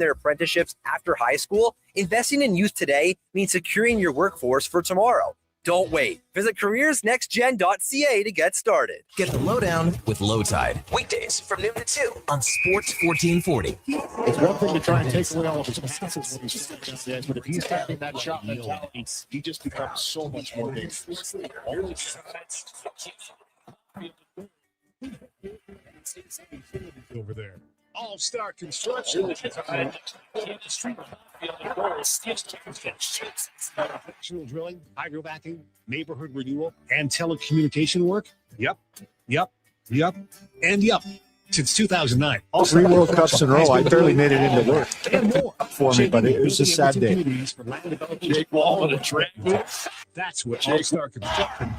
their apprenticeships after high school, investing in youth today means securing your workforce for tomorrow. Don't wait. Visit careersnextgen.ca to get started. Get the lowdown with Low Tide. Weekdays from noon to 2 on Sports 1440. It's one thing to try and take away all of his passes when he's but if he's having that shot mentality, he just becomes so much more dangerous. Over there. All-Star Construction. Professional drilling, hydrovacking, neighborhood renewal, and telecommunication work. Yep. Since 2009. All 3 World Cups in a row. I barely made it into work for me, but it was a sad day. Jake Wall and a That's what All-Star Construction.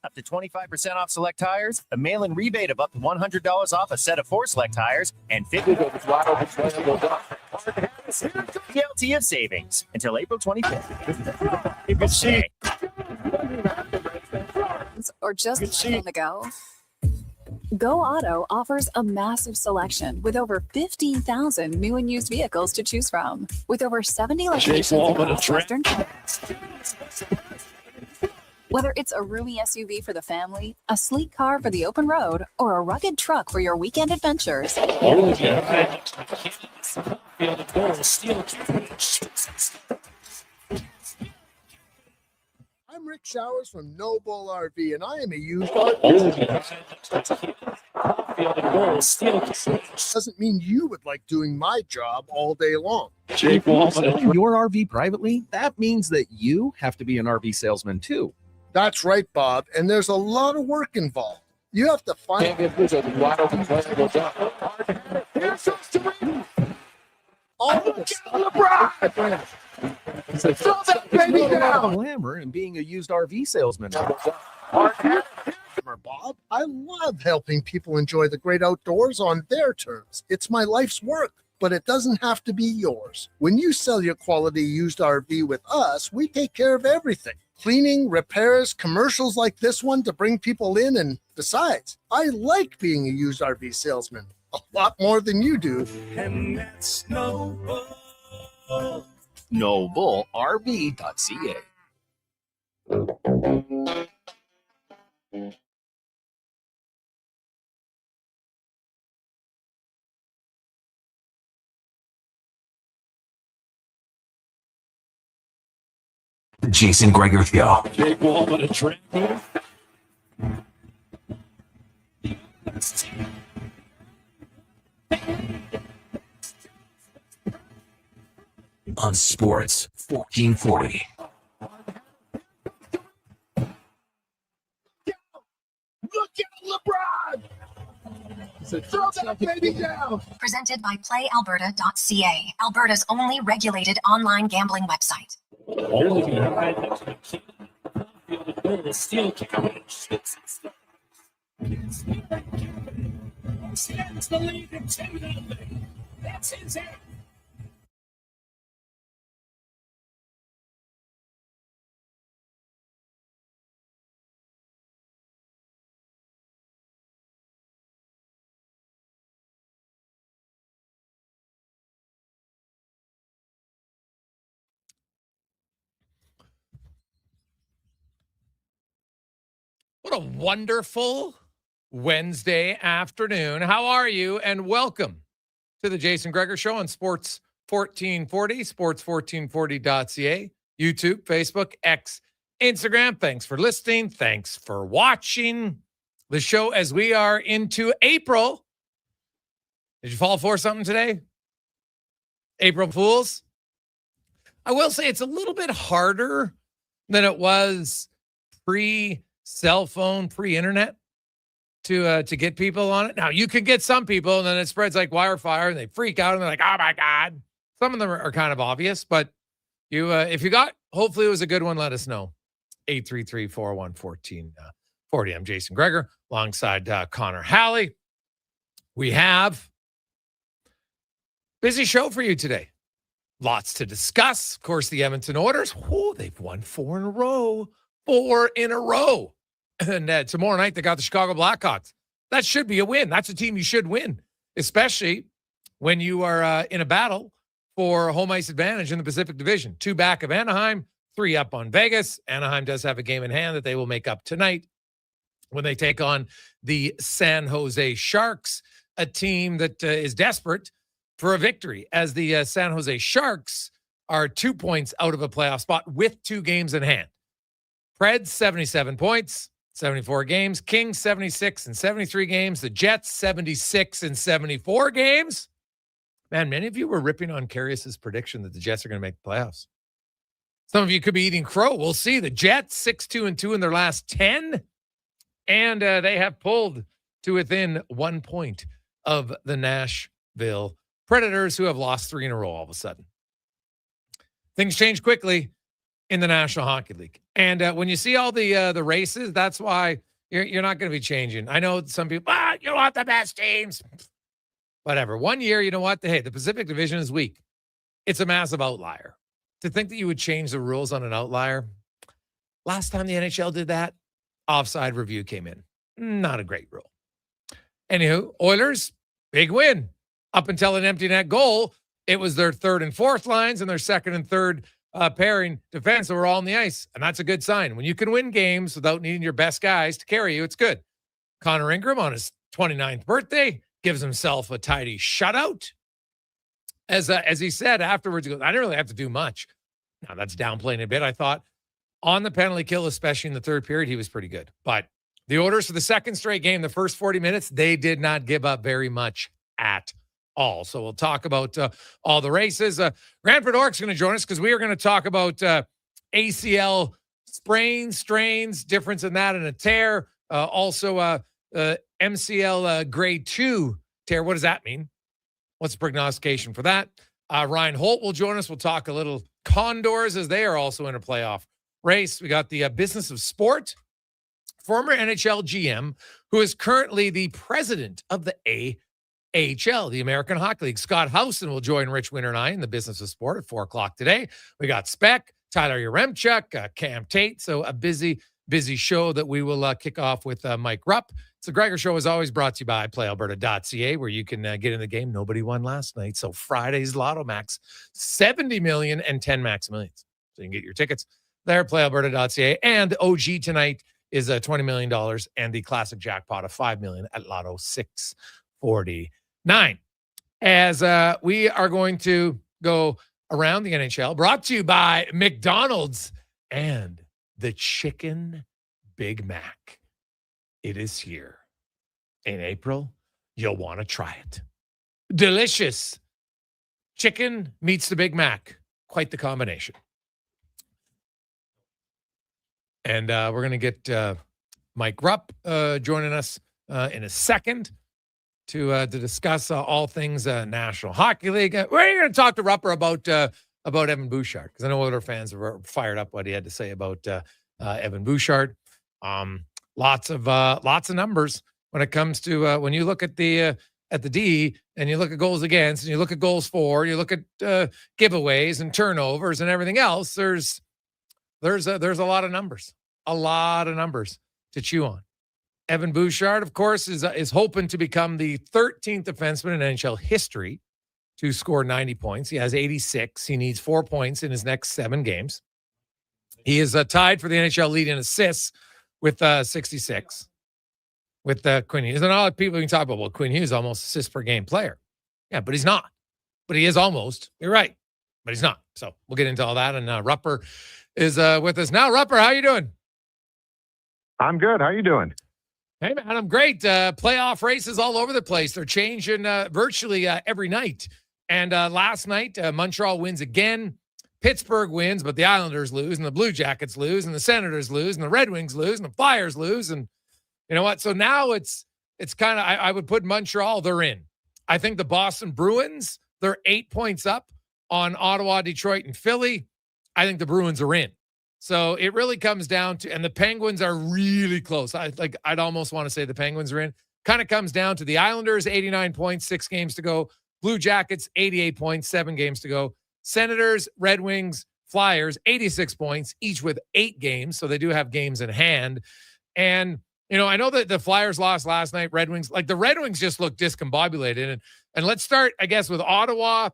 Up to 25% off select tires, a mail-in rebate of up to $100 off a set of 4 select tires, and LT of savings until April 25th. Or just on the go. Go Auto offers a massive selection with over 15,000 new and used vehicles to choose from. With over 70 locations across Western Canada. Whether it's a roomy SUV for the family, a sleek car for the open road, or a rugged truck for your weekend adventures. I'm Rick Showers from No Bull RV, and I am a used Doesn't mean you would like doing my job all day long. Jake Walton. Your RV privately? That means that you have to be an RV salesman too. That's right, Bob, and there's a lot of work involved. You have to find... Glamour and being a used RV salesman. Bob, I love helping people enjoy the great outdoors on their terms. It's my life's work, but it doesn't have to be yours. When you sell your quality used RV with us, we take care of everything. Cleaning, repairs, commercials like this one to bring people in, and besides, I like being a used RV salesman a lot more than you do. And that's NobleRV.ca. The Jason Gregor Show. Jake Wall and a trend. On Sports 1440. Look at LeBron! Throw that baby down! Presented by PlayAlberta.ca, Alberta's only regulated online gambling website. That's his end. What a wonderful Wednesday afternoon. How are you? And welcome to the Jason Gregor Show on Sports 1440, sports1440.ca, YouTube, Facebook, X, Instagram. Thanks for listening. Thanks for watching the show as we are into April. Did you fall for something today? April Fools? I will say it's a little bit harder than it was pre-cell phone, pre-internet to get people on it. Now, you can get some people, and then it spreads like wildfire, and they freak out, and they're like, oh, my God. Some of them are kind of obvious, but you, if you got, hopefully it was a good one, let us know. 833-401-1440. I'm Jason Gregor, alongside Connor Halley. We have busy show for you today. Lots to discuss. Of course, the Edmonton Oilers. Oh, they've won 4 in a row. 4 in a row. And tomorrow night, they got the Chicago Blackhawks. That should be a win. That's a team you should win. especially when you are in a battle for home ice advantage in the Pacific Division. 2 back of Anaheim, 3 up on Vegas. Anaheim does have a game in hand that they will make up tonight when they take on the San Jose Sharks, a team that is desperate for a victory, as the San Jose Sharks are 2 points out of a playoff spot with 2 games in hand. Preds, 77 points, 74 games. Kings, 76 and 73 games. The Jets, 76 and 74 games. Man, many of you were ripping on Karius's prediction that the Jets are going to make the playoffs. Some of you could be eating crow. We'll see. The Jets, 6-2-2 in their last 10. And they have pulled to within 1 point of the Nashville Predators, who have lost 3 in a row all of a sudden. Things change quickly in the National Hockey League. And when you see all the races, that's why you're not going to be changing. I know some people, you want the best teams. Whatever. 1 year, you know what? Hey, the Pacific Division is weak. It's a massive outlier. To think that you would change the rules on an outlier, last time the NHL did that, offside review came in. Not a great rule. Anywho, Oilers, big win. Up until an empty net goal, it was their third and fourth lines and their second and third pairing defense that were all on the ice. And that's a good sign. When you can win games without needing your best guys to carry you, it's good. Connor Ingram on his 29th birthday gives himself a tidy shutout. As he said afterwards, he goes, I didn't really have to do much. Now, that's downplaying a bit. I thought on the penalty kill, especially in the third period, he was pretty good. But the Oilers for the second straight game, the first 40 minutes, they did not give up very much at all. So we'll talk about all the races. Ranford Ork's going to join us because we are going to talk about ACL sprains, strains, difference in that and a tear. Also, MCL grade 2 tear. What does that mean? What's the prognostication for that? Ryan Holt will join us. We'll talk a little Condors as they are also in a playoff race. We got the business of sport, former NHL GM, who is currently the president of the AHL, the American Hockey League. Scott Housen will join Ritch Winter and I in the business of sport at 4 o'clock today. We got Speck, Tyler Yaremchuk, Cam Tate. So a busy show that we will kick off with Mike Rupp. It's the Gregor Show is always brought to you by PlayAlberta.ca, where you can get in the game. Nobody won last night. So Friday's Lotto Max, 70 million and 10 Max Millions. So you can get your tickets there, PlayAlberta.ca. And the OG tonight is $20 million and the classic jackpot of $5 million at Lotto 649. As we are going to go around the NHL, brought to you by McDonald's and the Chicken Big Mac. It is here. In April, you'll want to try it. Delicious. Chicken meets the Big Mac. Quite the combination. And we're going to get Mike Rupp joining us in a second to discuss all things National Hockey League. We're going to talk to Rupper about Evan Bouchard, because I know other fans were fired up what he had to say about Evan Bouchard. Lots of numbers when it comes to when you look at the D and you look at goals against and you look at goals for, you look at giveaways and turnovers and everything else. There's a lot of numbers to chew on. Evan Bouchard, of course, is hoping to become the 13th defenseman in NHL history to score 90 points. He has 86. He needs 4 points in his next 7 games. He is tied for the NHL lead in assists with 66 with Quinn Hughes. And all the people can talk about, well, Quinn Hughes almost assists per game player. Yeah, but he's not. But he is almost. You're right. But he's not. So we'll get into all that. And Rupper is with us now. Rupper, how you doing? I'm good. How you doing? Hey, man, I'm great. Playoff races all over the place. They're changing virtually every night. And last night, Montreal wins again. Pittsburgh wins, but the Islanders lose, and the Blue Jackets lose, and the Senators lose, and the Red Wings lose, and the Flyers lose. And you know what? So now it's kind of, I would put Montreal, they're in. I think the Boston Bruins, they're 8 points up on Ottawa, Detroit, and Philly. I think the Bruins are in. So it really comes down to, and the Penguins are really close. I'd almost want to say the Penguins are in. Kind of comes down to the Islanders, 89 points, 6 games to go. Blue Jackets, 88 points, 7 games to go. Senators, Red Wings, Flyers, 86 points, each with 8 games. So they do have games in hand. And I know that the Flyers lost last night. Red Wings, the Red Wings just look discombobulated. And let's start, I guess, with Ottawa.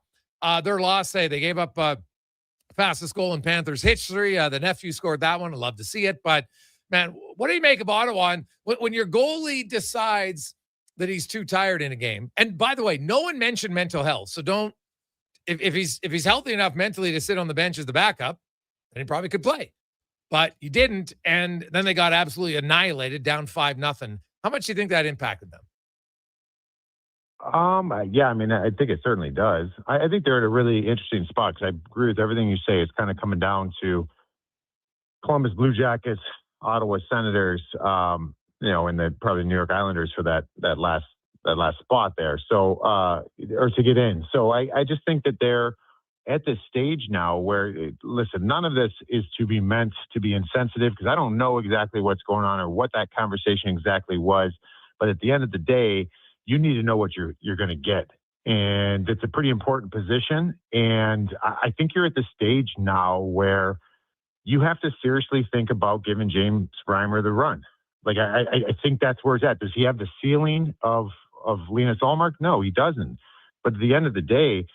Their loss, they gave up fastest goal in Panthers history. The nephew scored that one. I'd love to see it. But, man, what do you make of Ottawa? And when your goalie decides that he's too tired in a game, and by the way, no one mentioned mental health. So don't, if he's healthy enough mentally to sit on the bench as the backup, then he probably could play. But he didn't, and then they got absolutely annihilated, down 5-0. How much do you think that impacted them? Yeah, I mean, I think it certainly does. I think they're at a really interesting spot because I agree with everything you say. It's kind of coming down to Columbus Blue Jackets, Ottawa Senators, and the probably New York Islanders for that last spot there. So, or to get in. So I just think that they're at this stage now where, listen, none of this is to be meant to be insensitive because I don't know exactly what's going on or what that conversation exactly was. But at the end of the day, you need to know what you're going to get. And it's a pretty important position. And I think you're at the stage now where you have to seriously think about giving James Reimer the run. I think that's where it's at. Does he have the ceiling of Linus Ullmark? No, he doesn't. But at the end of the day,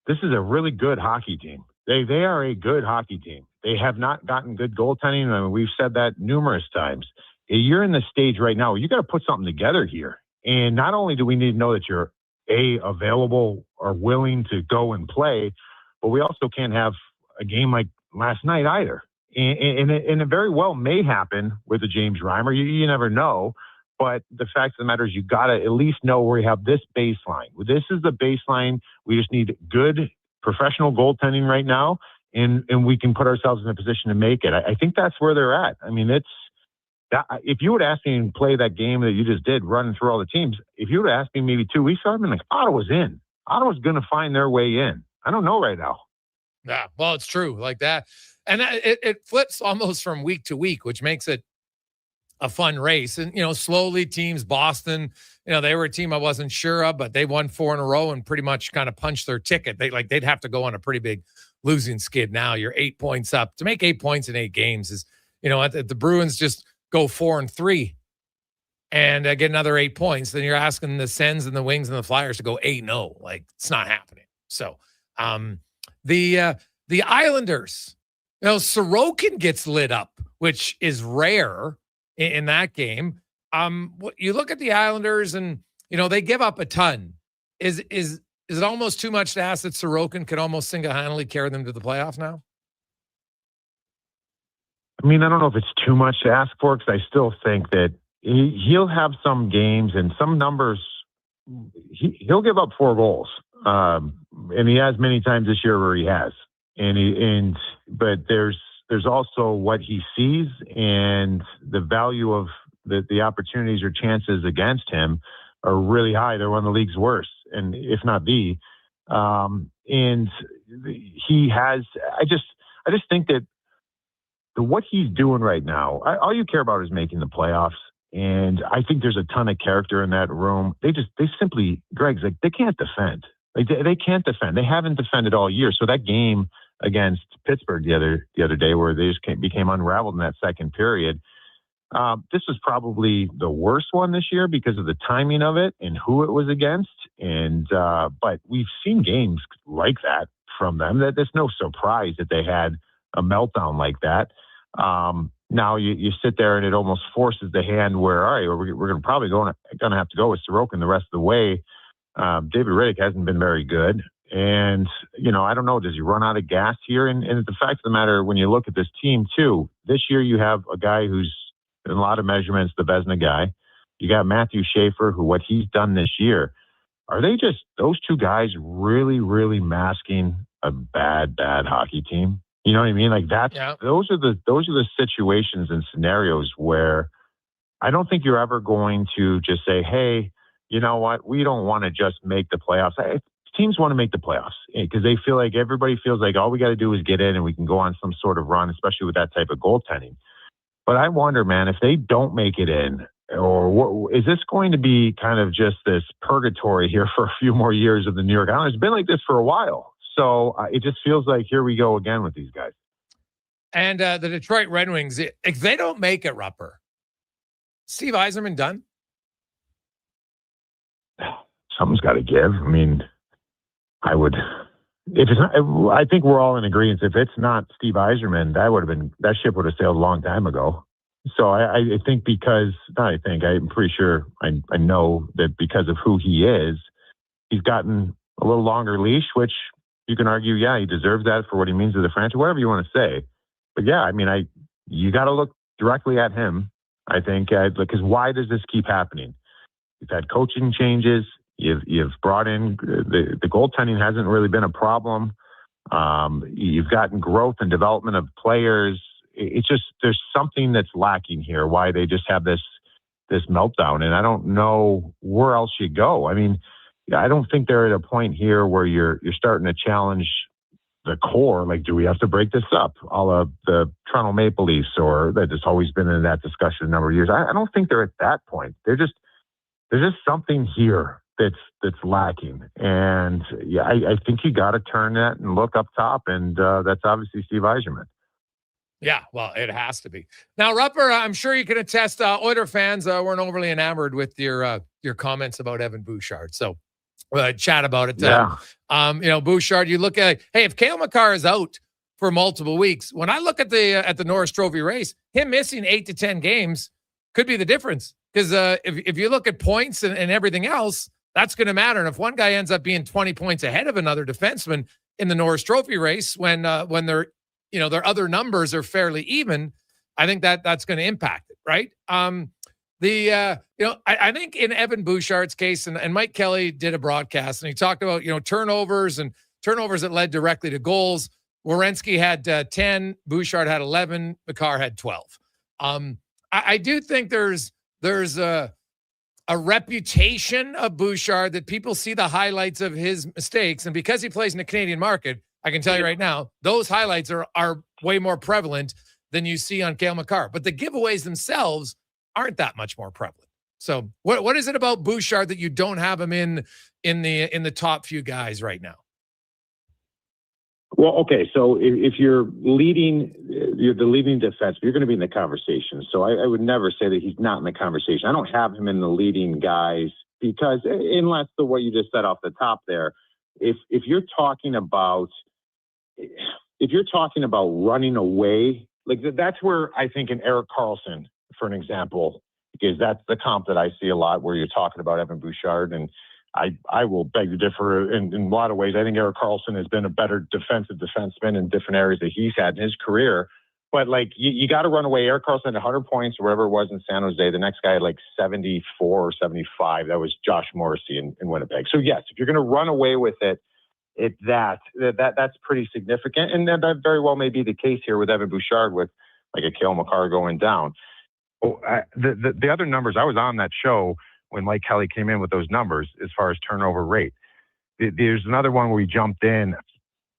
this is a really good hockey team. They are a good hockey team. They have not gotten good goaltending. I mean, we've said that numerous times. You're in the stage right now where you got to put something together here. And not only do we need to know that you're available or willing to go and play, but we also can't have a game like last night either. And it very well may happen with a James Reimer. You never know. But the fact of the matter is you got to at least know where you have this baseline. This is the baseline. We just need good professional goaltending right now, and we can put ourselves in a position to make it. I think that's where they're at. I mean, if you would ask me and play that game that you just did, running through all the teams, if you would ask me maybe 2 weeks ago, I'd been like, Ottawa's in. Ottawa's going to find their way in. I don't know right now. Yeah, well, it's true like that. And it flips almost from week to week, which makes it a fun race. And, slowly teams, Boston, they were a team I wasn't sure of, but they won 4 in a row and pretty much kind of punched their ticket. They'd have to go on a pretty big losing skid now. You're 8 points up. To make 8 points in 8 games is, the Bruins just go 4-3 and get another 8 points. Then you're asking the Sens and the Wings and the Flyers to go 8-0. It's not happening. So the Islanders, Sorokin gets lit up, which is rare in that game. You look at the Islanders and, they give up a ton. Is it almost too much to ask that Sorokin could almost single-handedly carry them to the playoffs now? I mean, I don't know if it's too much to ask for because I still think that he'll have some games and some numbers. He'll give up 4 goals. And he has many times this year where he has. But there's also what he sees and the value of the opportunities or chances against him are really high. They're one of the league's worst, and if not the. And he has. I just think that what he's doing right now, all you care about is making the playoffs. And I think there's a ton of character in that room. They simply, Greg's they can't defend. They can't defend. They haven't defended all year. So that game against Pittsburgh the other day where they just became unraveled in that second period, this was probably the worst one this year because of the timing of it and who it was against. And but we've seen games like that from them. There's no surprise that they had a meltdown like that. Now you sit there and it almost forces the hand where, all right, we're going to probably going to have to go with Sorokin the rest of the way. David Riddick hasn't been very good. And, I don't know, does he run out of gas here? And the fact of the matter, when you look at this team too, this year you have a guy who's in a lot of measurements, the Vezina guy. You got Matthew Schaefer, who what he's done this year. Are they just, those two guys really, really masking a bad hockey team? You know what I mean? Those are the situations and scenarios where I don't think you're ever going to just say, hey, you know what? We don't want to just make the playoffs. Teams want to make the playoffs because they feel like everybody feels like all we got to do is get in and we can go on some sort of run, especially with that type of goaltending. But I wonder, man, if they don't make it in, or is this going to be kind of just this purgatory here for a few more years of the New York Islanders? It's been like this for a while. So it just feels like here we go again with these guys. And the Detroit Red Wings, if they don't make it, Rupper, Steve Yzerman done? Something's got to give. I mean, I would, if it's not, I think we're all in agreement. If it's not Steve Yzerman, that ship would have sailed a long time ago. So I think I'm pretty sure I know that because of who he is, he's gotten a little longer leash, which you can argue, yeah, he deserves that for what he means to the franchise, whatever you want to say. But yeah, I mean, you got to look directly at him, I think, because why does this keep happening? You've had coaching changes. You've brought in the goaltending hasn't really been a problem. You've gotten growth and development of players. It's just there's something that's lacking here. Why they just have this meltdown, and I don't know where else you go. I mean, I don't think they're at a point here where you're starting to challenge the core. Like, do we have to break this up? All of the Toronto Maple Leafs, or that has always been in that discussion a number of years. I don't think they're at that point. There's just something here that's lacking. And yeah, I think you got to turn that and look up top. And that's obviously Steve Yzerman. Yeah, well, it has to be. Now, Rupper, I'm sure you can attest, Oiler fans weren't overly enamored with your comments about Evan Bouchard. So chat about it. Yeah. Bouchard, you look at, hey, if Cale Makar is out for multiple weeks, when I look at the Norris Trophy race, him missing 8 to 10 games could be the difference. Because if you look at points and everything else, that's going to matter. And if one guy ends up being 20 points ahead of another defenseman in the Norris Trophy race, when their other numbers are fairly even, I think that's going to impact it, right? I think in Evan Bouchard's case, and Mike Kelly did a broadcast, and he talked about turnovers that led directly to goals. Werenski had 10, Bouchard had 11, Makar had 12. I do think there's a reputation of Bouchard that people see the highlights of his mistakes, and because he plays in the Canadian market, I can tell you right now, those highlights are way more prevalent than you see on Cale Makar. But the giveaways themselves aren't that much more prevalent. So what is it about Bouchard that you don't have him in the top few guys right now? Well, okay. So if you're the leading defense, you're going to be in the conversation. So I would never say that he's not in the conversation. I don't have him in the leading guys because unless what you just said off the top there, if you're talking about running away, like that's where I think in Erik Karlsson, for an example, because that's the comp that I see a lot where you're talking about Evan Bouchard, and I will beg to differ in a lot of ways. I think Erik Karlsson has been a better defensive defenseman in different areas that he's had in his career. But like you got to run away. Erik Karlsson had 100 points or whatever it was in San Jose. The next guy had like 74 or 75. That was Josh Morrissey in Winnipeg. So yes, if you're going to run away with that's pretty significant. And that very well may be the case here with Evan Bouchard with like a Cale Makar going down. The other numbers, I was on that show when Mike Kelly came in with those numbers as far as turnover rate. There's another one where we jumped in.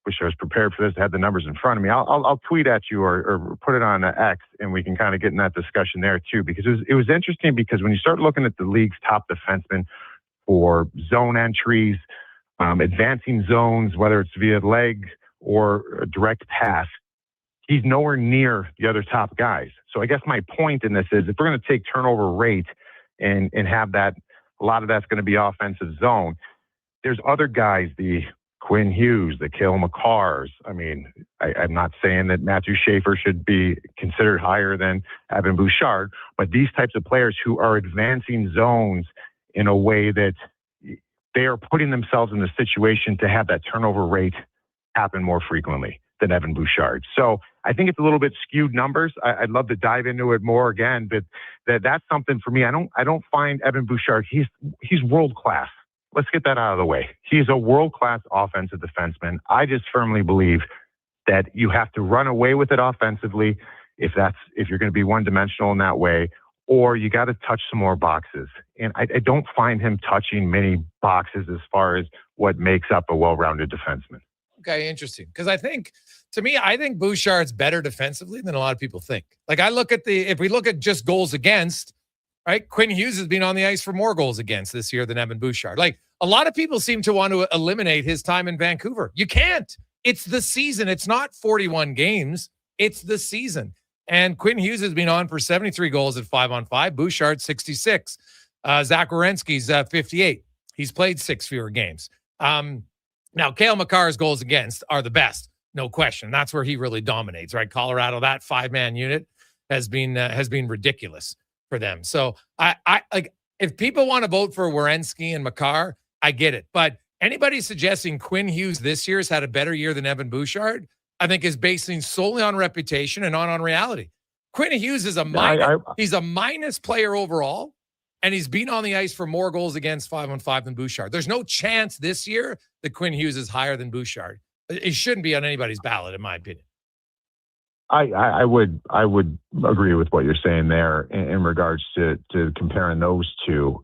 Wish I was prepared for this. I had the numbers in front of me. I'll tweet at you or put it on X, and we can kind of get in that discussion there too, because it was interesting because when you start looking at the league's top defensemen for zone entries, advancing zones, whether it's via leg or a direct pass, he's nowhere near the other top guys. So I guess my point in this is if we're going to take turnover rate and have that, a lot of that's going to be offensive zone. There's other guys, the Quinn Hughes, the Cale Makars. I mean, I'm not saying that Matthew Schaefer should be considered higher than Evan Bouchard, but these types of players who are advancing zones in a way that they are putting themselves in the situation to have that turnover rate happen more frequently than Evan Bouchard. So I think it's a little bit skewed numbers. I'd love to dive into it more again, but that's something for me. I don't find Evan Bouchard, he's world class. Let's get that out of the way. He's a world class offensive defenseman. I just firmly believe that you have to run away with it offensively if you're going to be one dimensional in that way, or you got to touch some more boxes. And I don't find him touching many boxes as far as what makes up a well-rounded defenseman. Okay, interesting. Because I think Bouchard's better defensively than a lot of people think. Like if we look at just goals against, right? Quinn Hughes has been on the ice for more goals against this year than Evan Bouchard. Like a lot of people seem to want to eliminate his time in Vancouver. You can't. It's the season. It's not 41 games. It's the season. And Quinn Hughes has been on for 73 goals at 5-on-5. Bouchard, 66. Zach Werenski's 58. He's played 6 fewer games. Now, Cale Makar's goals against are the best, no question. That's where he really dominates, right? Colorado, that 5-man unit has been ridiculous for them. So I like, if people want to vote for Werenski and Makar, I get it. But anybody suggesting Quinn Hughes this year has had a better year than Evan Bouchard, I think is basing solely on reputation and not on reality. Quinn Hughes is he's a minus player overall, and he's been on the ice for more goals against 5-on-5 than Bouchard. There's no chance this year that Quinn Hughes is higher than Bouchard. It shouldn't be on anybody's ballot, in my opinion. I would agree with what you're saying there in regards to comparing those two.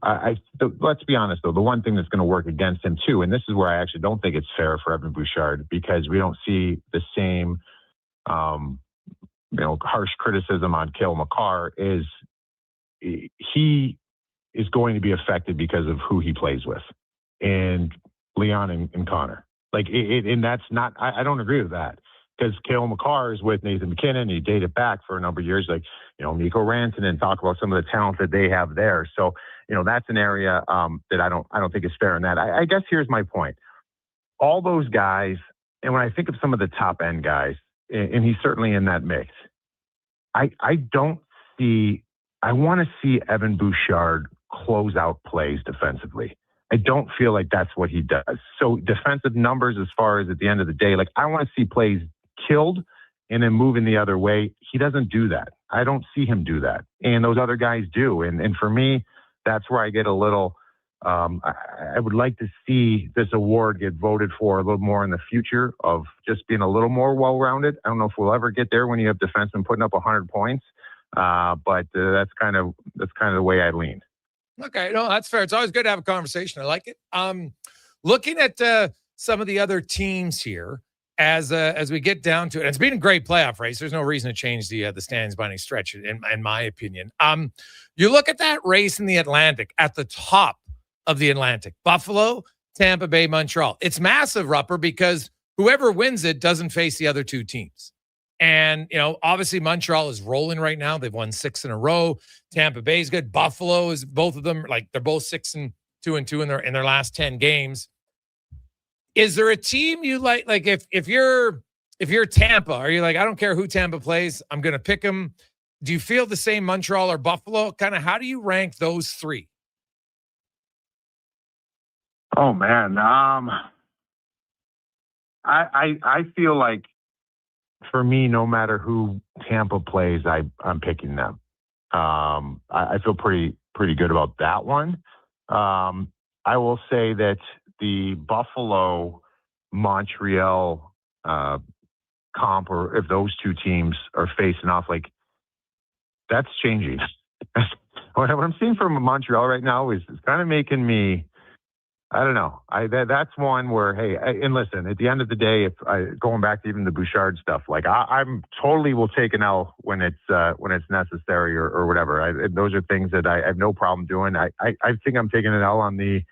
Let's be honest though, the one thing that's going to work against him too, and this is where I actually don't think it's fair for Evan Bouchard, because we don't see the same harsh criticism on Cale Makar. Is he is going to be affected because of who he plays with, and Leon and Connor. And that's not. I don't agree with that. Because Cale Makar is with Nathan McKinnon, he dated back for a number of years, Mikko Rantanen, talk about some of the talent that they have there. So, that's an area that I don't think is fair in that. I guess here's my point. All those guys, and when I think of some of the top end guys, and he's certainly in that mix, I want to see Evan Bouchard close out plays defensively. I don't feel like that's what he does. So defensive numbers, as far as at the end of the day, I want to see plays killed and then moving the other way. He doesn't do that. I don't see him do that. And those other guys do. And for me, that's where I get a little, I would like to see this award get voted for a little more in the future of just being a little more well-rounded. I don't know if we'll ever get there when you have defensemen putting up 100 points. But that's kind of the way I lean. Okay. No, that's fair. It's always good to have a conversation. I like it. Looking at some of the other teams here, as we get down to it, it's been a great playoff race. There's no reason to change the standings by any stretch, in my opinion. You look at that race in the Atlantic, at the top of the Atlantic, Buffalo, Tampa Bay, Montreal. It's massive, Rupper, because whoever wins it doesn't face the other two teams. And, obviously Montreal is rolling right now. They've won 6 in a row. Tampa Bay's good. Buffalo is, both of them, they're both 6-2 in their last 10 games. Is there a team you like if you're Tampa, are you I don't care who Tampa plays, I'm going to pick them? Do you feel the same, Montreal or Buffalo? Kind of, how do you rank those three? Oh man. I feel like, for me, no matter who Tampa plays, I'm picking them. I feel pretty good about that one. I will say that the Buffalo-Montreal comp, or if those two teams are facing off, that's changing. What I'm seeing from Montreal right now is kind of making me, I don't know. That's one where, hey, and listen, at the end of the day, going back to even the Bouchard stuff, I'm totally will take an L when it's necessary or whatever. Those are things that I have no problem doing. I think I'm taking an L on the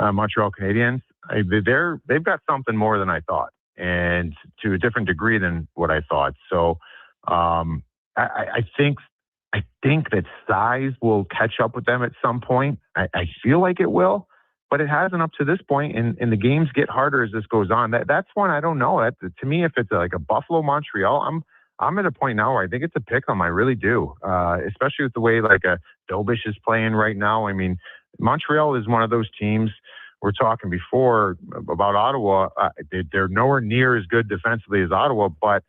Montreal Canadiens. They've got something more than I thought, and to a different degree than what I thought. So I think that size will catch up with them at some point. I feel like it will. But it hasn't up to this point, and the games get harder as this goes on. That's one I don't know. To me, if it's a Buffalo Montreal, I'm at a point now where I think it's a pick 'em. I really do, especially with the way a Dobish is playing right now. I mean, Montreal is one of those teams. We're talking before about Ottawa. They're nowhere near as good defensively as Ottawa, but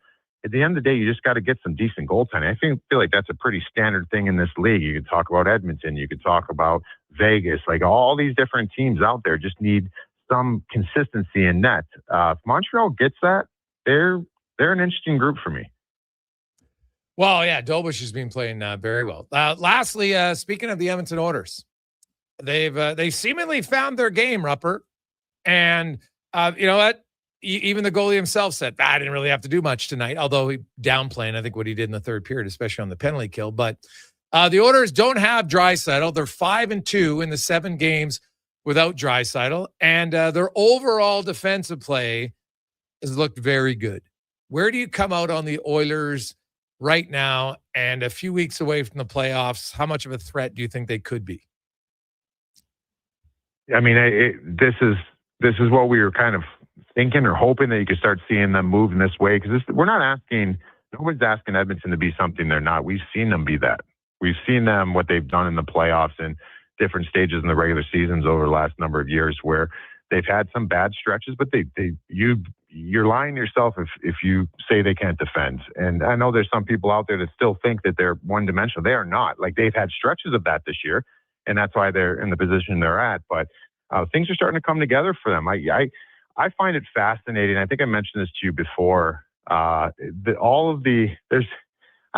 at the end of the day, you just got to get some decent goaltending. I feel like that's a pretty standard thing in this league. You could talk about Edmonton. You could talk about Vegas. All these different teams out there just need some consistency in net. If Montreal gets that, they're an interesting group for me. Well, yeah, Dobish has been playing very well. Lastly, speaking of the Edmonton Oilers, they've seemingly found their game, Rupper. And you know what? Even the goalie himself said, I didn't really have to do much tonight, although he downplaying, I think, what he did in the third period, especially on the penalty kill. But the Oilers don't have Draisaitl. They're 5-2 in the 7 games without Draisaitl. And their overall defensive play has looked very good. Where do you come out on the Oilers right now and a few weeks away from the playoffs, how much of a threat do you think they could be? I mean, this is what we were kind of thinking or hoping that you could start seeing them move in this way, because nobody's asking Edmonton to be something they're not. We've seen them be that. We've seen them, what they've done in the playoffs and different stages in the regular seasons over the last number of years, where they've had some bad stretches, but you're lying to yourself if you say they can't defend. And I know there's some people out there that still think that they're one-dimensional. They are not. Like, they've had stretches of that this year, and that's why they're in the position they're at. But things are starting to come together for them. I find it fascinating. I think I mentioned this to you before. I don't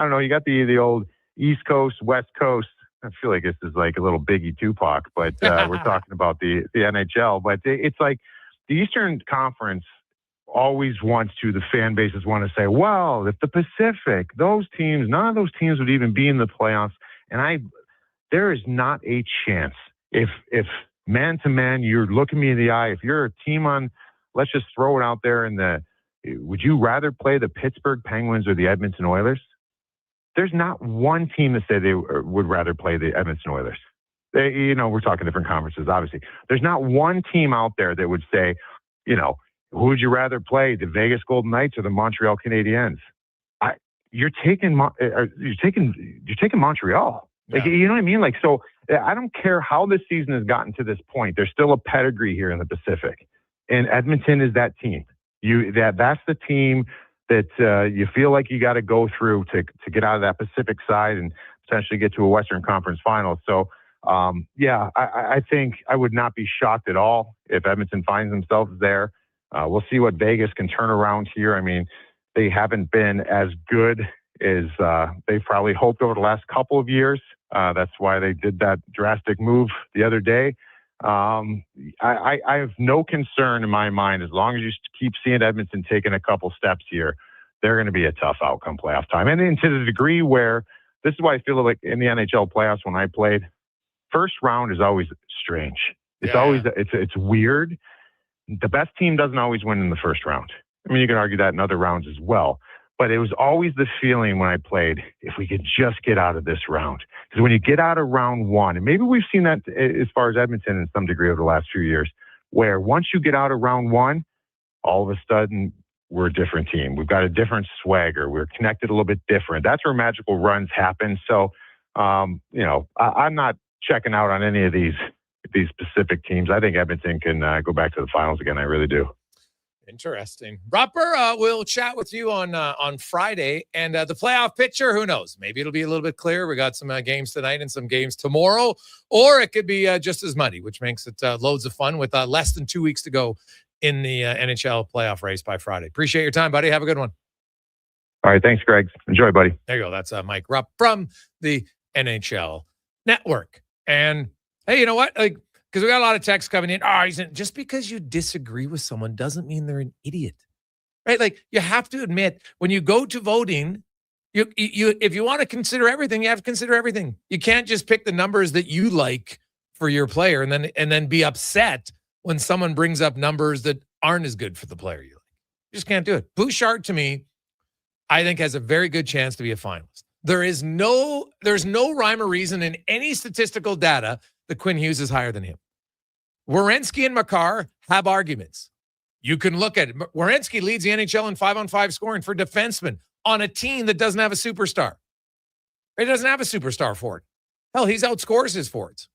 know, you got the old East Coast, West Coast. I feel like this is like a little Biggie Tupac, but we're talking about the NHL. But it's like the Eastern Conference always the fan bases want to say, well, if the Pacific, none of those teams would even be in the playoffs. And there is not a chance. If man to man, you're looking me in the eye, if you're a team on, let's just throw it out there would you rather play the Pittsburgh Penguins or the Edmonton Oilers? There's not one team that said they would rather play the Edmonton Oilers. We're talking different conferences, obviously. There's not one team out there that would say, who would you rather play, the Vegas Golden Knights or the Montreal Canadiens? You're taking Montreal. Yeah. Like, you know what I mean? Like, so I don't care how this season has gotten to this point. There's still a pedigree here in the Pacific, and Edmonton is that team. That's the team that you feel like you got to go through to get out of that Pacific side and potentially get to a Western Conference final. So, I think I would not be shocked at all if Edmonton finds themselves there. We'll see what Vegas can turn around here. I mean, they haven't been as good as they probably hoped over the last couple of years. That's why they did that drastic move the other day. I have no concern in my mind, as long as you keep seeing Edmonton taking a couple steps here, they're going to be a tough outcome playoff time. And then to the degree where, this is why I feel like in the NHL playoffs when I played, first round is always strange. It's always, it's weird. The best team doesn't always win in the first round. I mean, you can argue that in other rounds as well. But it was always the feeling when I played, if we could just get out of this round. Because when you get out of round one, and maybe we've seen that as far as Edmonton in some degree over the last few years, where once you get out of round one, all of a sudden we're a different team. We've got a different swagger. We're connected a little bit different. That's where magical runs happen. So, I'm not checking out on any of these specific teams. I think Edmonton can go back to the finals again. I really do. Interesting. Rupper, we'll chat with you on Friday. And the playoff picture, who knows? Maybe it'll be a little bit clearer. We got some games tonight and some games tomorrow. Or it could be just as muddy, which makes it loads of fun with less than 2 weeks to go in the NHL playoff race by Friday. Appreciate your time, buddy. Have a good one. All right. Thanks, Greg. Enjoy, buddy. There you go. That's Mike Rupp from the NHL Network. And, hey, you know what? Because we got a lot of texts coming in. Just because you disagree with someone doesn't mean they're an idiot, right? Like, you have to admit, when you go to voting, you if you want to consider everything, you have to consider everything. You can't just pick the numbers that you like for your player and then be upset when someone brings up numbers that aren't as good for the player you like. You just can't do it. Bouchard, to me, I think has a very good chance to be a finalist. There's no rhyme or reason in any statistical data that Quinn Hughes is higher than him. Werenski and Makar have arguments. You can look at it. Werenski leads the NHL in 5-on-5 scoring for defensemen on a team that doesn't have a superstar. It doesn't have a superstar forward. Hell, he's outscores his forwards.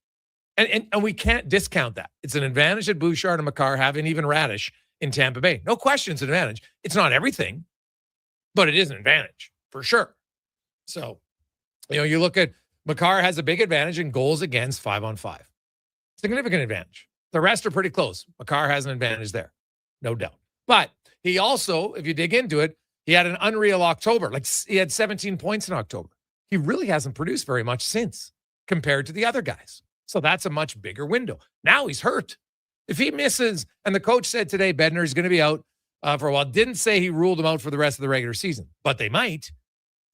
And we can't discount that. It's an advantage that Bouchard and Makar have, and even Radish in Tampa Bay. No question it's an advantage. It's not everything, but it is an advantage for sure. So, you look at Makar has a big advantage in goals against 5-on-5. Significant advantage. The rest are pretty close. Makar has an advantage there, no doubt. But he also, if you dig into it, he had an unreal October. Like, he had 17 points in October. He really hasn't produced very much since compared to the other guys. So that's a much bigger window. Now he's hurt. If he misses, and the coach said today Bednar is going to be out for a while, didn't say he ruled him out for the rest of the regular season, but they might.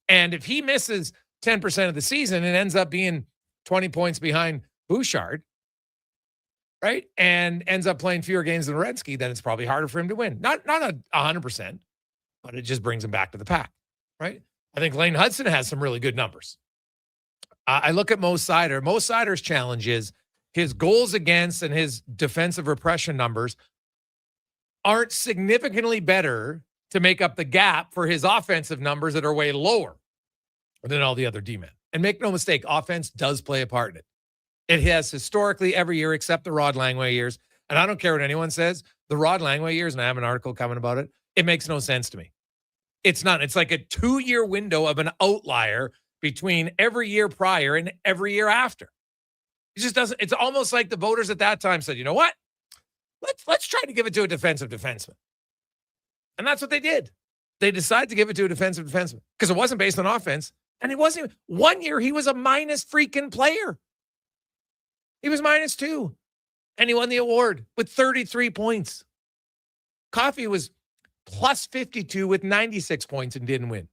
And if he misses 10% of the season and ends up being 20 points behind Bouchard, right, and ends up playing fewer games than Werenski, then it's probably harder for him to win. Not 100%, but it just brings him back to the pack, right? I think Lane Hudson has some really good numbers. I look at Mo Sider. Mo Sider's challenge is his goals against and his defensive repression numbers aren't significantly better to make up the gap for his offensive numbers that are way lower than all the other D-men. And make no mistake, offense does play a part in it. It has historically every year except the Rod Langway years. And I don't care what anyone says. The Rod Langway years, and I have an article coming about it, it makes no sense to me. It's not. It's like a 2-year window of an outlier between every year prior and every year after. It just doesn't. It's almost like the voters at that time said, you know what? Let's try to give it to a defensive defenseman. And that's what they did. They decided to give it to a defensive defenseman because it wasn't based on offense. And it wasn't even, 1 year he was a minus freaking player. He was -2. And he won the award with 33 points. Coffey was plus 52 with 96 points and didn't win.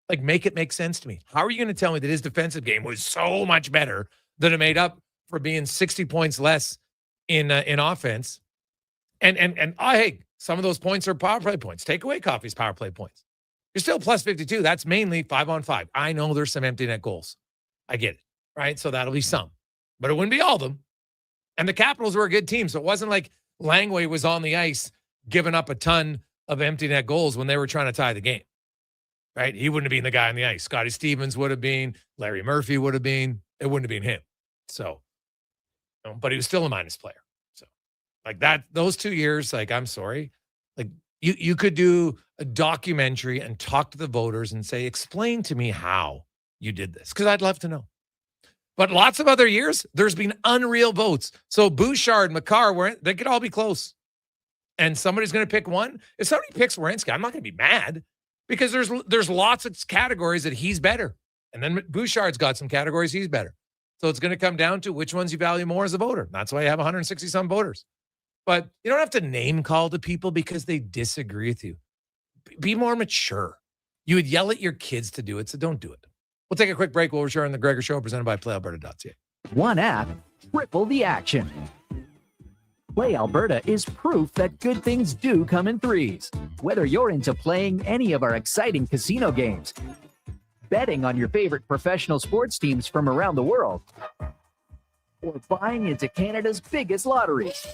Like, make it make sense to me. How are you going to tell me that his defensive game was so much better that it made up for being 60 points less in offense? And hey, some of those points are power play points. Take away Coffey's power play points. You're still plus 52. That's mainly 5-on-5. I know there's some empty net goals. I get it, right? So that'll be some. But it wouldn't be all of them. And the Capitals were a good team, so it wasn't like Langway was on the ice giving up a ton of empty net goals when they were trying to tie the game, right? He wouldn't have been the guy on the ice. Scotty Stevens would have been. Larry Murphy would have been. It wouldn't have been him. So, but he was still a minus player. So, like that, those 2 years, like, I'm sorry. Like, you could do a documentary and talk to the voters and say, explain to me how you did this, because I'd love to know. But lots of other years, there's been unreal votes. So Bouchard, Makar, they could all be close. And somebody's going to pick one. If somebody picks Werenski, I'm not going to be mad because there's lots of categories that he's better. And then Bouchard's got some categories he's better. So it's going to come down to which ones you value more as a voter. That's why you have 160-some voters. But you don't have to name call to people because they disagree with you. Be more mature. You would yell at your kids to do it, so don't do it. We'll take a quick break. We'll return on the Gregor Show presented by PlayAlberta.ca. One app, triple the action. Play Alberta is proof that good things do come in threes. Whether you're into playing any of our exciting casino games, betting on your favorite professional sports teams from around the world, or buying into Canada's biggest lotteries,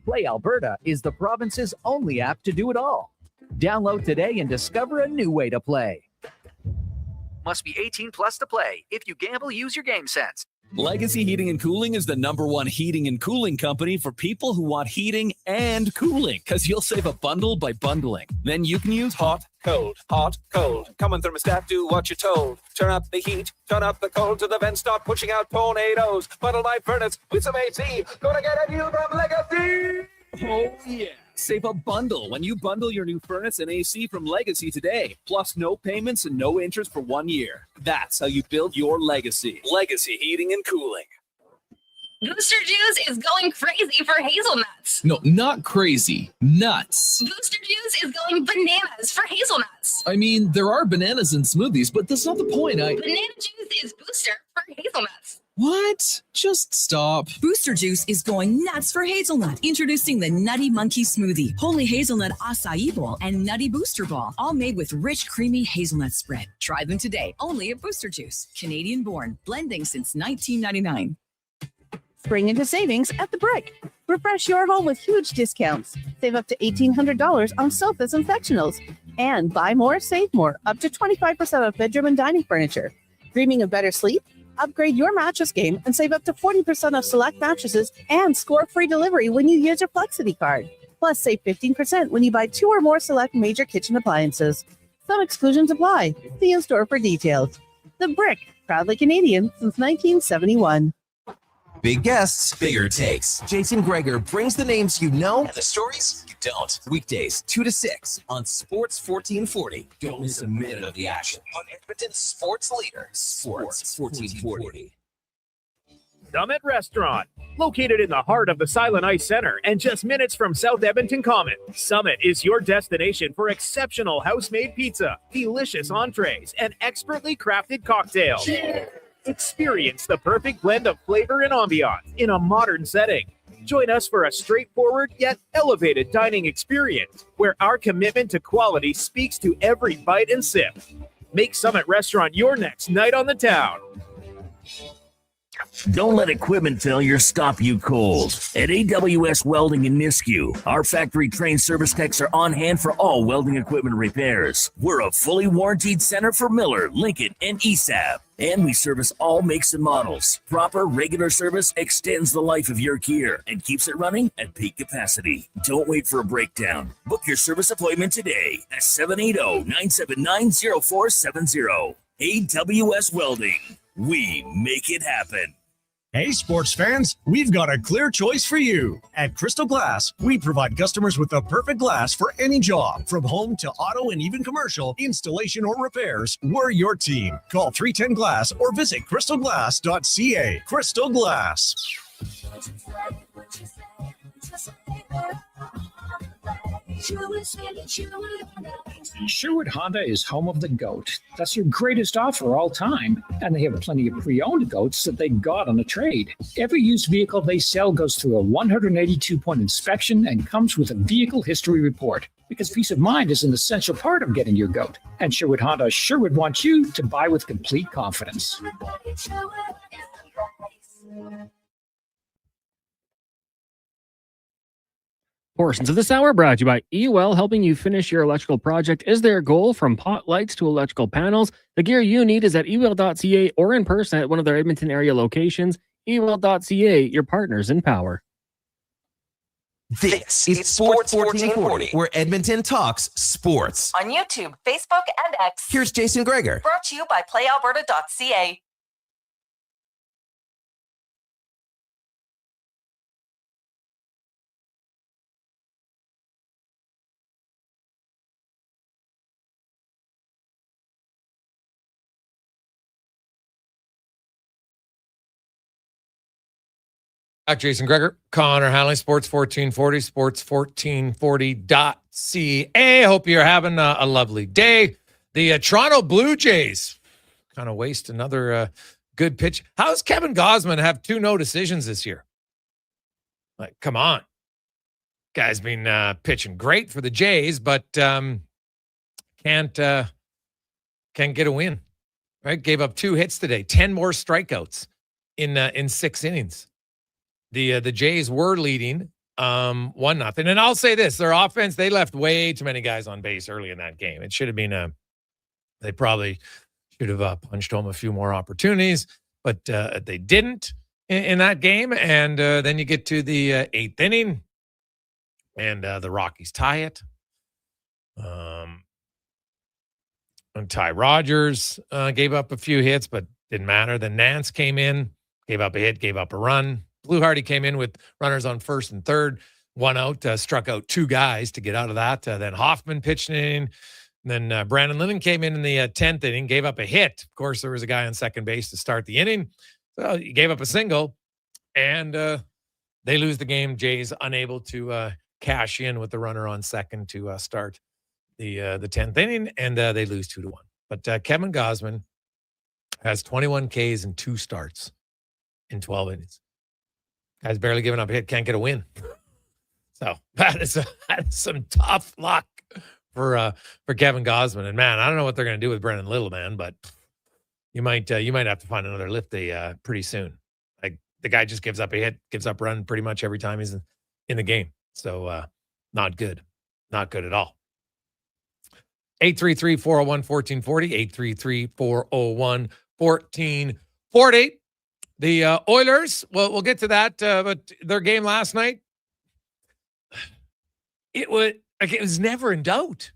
Play Alberta is the province's only app to do it all. Download today and discover a new way to play. Must be 18 plus to play. If you gamble, use your game sense. Legacy Heating and Cooling is the #1 heating and cooling company for people who want heating and cooling, because you'll save a bundle by bundling. Then you can use hot, cold, hot, cold. Come on, thermostat, do what you're told. Turn up the heat, turn up the cold till the vents start pushing out tornadoes. Bundle my furnace with some AC. Gonna get a new from Legacy. Oh, yeah. Save a bundle when you bundle your new furnace and AC from Legacy today. Plus no payments and no interest for 1 year. That's how you build your legacy. Legacy Heating and Cooling. Booster Juice is going crazy for hazelnuts. No, not crazy. Nuts. Booster Juice is going bananas for hazelnuts. I mean, there are bananas in smoothies, but that's not the point. Banana juice is booster for hazelnuts. What? Just stop. Booster Juice is going nuts for hazelnut. Introducing the Nutty Monkey Smoothie, Holy Hazelnut Acai Bowl, and Nutty Booster Ball, all made with rich, creamy hazelnut spread. Try them today, only at Booster Juice. Canadian born, blending since 1999. Spring into savings at The Brick. Refresh your home with huge discounts. Save up to $1,800 on sofas and sectionals. And buy more, save more, up to 25% off bedroom and dining furniture. Dreaming of better sleep? Upgrade your mattress game and save up to 40% off select mattresses and score free delivery when you use your Flexity card. Plus, save 15% when you buy 2 or more select major kitchen appliances. Some exclusions apply. See in store for details. The Brick, proudly Canadian since 1971. Big guests, bigger takes. Jason Gregor brings the names you know and the stories you don't. Weekdays, 2 to 6 on Sports 1440. Don't miss a minute of the action on Edmonton's sports leader, Sports 1440. Summit Restaurant, located in the heart of the Silent Ice Center and just minutes from South Edmonton Common. Summit is your destination for exceptional house-made pizza, delicious entrees, and expertly crafted cocktails. Cheers. Experience the perfect blend of flavor and ambiance in a modern setting. Join us for a straightforward yet elevated dining experience where our commitment to quality speaks to every bite and sip. Make Summit Restaurant your next night on the town. Don't let equipment failure stop you cold. At AWS Welding in Nisku, our factory-trained service techs are on hand for all welding equipment repairs. We're a fully warranted center for Miller, Lincoln, and ESAB. And we service all makes and models. Proper, regular service extends the life of your gear and keeps it running at peak capacity. Don't wait for a breakdown. Book your service appointment today at 780-979-0470. AWS Welding. We make it happen. Hey, sports fans, we've got a clear choice for you. At Crystal Glass, we provide customers with the perfect glass for any job. From home to auto and even commercial, installation or repairs, we're your team. Call 310 Glass or visit crystalglass.ca. Crystal Glass. Sherwood Honda is home of the GOAT. That's your greatest offer all time. And they have plenty of pre-owned GOATs that they got on a trade. Every used vehicle they sell goes through a 182-point inspection and comes with a vehicle history report. Because peace of mind is an essential part of getting your GOAT. And Sherwood Honda sure would want you to buy with complete confidence. Portions of this hour brought to you by EUL, helping you finish your electrical project is their goal. From pot lights to electrical panels, the gear you need is at EUL.ca or in person at one of their Edmonton area locations. EUL.ca, your partners in power. This is Sports 1440, where Edmonton talks sports. On YouTube, Facebook, and X. Here's Jason Gregor. Brought to you by PlayAlberta.ca. Jason Gregor, Connor Hanley, Sports 1440, sports1440.ca. Hope you're having a lovely day. The Toronto Blue Jays kind of waste another good pitch. How's Kevin Gausman have 2 no decisions this year? Like, come on. Guy's been pitching great for the Jays, but can't get a win. Right? Gave up 2 hits today, 10 more strikeouts in 6 innings. The Jays were leading 1-0. And I'll say this, their offense, they left way too many guys on base early in that game. It should have been they probably should have punched home a few more opportunities, but they didn't in that game. And then you get to the 8th inning and the Rockies tie it. And Ty Rogers gave up a few hits, but didn't matter. Then Nance came in, gave up a hit, gave up a run. Blue Hardy came in with runners on first and third, 1 out, struck out 2 guys to get out of that. Then Hoffman pitched in. Then Brandon Lennon came in the 10th inning, gave up a hit. Of course, there was a guy on second base to start the inning. So he gave up a single, and they lose the game. Jays unable to cash in with the runner on second to start the 10th inning, and they lose 2-1. But Kevin Gausman has 21 Ks and 2 starts in 12 innings. Guy's barely giving up a hit, can't get a win. So that is some tough luck for Kevin Gausman. And man, I don't know what they're going to do with Brendan Little, man, but you might have to find another lift pretty soon. Like, the guy just gives up a hit, gives up run pretty much every time he's in the game. So not good at all. 833-401-1440, 833-401-1440. The Oilers, well, we'll get to that, but their game last night, it was never in doubt.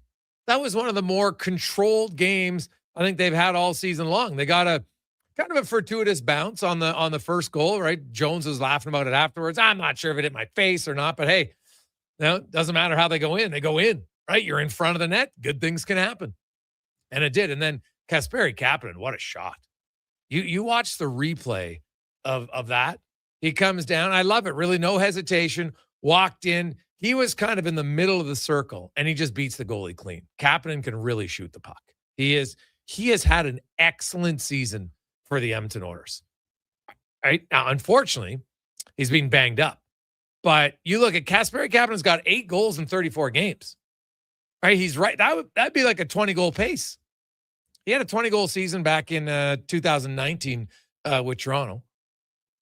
That was one of the more controlled games I think they've had all season long. They got a kind of a fortuitous bounce on the first goal, right? Jones was laughing about it afterwards. I'm not sure if it hit my face or not, but hey, it doesn't matter how they go in, right? You're in front of the net, good things can happen. And it did. And then Kasperi Kapanen, what a shot. You watch the replay of that. He comes down. I love it. Really, no hesitation. Walked in. He was kind of in the middle of the circle, and he just beats the goalie clean. Kapanen can really shoot the puck. He has had an excellent season for the Edmonton Oilers. Right now, unfortunately, he's been banged up. But you look at Kasperi Kapanen's got 8 goals in 34 games. Right, he's right. That'd be like a 20-goal pace. He had a 20-goal season back in 2019 with Toronto,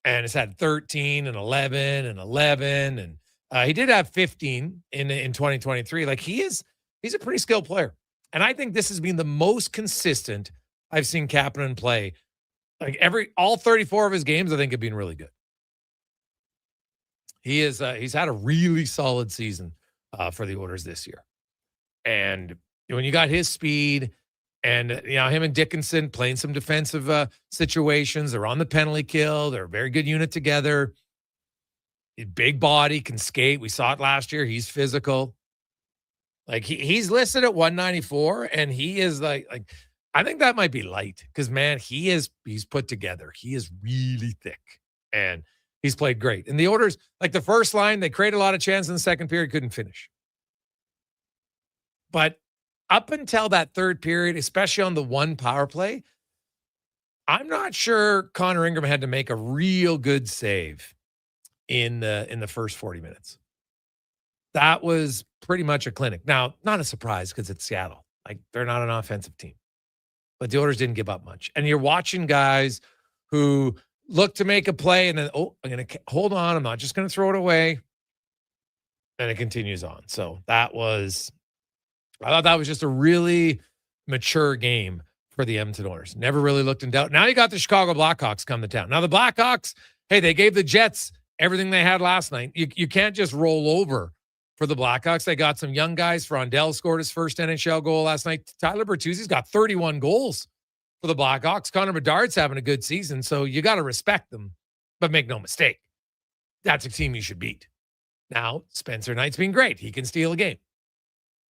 and it's had 13 and 11 and 11, and he did have 15 in 2023. Like he's a pretty skilled player, and I think this has been the most consistent I've seen Kapanen play. Like all 34 of his games, I think have been really good. He's had a really solid season for the Oilers this year, and when you got his speed. And, him and Dickinson playing some defensive situations. They're on the penalty kill. They're a very good unit together. Big body, can skate. We saw it last year. He's physical. Like, he's listed at 194, and he is like I think that might be light because, man, he's put together. He is really thick, and he's played great. And the Oilers, like the first line, they created a lot of chances in the second period, couldn't finish. But up until that third period, especially on the one power play, I'm not sure Connor Ingram had to make a real good save in the first 40 minutes. That was pretty much a clinic. Now, not a surprise because it's Seattle. Like, they're not an offensive team. But the Oilers didn't give up much. And you're watching guys who look to make a play and then, I'm going to hold on. I'm not just going to throw it away. And it continues on. So I thought that was just a really mature game for the Edmonton Oilers. Never really looked in doubt. Now you got the Chicago Blackhawks come to town. Now the Blackhawks, hey, they gave the Jets everything they had last night. You can't just roll over for the Blackhawks. They got some young guys. Frondell scored his first NHL goal last night. Tyler Bertuzzi's got 31 goals for the Blackhawks. Connor Bedard's having a good season, so you got to respect them. But make no mistake, that's a team you should beat. Now, Spencer Knight's been great. He can steal a game.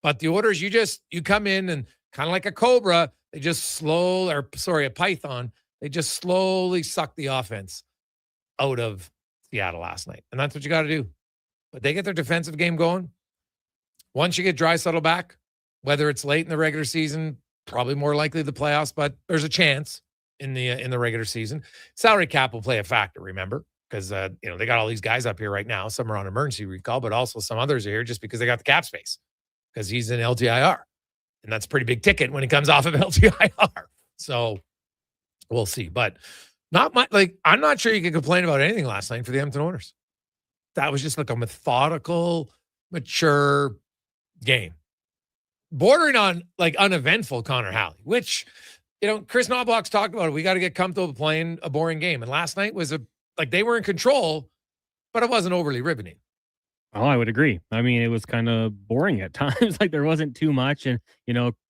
But the Oilers, you come in and kind of like a cobra, a python, they just slowly suck the offense out of Seattle last night. And that's what you got to do. But they get their defensive game going. Once you get Draisaitl back, whether it's late in the regular season, probably more likely the playoffs, but there's a chance in the regular season. Salary cap will play a factor, remember? Because they got all these guys up here right now. Some are on emergency recall, but also some others are here just because they got the cap space. Because he's in LTIR. And that's a pretty big ticket when he comes off of LTIR. So we'll see. But not much. Like, I'm not sure you can complain about anything last night for the Edmonton Oilers. That was just like a methodical, mature game. Bordering on like uneventful Connor Halley, which, Chris Knobloch's talked about it. We got to get comfortable playing a boring game. And last night was they were in control, but it wasn't overly riveting. Oh, I would agree. I mean, it was kind of boring at times. Like there wasn't too much. And,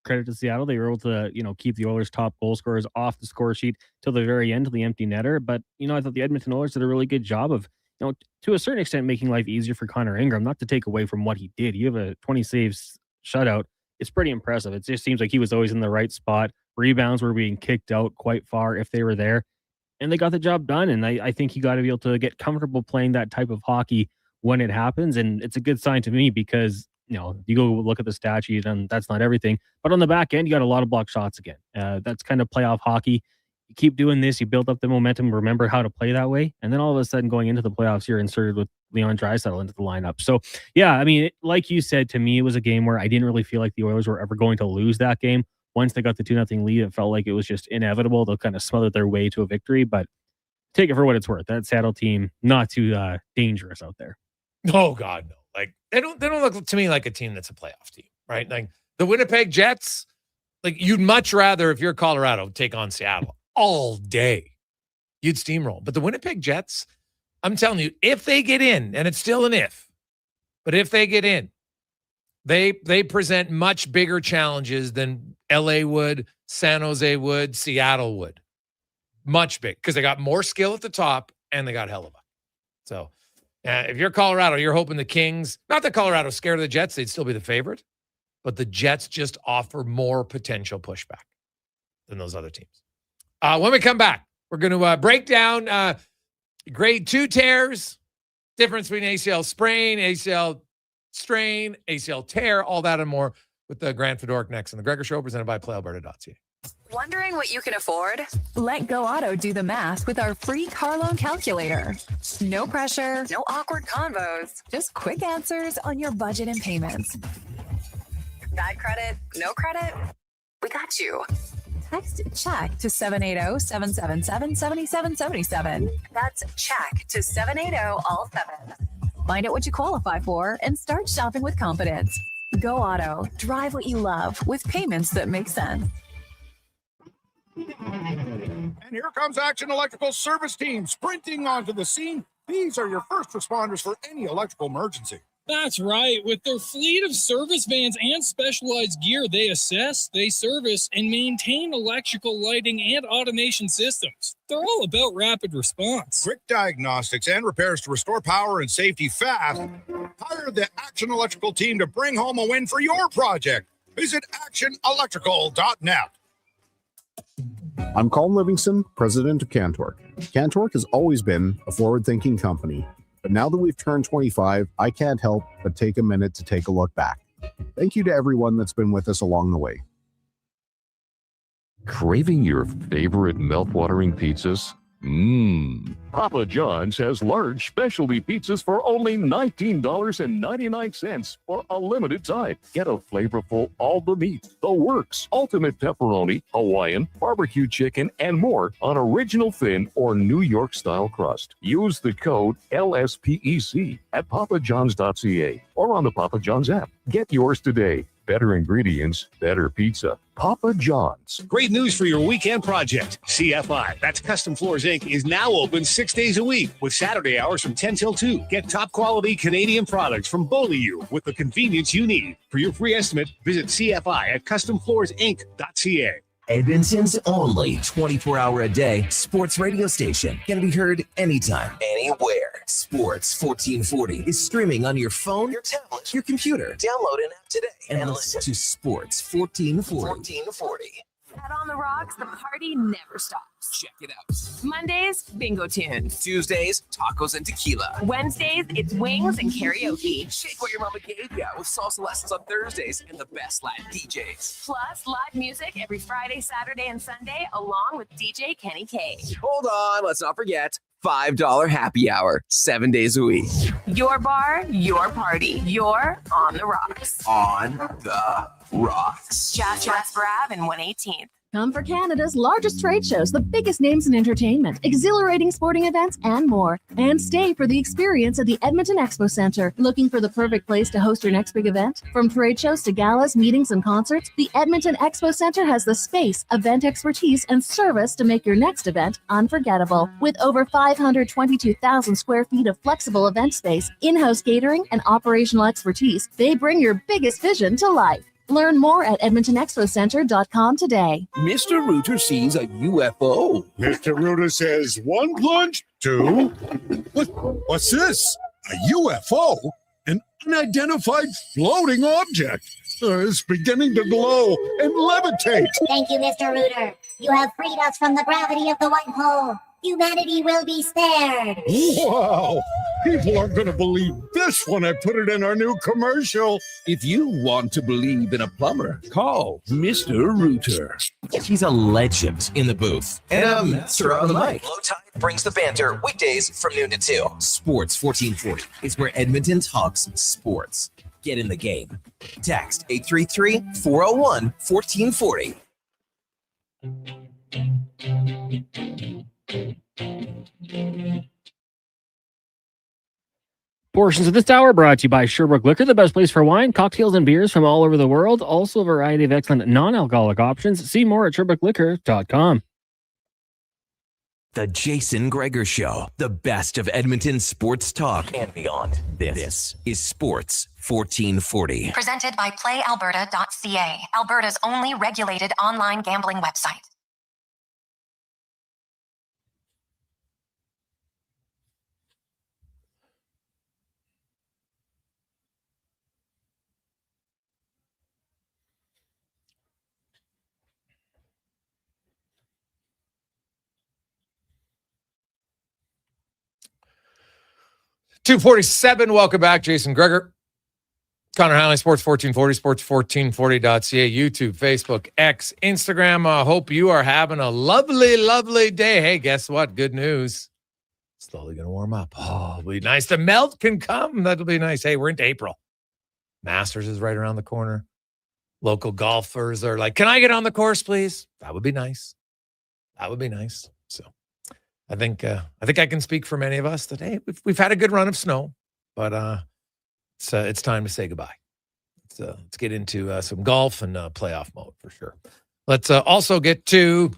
credit to Seattle. They were able to, keep the Oilers' top goal scorers off the score sheet till the very end, to the empty netter. But, I thought the Edmonton Oilers did a really good job of, to a certain extent, making life easier for Connor Ingram, not to take away from what he did. You have a 20 saves shutout. It's pretty impressive. It just seems like he was always in the right spot. Rebounds were being kicked out quite far if they were there. And they got the job done. And I think you got to be able to get comfortable playing that type of hockey when it happens. And it's a good sign to me because, you go look at the stat sheet and that's not everything. But on the back end, you got a lot of block shots again. That's kind of playoff hockey. You keep doing this, you build up the momentum, remember how to play that way. And then all of a sudden going into the playoffs, you're inserted with Leon Draisaitl into the lineup. So, yeah, I mean, like you said, to me, it was a game where I didn't really feel like the Oilers were ever going to lose that game. Once they got the 2-0 lead, it felt like it was just inevitable. They'll kind of smother their way to a victory. But take it for what it's worth. That Seattle team, not too dangerous out there. Oh God, no! Like they don't look to me like a team that's a playoff team, right? Like the Winnipeg Jets, like you'd much rather, if you're Colorado, take on Seattle all day. You'd steamroll. But the Winnipeg Jets, I'm telling you, if they get in, and it's still an if, but if they get in, they present much bigger challenges than LA would, San Jose would, Seattle would. Much big because they got more skill at the top and they got hell of a. So. If you're Colorado, you're hoping the Kings, not that Colorado's scared of the Jets, they'd still be the favorite, but the Jets just offer more potential pushback than those other teams. When we come back, we're going to break down grade 2 tears, difference between ACL sprain, ACL strain, ACL tear, all that and more with the Grant Fedoruk next on the Gregor Show, presented by PlayAlberta.ca. Wondering what you can afford? Let Go Auto do the math with our free car loan calculator. No pressure, no awkward convos, just quick answers on your budget and payments. Bad credit, no credit? We got you. Text check to 780-777-7777. That's check to 780 all 7. Find out what you qualify for and start shopping with confidence. Go Auto. Drive what you love with payments that make sense. And here comes Action Electrical Service Team sprinting onto the scene. These are your first responders for any electrical emergency. That's right. With their fleet of service vans and specialized gear, they assess, they service, and maintain electrical lighting and automation systems. They're all about rapid response. Quick diagnostics and repairs to restore power and safety fast. Hire the Action Electrical team to bring home a win for your project. Visit actionelectrical.net. I'm Colin Livingston, president of CanTorque. CanTorque has always been a forward-thinking company, but now that we've turned 25, I can't help but take a minute to take a look back. Thank you to everyone that's been with us along the way. Craving your favorite mouth-watering pizzas? Papa John's has large specialty pizzas for only $19.99 for a limited time. Get a flavorful all the meat, the works, ultimate pepperoni, Hawaiian, barbecue chicken, and more on original thin or New York style crust. Use the code LSPEC at papajohns.ca or on the Papa John's app. Get yours today. Better ingredients, better pizza. Papa John's. Great news for your weekend project. CFI, that's Custom Floors Inc., is now open 6 days a week with Saturday hours from 10 till 2. Get top quality Canadian products from Beaulieu with the convenience you need. For your free estimate, visit CFI at customfloorsinc.ca. Edmonton's only 24-hour-a-day sports radio station can be heard anytime, anywhere. Sports 1440 is streaming on your phone, your tablet, your computer. Download an app today and listen to Sports 1440. Out on the rocks, the party never stops. Check it out. Mondays, bingo tunes. Tuesdays, tacos and tequila. Wednesdays, it's wings and karaoke. Shake what your mama gave ya with salsa lessons on Thursdays and the best Latin DJs. Plus, live music every Friday, Saturday, and Sunday, along with DJ Kenny K. Hold on, let's not forget $5 happy hour, 7 days a week. Your bar, your party. You're on the rocks. On the rocks. Jasper Ave and 118th. Come for Canada's largest trade shows, the biggest names in entertainment, exhilarating sporting events, and more. And stay for the experience at the Edmonton Expo Centre. Looking for the perfect place to host your next big event? From trade shows to galas, meetings, and concerts, the Edmonton Expo Centre has the space, event expertise, and service to make your next event unforgettable. With over 522,000 square feet of flexible event space, in-house catering, and operational expertise, they bring your biggest vision to life. Learn more at EdmontonExpoCenter.com today. Mr. Rooter sees a UFO. Mr. Rooter says 1 plunge, 2. What's this? A UFO? An unidentified floating object. It's beginning to glow and levitate. Thank you, Mr. Rooter. You have freed us from the gravity of the white hole. Humanity will be spared. Wow! People aren't going to believe this when I put it in our new commercial. If you want to believe in a plumber, call Mr. Rooter. He's a legend in the booth and a master on the mic. Low Tide brings the banter weekdays from noon to 2. Sports 1440 is where Edmonton talks sports. Get in the game. Text 833-401-1440. Portions of this hour brought to you by Sherbrooke Liquor, the best place for wine, cocktails, and beers from all over the world. Also a variety of excellent non-alcoholic options. See more at SherbrookeLiquor.com. The Jason Gregor Show, the best of Edmonton sports talk and beyond. This is Sports 1440. Presented by PlayAlberta.ca, Alberta's only regulated online gambling website. .247, welcome back, Jason Gregor. Connor Highline, Sports 1440, sports1440.ca, YouTube, Facebook, X, Instagram. Hope you are having a lovely, lovely day. Hey, guess what? Good news. Slowly going to warm up. Oh, it'll be nice. The melt can come. That'll be nice. Hey, we're into April. Masters is right around the corner. Local golfers are like, can I get on the course, please? That would be nice. That would be nice. So I think I can speak for many of us that, hey, we've had a good run of snow, but it's time to say goodbye. Let's get into some golf and playoff mode for sure. Let's also get to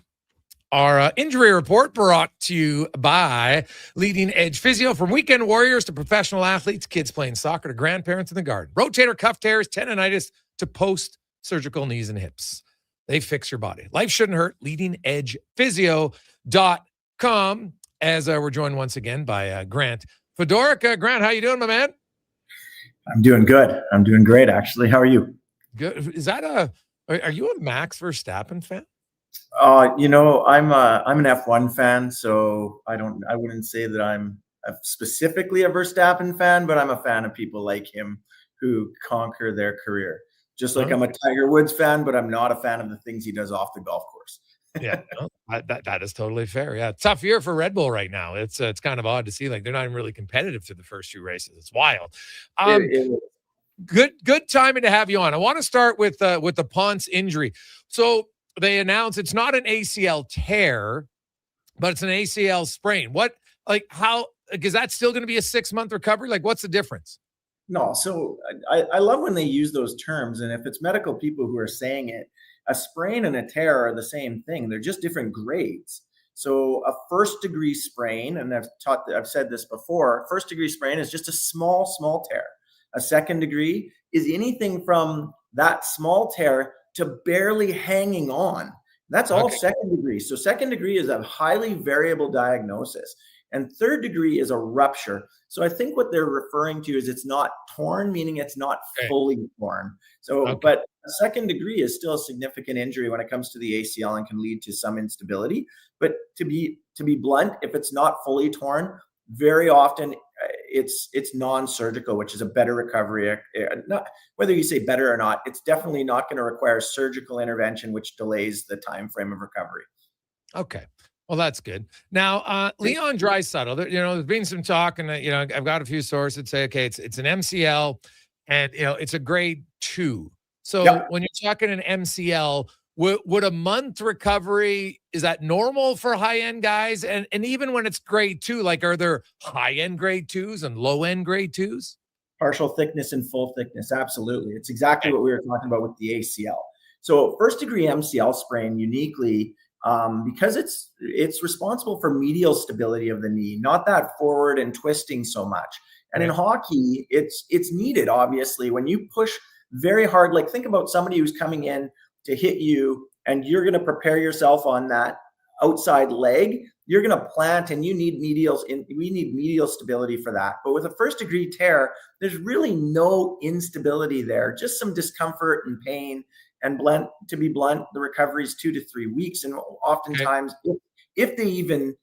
our injury report, brought to you by Leading Edge Physio. From weekend warriors to professional athletes, kids playing soccer to grandparents in the garden. Rotator cuff tears, tendonitis to post-surgical knees and hips. They fix your body. Life shouldn't hurt. LeadingEdgePhysio.com. As we're joined once again by Grant Fedorica. Grant, how you doing, my man? I'm doing good. I'm doing great, actually. How are you? Good. Is that are you a Max Verstappen fan? I'm an F1 fan, so I wouldn't say that I'm specifically a Verstappen fan, but I'm a fan of people like him who conquer their career. Just like I'm a Tiger Woods fan, but I'm not a fan of the things he does off the golf course. Yeah, no, that is totally fair. Yeah, tough year for Red Bull right now. It's kind of odd to see, like, they're not even really competitive through the first two races. It's wild. Good timing to have you on. I want to start with the Ponce injury. So they announced it's not an ACL tear, but it's an ACL sprain. Is that still going to be a 6-month recovery? Like, what's the difference? No, so I love when they use those terms, and if it's medical people who are saying it, a sprain and a tear are the same thing. They're just different grades. So a first-degree sprain, and I've said this before, first-degree sprain is just a small tear. A second degree is anything from that small tear to barely hanging on. That's all second degree. So second degree is a highly variable diagnosis. And third degree is a rupture. So I think what they're referring to is it's not torn, meaning it's not fully torn. So, but a second degree is still a significant injury when it comes to the ACL and can lead to some instability. But to be blunt, if it's not fully torn, very often it's non-surgical, which is a better recovery. Not whether you say better or not, it's definitely not going to require surgical intervention, which delays the time frame of recovery. Okay. Well, that's good. Now, Leon Draisaitl, there's been some talk, and I've got a few sources that say, okay, it's an MCL, and it's a grade 2. So when you're talking an MCL, would a month recovery, is that normal for high-end guys? And even when it's grade 2, like, are there high-end grade 2s and low-end grade 2s? Partial thickness and full thickness, absolutely. It's exactly what we were talking about with the ACL. So first-degree MCL sprain uniquely, because it's responsible for medial stability of the knee, not that forward and twisting so much. And in hockey, it's needed, obviously. When you push very hard, like think about somebody who's coming in to hit you, and you're going to prepare yourself on that outside leg, you're going to plant, and we need medial stability for that. But with a first degree tear, there's really no instability there, just some discomfort and pain. And to be blunt, the recovery is 2 to 3 weeks. And oftentimes, if they even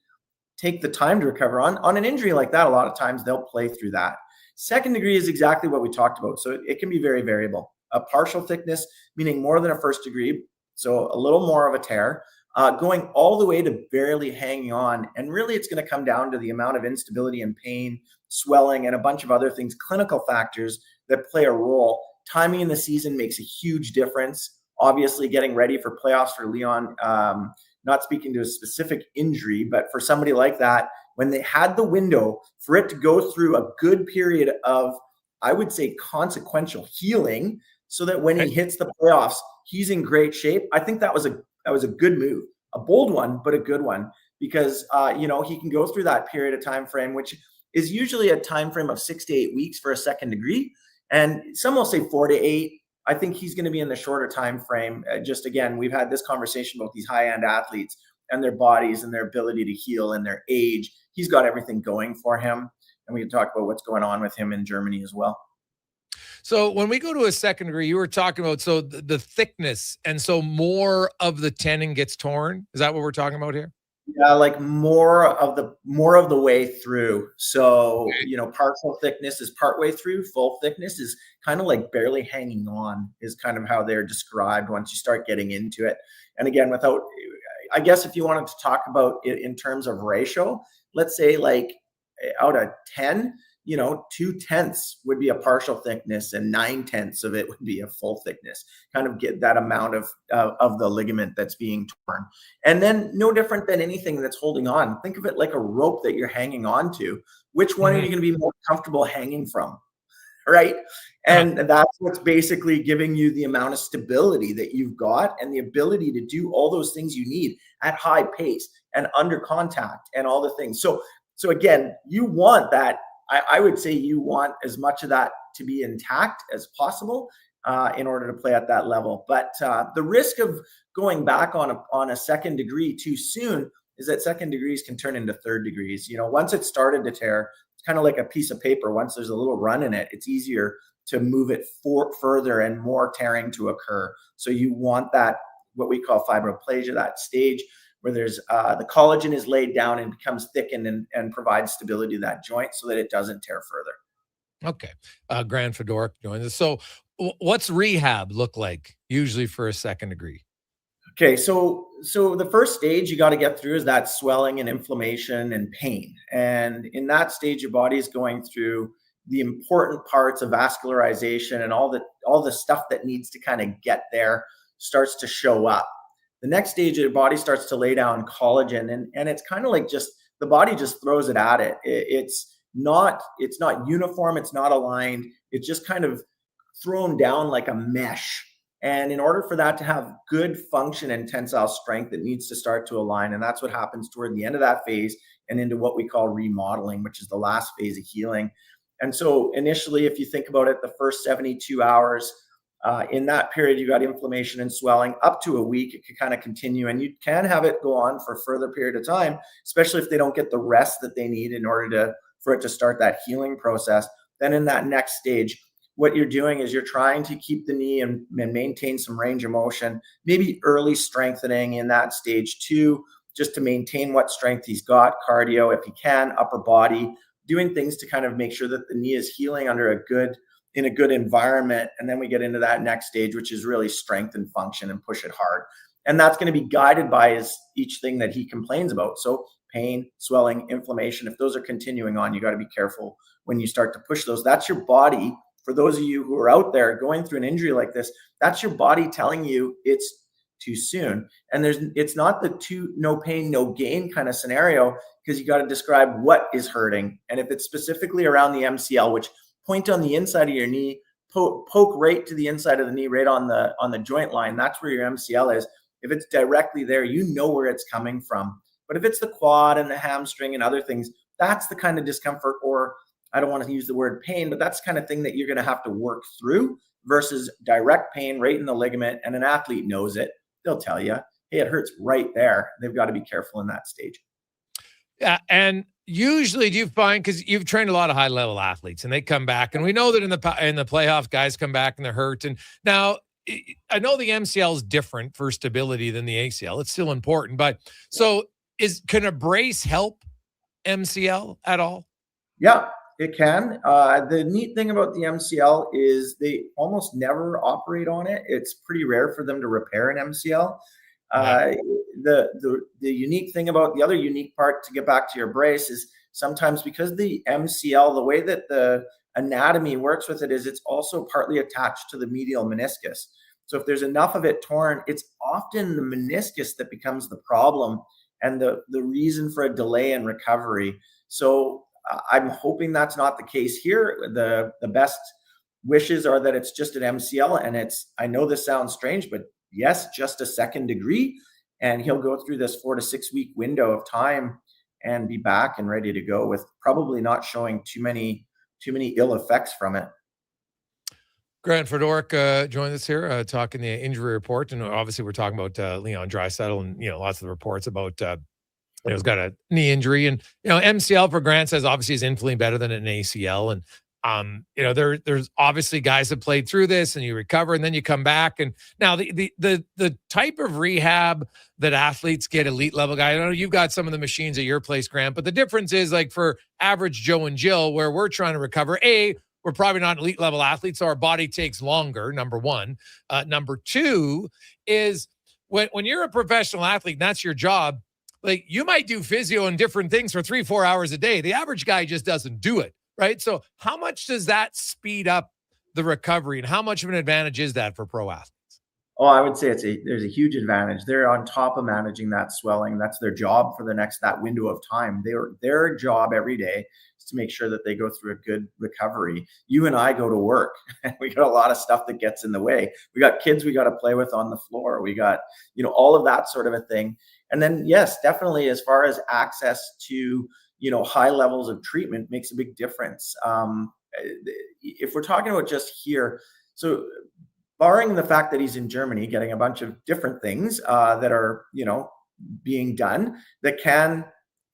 take the time to recover on an injury like that, a lot of times they'll play through that. Second degree is exactly what we talked about. So it can be very variable. A partial thickness, meaning more than a first degree, so a little more of a tear, going all the way to barely hanging on. And really, it's going to come down to the amount of instability and pain, swelling, and a bunch of other things, clinical factors that play a role. Timing in the season makes a huge difference. Obviously, getting ready for playoffs for Leon, not speaking to a specific injury, but for somebody like that, when they had the window for it to go through a good period of, I would say, consequential healing, so that when he hits the playoffs, he's in great shape. I think that was a good move, a bold one, but a good one, because he can go through that period of time frame, which is usually a time frame of 6 to 8 weeks for a second degree. And some will say 4 to 8. I think he's going to be in the shorter time frame. Just again, we've had this conversation about these high-end athletes and their bodies and their ability to heal and their age. He's got everything going for him. And we can talk about what's going on with him in Germany as well. So when we go to a second degree, you were talking about the thickness, and so more of the tendon gets torn. Is that what we're talking about here? Yeah, like more of the way through. So, partial thickness is partway through. Full thickness is kind of like barely hanging on, is kind of how they're described once you start getting into it. And again, I guess if you wanted to talk about it in terms of ratio, let's say like out of 10, 2/10 would be a partial thickness and 9/10 of it would be a full thickness, kind of get that amount of the ligament that's being torn. And then no different than anything that's holding on. Think of it like a rope that you're hanging on to. Which one are you going to be more comfortable hanging from? Right. And that's what's basically giving you the amount of stability that you've got and the ability to do all those things you need at high pace and under contact and all the things. So again, you want that. I would say you want as much of that to be intact as possible in order to play at that level. But the risk of going back on a second degree too soon is that second degrees can turn into third degrees. Once it started to tear, it's kind of like a piece of paper. Once there's a little run in it, it's easier to move it further and more tearing to occur. So you want that, what we call fibroplasia, that stage where there's the collagen is laid down and becomes thickened and provides stability to that joint so that it doesn't tear further. Okay. Grant Fedoruk joins us. So what's rehab look like usually for a second degree? Okay, so the first stage you got to get through is that swelling and inflammation and pain. And in that stage, your body is going through the important parts of vascularization, and all the stuff that needs to kind of get there starts to show up. The next stage, your body starts to lay down collagen, and it's kind of like just the body just throws it at it. It's not uniform, it's not aligned. It's just kind of thrown down like a mesh. And in order for that to have good function and tensile strength, it needs to start to align. And that's what happens toward the end of that phase and into what we call remodeling, which is the last phase of healing. And so initially, if you think about it, the first 72 hours, in that period, you got inflammation and swelling up to a week. It could kind of continue, and you can have it go on for a further period of time, especially if they don't get the rest that they need in order for it to start that healing process. Then in that next stage, what you're doing is you're trying to keep the knee and maintain some range of motion, maybe early strengthening in that stage 2, just to maintain what strength he's got, cardio if he can, upper body, doing things to kind of make sure that the knee is healing in a good environment. And then we get into that next stage, which is really strength and function and push it hard. And that's going to be guided by each thing that he complains about. So pain, swelling, inflammation, if those are continuing on, you got to be careful when you start to push those. That's your body. For those of you who are out there going through an injury like this, that's your body telling you it's too soon. And it's not the no pain, no gain kind of scenario, because you got to describe what is hurting. And if it's specifically around the MCL, which point on the inside of your knee, poke right to the inside of the knee, right on the joint line, that's where your MCL is. If it's directly there, you know where it's coming from. But if it's the quad and the hamstring and other things, that's the kind of discomfort, or I don't want to use the word pain, but that's the kind of thing that you're going to have to work through versus direct pain right in the ligament. And an athlete knows it. They'll tell you, hey, it hurts right there. They've got to be careful in that stage. Yeah. And usually do you find, because you've trained a lot of high level athletes and they come back, and we know that in the playoffs, guys come back and they're hurt. And now I know the MCL is different for stability than the ACL. It's still important, but so can a brace help MCL at all? Yeah. It can. The neat thing about the MCL is they almost never operate on it. It's pretty rare for them to repair an MCL. The unique thing about the other unique part, to get back to your brace, is sometimes because the MCL, the way that the anatomy works with it is it's also partly attached to the medial meniscus. So if there's enough of it torn, it's often the meniscus that becomes the problem and the reason for a delay in recovery. So I'm hoping that's not the case here. The best wishes are that it's just an MCL, and I know this sounds strange, but yes, just a second degree, and he'll go through this 4 to 6 week window of time and be back and ready to go, with probably not showing too many ill effects from it. Grant Fedoruk joined us here talking the injury report, and obviously we're talking about Leon Draisaitl, and lots of the reports about he's got a knee injury, and MCL for Grant says obviously is infinitely better than an ACL, and there's obviously guys that played through this and you recover and then you come back. And now the type of rehab that athletes get, elite level guy, I know you've got some of the machines at your place, Grant, but the difference is, like, for average Joe and Jill, where we're trying to recover, we're probably not elite level athletes, so our body takes longer, number one. Number two is when you're a professional athlete and that's your job, like, you might do physio and different things for 3-4 hours a day. The average guy just doesn't do it right? So how much does that speed up the recovery, and how much of an advantage is that for pro athletes? Oh, I would say there's a huge advantage. They're on top of managing that swelling. That's their job for that window of time. Their job every day is to make sure that they go through a good recovery. You and I go to work, and we got a lot of stuff that gets in the way. We got kids we got to play with on the floor. We got, all of that sort of a thing. And then, yes, definitely, as far as access to, high levels of treatment makes a big difference. If we're talking about just here, so barring the fact that he's in Germany getting a bunch of different things that are, being done that can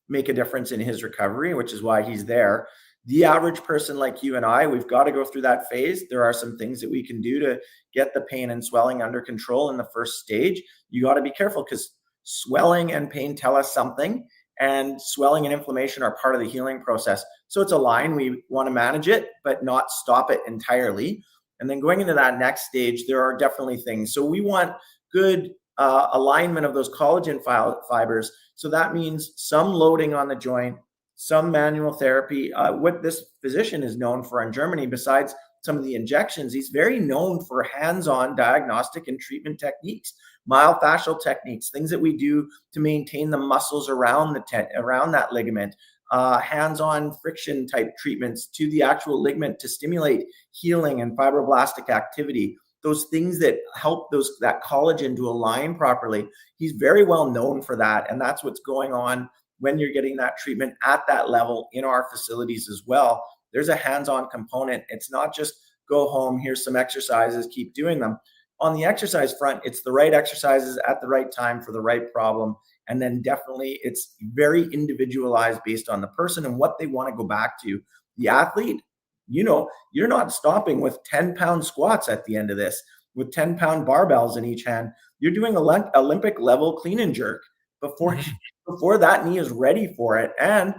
make a difference in his recovery, which is why he's there. The average person like you and I, we've got to go through that phase. There are some things that we can do to get the pain and swelling under control in the first stage. You got to be careful because swelling and pain tell us something, and swelling and inflammation are part of the healing process. So it's a line. We want to manage it, but not stop it entirely. And then going into that next stage, there are definitely things. So we want good alignment of those collagen fibers. So that means some loading on the joint, some manual therapy. What this physician is known for in Germany, besides some of the injections, he's very known for hands-on diagnostic and treatment techniques, myofascial techniques, things that we do to maintain the muscles around around that ligament. Hands-on friction type treatments to the actual ligament to stimulate healing and fibroblastic activity, those things that help that collagen to align properly. He's very well known for that, and that's what's going on when you're getting that treatment at that level in our facilities as well. There's a hands-on component. It's not just go home, here's some exercises, keep doing them. On the exercise front, it's the right exercises at the right time for the right problem. And then definitely it's very individualized based on the person and what they want to go back to. The athlete, you're not stopping with 10-pound squats at the end of this, with 10-pound barbells in each hand. You're doing Olympic level clean and jerk before that knee is ready for it. And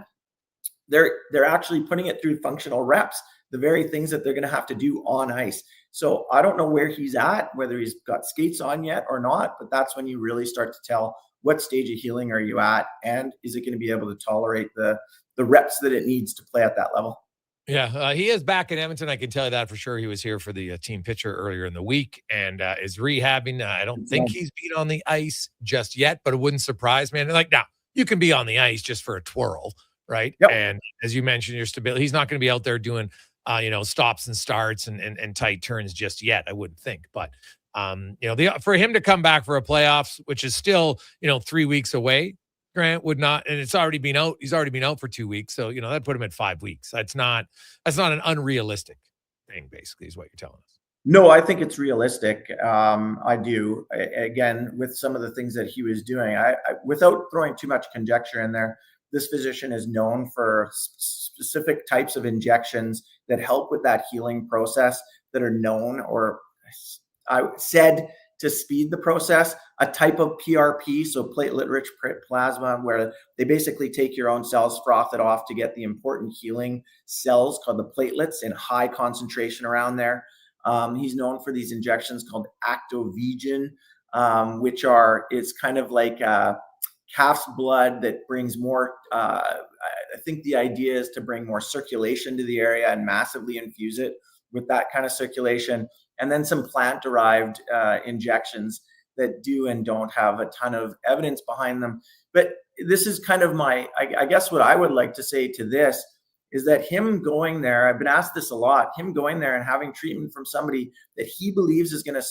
they're actually putting it through functional reps, the very things that they're going to have to do on ice. So I don't know where he's at, whether he's got skates on yet or not, but that's when you really start to tell what stage of healing are you at, and is it going to be able to tolerate the reps that it needs to play at that level? Yeah, he is back in Edmonton. I can tell you that for sure. He was here for the team pitcher earlier in the week and is rehabbing. I don't think he's been on the ice just yet, but it wouldn't surprise me. And now you can be on the ice just for a twirl, right? Yep. And as you mentioned, your stability, he's not going to be out there doing, stops and starts and tight turns just yet, I wouldn't think. But, for him to come back for a playoffs, which is still, 3 weeks away, Grant would not, and it's already been out. He's already been out for 2 weeks. So, that put him at 5 weeks. That's not an unrealistic thing, basically, is what you're telling us. No, I think it's realistic. I do. Again, with some of the things that he was doing, I without throwing too much conjecture in there, this physician is known for specific types of injections that help with that healing process that are known or said to speed the process. A type of PRP, so platelet-rich plasma, where they basically take your own cells, froth it off to get the important healing cells called the platelets in high concentration around there. He's known for these injections called Actovegin, which it's kind of like calf's blood that brings more, I think the idea is to bring more circulation to the area and massively infuse it with that kind of circulation. And then some plant-derived injections that do and don't have a ton of evidence behind them. But this is kind of I guess what I would like to say to this is that him going there, I've been asked this a lot, him going there and having treatment from somebody that he believes is going to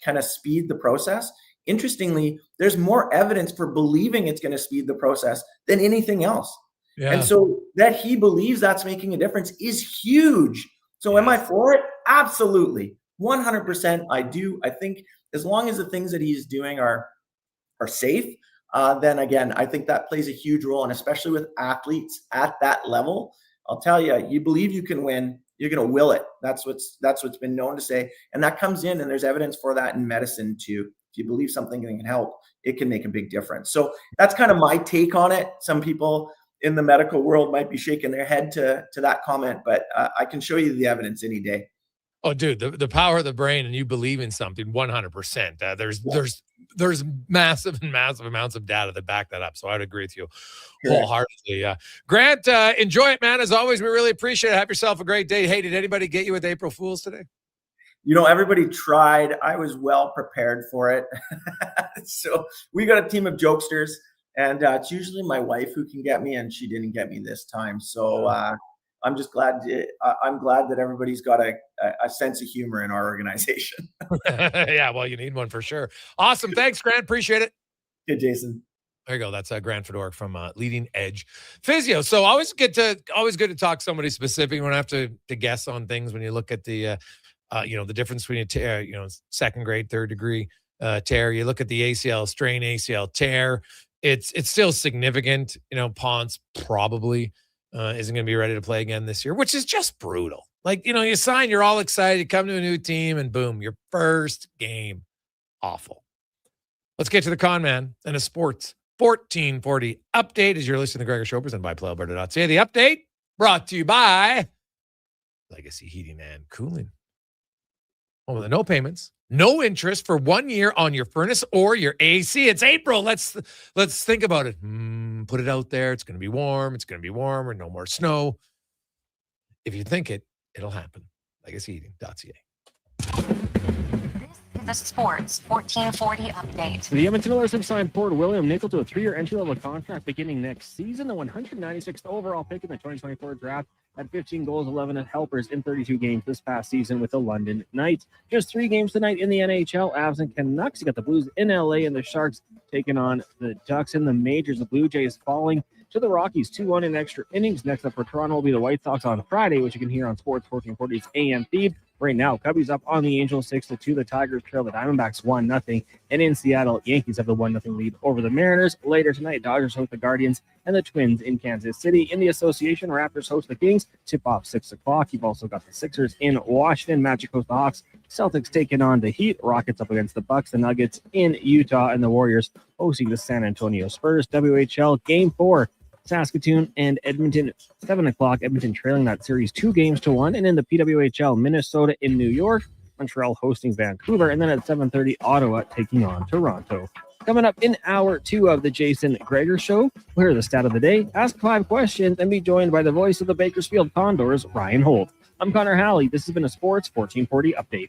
kind of speed the process. Interestingly, there's more evidence for believing it's going to speed the process than anything else. Yeah. And so that he believes that's making a difference is huge. So am I for it? Absolutely. 100% I do. I think as long as the things that he's doing are safe, then again, I think that plays a huge role. And especially with athletes at that level, I'll tell you, you believe you can win, you're going to will it. That's what's been known to say. And that comes in, and there's evidence for that in medicine too. If you believe something can help, it can make a big difference. So that's kind of my take on it. Some people in the medical world might be shaking their head to that comment, but I can show you the evidence any day. Oh, dude, the power of the brain, and you believe in something 100%. There's there's massive amounts of data that back that up. So I would agree with you wholeheartedly. Grant, enjoy it, man. As always, we really appreciate it. Have yourself a great day. Hey, did anybody get you with April Fools today? Everybody tried. I was well prepared for it. So we got a team of jokesters, and it's usually my wife who can get me, and she didn't get me this time. So I'm just glad. I'm glad that everybody's got a sense of humor in our organization. Yeah, well, you need one for sure. Awesome. Thanks, Grant. Appreciate it. Good, Jason. There you go. That's Grant Fedoruk from Leading Edge Physio. So always good to talk to somebody specific. You don't have to guess on things when you look at the the difference between a tear, second grade, third degree tear. You look at the ACL strain, ACL tear. It's still significant. Ponce probably isn't going to be ready to play again this year, which is just brutal. Like, you sign, you're all excited, you come to a new team, and boom, your first game, awful. Let's get to the con man and a sports 1440 update as you're listening to the Gregor Show presented by PlayAlberta.ca. The update brought to you by Legacy Heating and Cooling. Oh, no payments, no interest for 1 year on your furnace or your AC. It's April. Let's think about it. Put it out there. It's going to be warm. It's going to be warmer. No more snow. If you think it, it'll happen. LegacyHeating.ca. The Sports 1440 update. The Edmonton Oilers have signed forward William Nickel to a 3-year entry-level contract beginning next season. The 196th overall pick in the 2024 draft had 15 goals, 11 helpers in 32 games this past season with the London Knights. Just 3 games tonight in the NHL. Avs and Canucks. You got the Blues in LA and the Sharks taking on the Ducks in the majors. The Blue Jays falling to the Rockies 2-1 in extra innings. Next up for Toronto will be the White Sox on Friday, which you can hear on Sports 1440's AM feed. Right now, Cubbies up on the Angels 6-2. The Tigers trail the Diamondbacks 1-0. And in Seattle, Yankees have the 1-0 lead over the Mariners. Later tonight, Dodgers host the Guardians and the Twins in Kansas City. In the association, Raptors host the Kings. Tip off 6 o'clock. You've also got the Sixers in Washington. Magic host the Hawks. Celtics taking on the Heat. Rockets up against the Bucks. The Nuggets in Utah. And the Warriors hosting the San Antonio Spurs. WHL Game 4. Saskatoon and Edmonton, 7 o'clock. Edmonton trailing that series 2-1. And in the PWHL, Minnesota in New York, Montreal hosting Vancouver. And then at 7:30, Ottawa taking on Toronto. Coming up in hour 2 of the Jason Gregor Show, we'll hear the stat of the day, ask 5 questions, and be joined by the voice of the Bakersfield Condors, Ryan Holt. I'm Connor Halley. This has been a Sports 1440 update.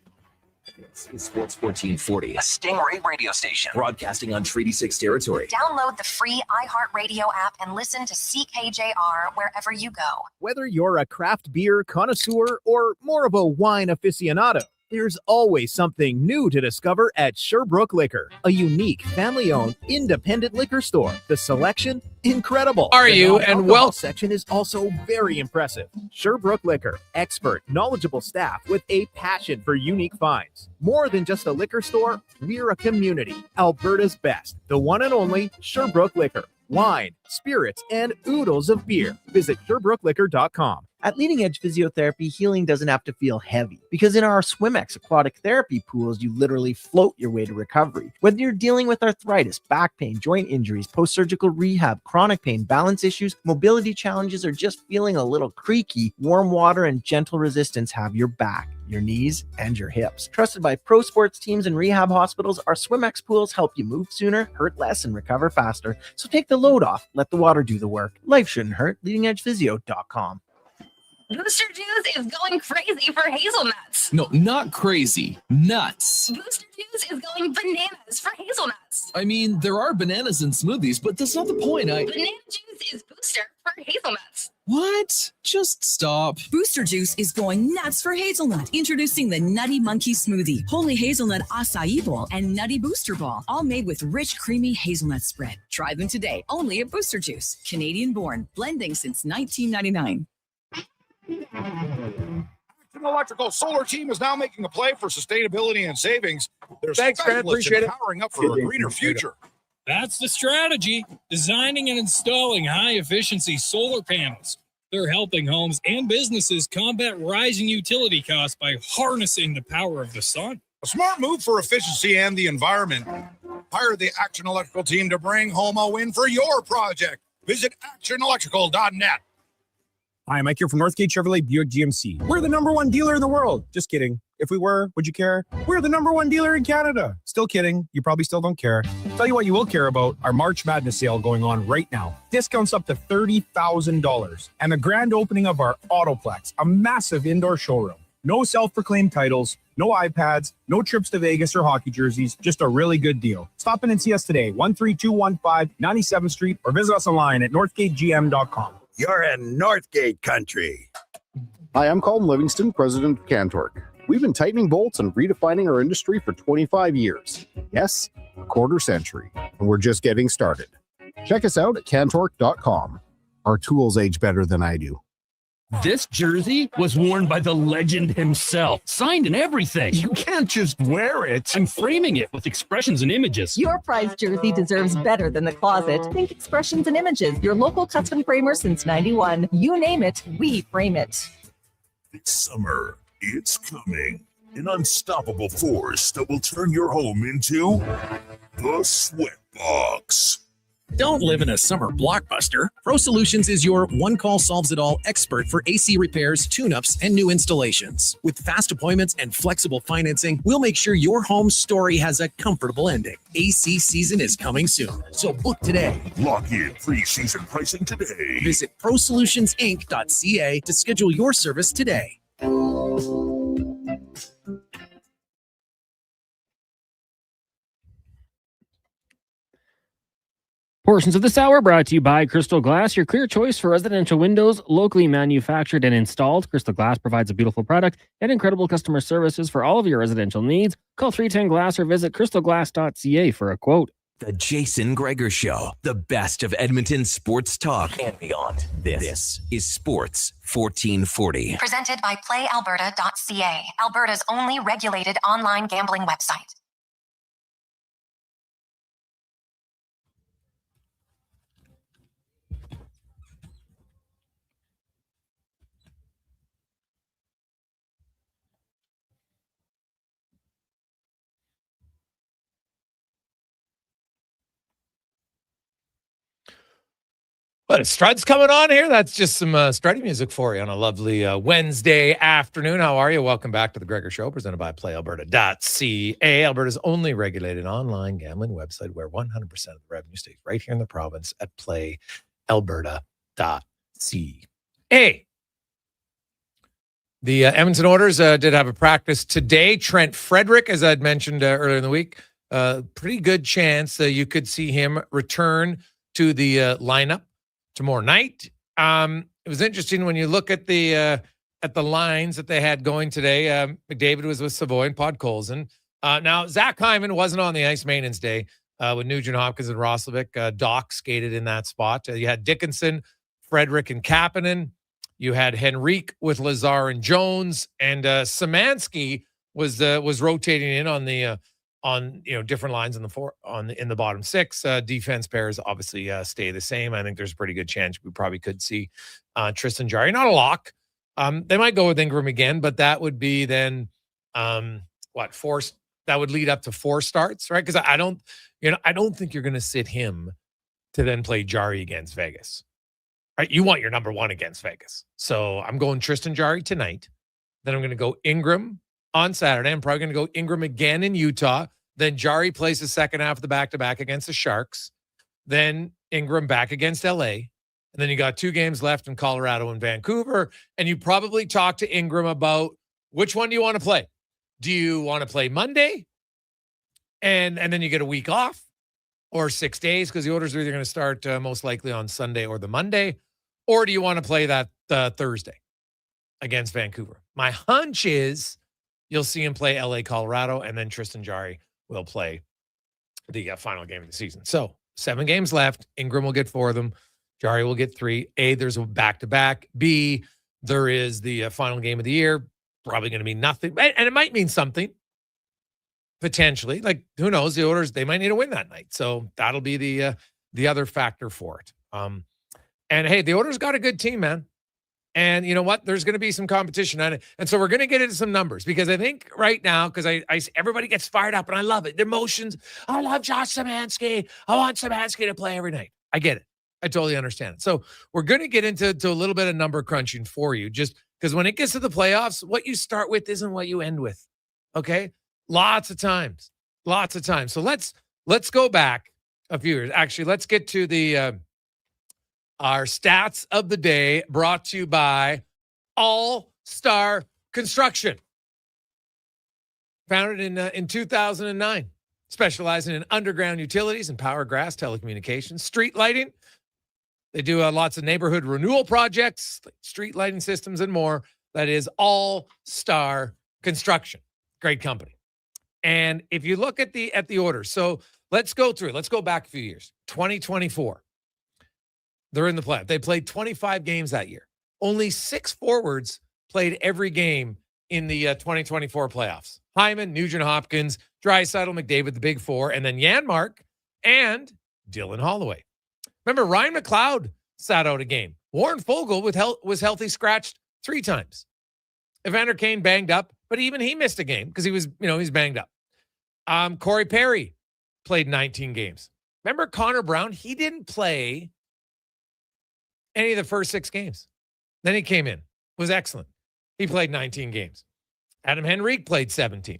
It's Sports 1440, a Stingray radio station broadcasting on Treaty 6 territory. Download the free iHeartRadio app and listen to CKJR wherever you go. Whether you're a craft beer connoisseur or more of a wine aficionado, there's always something new to discover at Sherbrooke Liquor, a unique family-owned independent liquor store. The selection, incredible. Well, section is also very impressive. Sherbrooke Liquor, expert, knowledgeable staff with a passion for unique finds. More than just a liquor store, we're a community. Alberta's best, the one and only Sherbrooke Liquor. Wine, spirits, and oodles of beer. Visit SherbrookeLiquor.com. At Leading Edge Physiotherapy, healing doesn't have to feel heavy, because in our SwimX aquatic therapy pools, you literally float your way to recovery. Whether you're dealing with arthritis, back pain, joint injuries, post-surgical rehab, chronic pain, balance issues, mobility challenges, or just feeling a little creaky, warm water and gentle resistance have your back, your knees, and your hips. Trusted by pro sports teams and rehab hospitals, our SwimX pools help you move sooner, hurt less, and recover faster. So take the load off. Let the water do the work. Life shouldn't hurt. LeadingEdgePhysio.com. Booster Juice is going crazy for hazelnuts. No, not crazy. Nuts. Booster Juice is going bananas for hazelnuts. I mean, there are bananas in smoothies, but that's not the point. Banana juice is booster for hazelnuts. What? Just stop. Booster Juice is going nuts for hazelnut. Introducing the Nutty Monkey Smoothie, Holy Hazelnut Acai Bowl, and Nutty Booster Ball, all made with rich, creamy hazelnut spread. Try them today, only at Booster Juice. Canadian-born, blending since 1999. Action Electrical Solar Team is now making a play for sustainability and savings. There's Thanks, Grant. Appreciate it. Powering up for a greener future. That's the strategy. Designing and installing high-efficiency solar panels. They're helping homes and businesses combat rising utility costs by harnessing the power of the sun. A smart move for efficiency and the environment. Hire the Action Electrical team to bring home a win for your project. Visit actionelectrical.net. Hi, Mike here from Northgate Chevrolet Buick GMC. We're the #1 dealer in the world. Just kidding. If we were, would you care? We're the #1 dealer in Canada. Still kidding. You probably still don't care. Tell you what you will care about, our March Madness sale going on right now. Discounts up to $30,000. And the grand opening of our Autoplex, a massive indoor showroom. No self-proclaimed titles, no iPads, no trips to Vegas or hockey jerseys, just a really good deal. Stop in and see us today, 13215 97th Street, or visit us online at northgategm.com. You're in Northgate country. Hi, I'm Colin Livingston, president of CanTorque. We've been tightening bolts and redefining our industry for 25 years. Yes, a quarter century, and we're just getting started. Check us out at CanTorque.com. Our tools age better than I do. This jersey was worn by the legend himself, signed and everything. You can't just wear it. I'm framing it with expressions and images. Your prized jersey deserves better than the closet. Think Expressions and Images, your local custom framer since 91. You name it, we frame it. It's summer. It's coming. An unstoppable force that will turn your home into the Sweatbox. Don't live in a summer blockbuster. Pro Solutions is your one-call solves-it-all expert for AC repairs, tune-ups, and new installations. With fast appointments and flexible financing, we'll make sure your home story has a comfortable ending. AC season is coming soon, so book today. Lock in pre-season pricing today. Visit prosolutionsinc.ca to schedule your service today. Portions of this hour brought to you by Crystal Glass, your clear choice for residential windows, locally manufactured and installed. Crystal Glass provides a beautiful product and incredible customer services for all of your residential needs. Call 310 Glass or visit crystalglass.ca for a quote. The Jason Gregor Show, the best of Edmonton sports talk and beyond. This is Sports 1440. Presented by PlayAlberta.ca, Alberta's only regulated online gambling website. But Strud's coming on here. That's just some Struddy music for you on a lovely Wednesday afternoon. How are you? Welcome back to the Gregor Show, presented by PlayAlberta.ca, Alberta's only regulated online gambling website, where 100% of the revenue stays right here in the province at PlayAlberta.ca. The Edmonton Oilers did have a practice today. Trent Frederick, as I'd mentioned earlier in the week, pretty good chance you could see him return to the lineup tomorrow night. It was interesting when you look at the lines that they had going today. McDavid was with Savoy and Podkolzin. Now, Zach Hyman wasn't on the ice maintenance day with Nugent Hopkins and Roslovic. Doc skated in that spot. You had Dickinson, Frederick, and Kapanen. You had Henrique with Lazar and Jones, and Szymanski was rotating in on the different lines in the bottom six. Defense pairs obviously stay the same. I think there's a pretty good chance we probably could see Tristan Jarry. Not a lock. They might go with Ingram again, but that would be then four? That would lead up to 4 starts, right? Because I don't think you're going to sit him to then play Jarry against Vegas. Right? You want your number one against Vegas. So I'm going Tristan Jarry tonight. Then I'm going to go Ingram on Saturday. I'm probably going to go Ingram again in Utah. Then Jarry plays the second half of the back-to-back against the Sharks. Then Ingram back against LA. And then you got 2 games left in Colorado and Vancouver. And you probably talk to Ingram about which one do you want to play? Do you want to play Monday? And then you get a week off, or 6 days, because the Oilers are either going to start most likely on Sunday or the Monday. Or do you want to play that Thursday against Vancouver? My hunch is you'll see him play LA, Colorado, and then Tristan Jarry will play the final game of the season. So 7 games left. Ingram will get 4 of them. Jarry will get 3. A, there's a back-to-back. B, there is the final game of the year. Probably going to mean nothing. And it might mean something, potentially. Like, who knows? The Oilers, they might need a win that night. So that'll be the other factor for it. And, hey, the Oilers got a good team, man. And you know what? There's going to be some competition on it. And so we're going to get into some numbers, because I think right now, because everybody gets fired up and I love it. The emotions. I love Josh Szymanski. I want Szymanski to play every night. I get it. I totally understand it. So we're going to get into a little bit of number crunching for you, just Because when it gets to the playoffs, what you start with isn't what you end with. Okay? Lots of times. So let's go back a few years. Actually, let's get to the our stats of the day, brought to you by All Star Construction. Founded in 2009, specializing in underground utilities and power, grass, telecommunications, street lighting. They do lots of neighborhood renewal projects, like street lighting systems, and more. That is All Star Construction. Great company. And if you look at the orders, so let's go through it. Let's go back a few years. 2024. They're in the playoff. They played 25 games that year. Only 6 forwards played every game in the 2024 playoffs. Hyman, Nugent Hopkins, Draisaitl, McDavid, the big 4, and then Janmark and Dylan Holloway. Remember, Ryan McLeod sat out a game. Warren Foegele was healthy, scratched 3 times. Evander Kane banged up, but even he missed a game because he was, he's banged up. Corey Perry played 19 games. Remember Connor Brown? He didn't play any of the first 6 games. Then he came in, was excellent. He played 19 games. Adam Henrique played 17.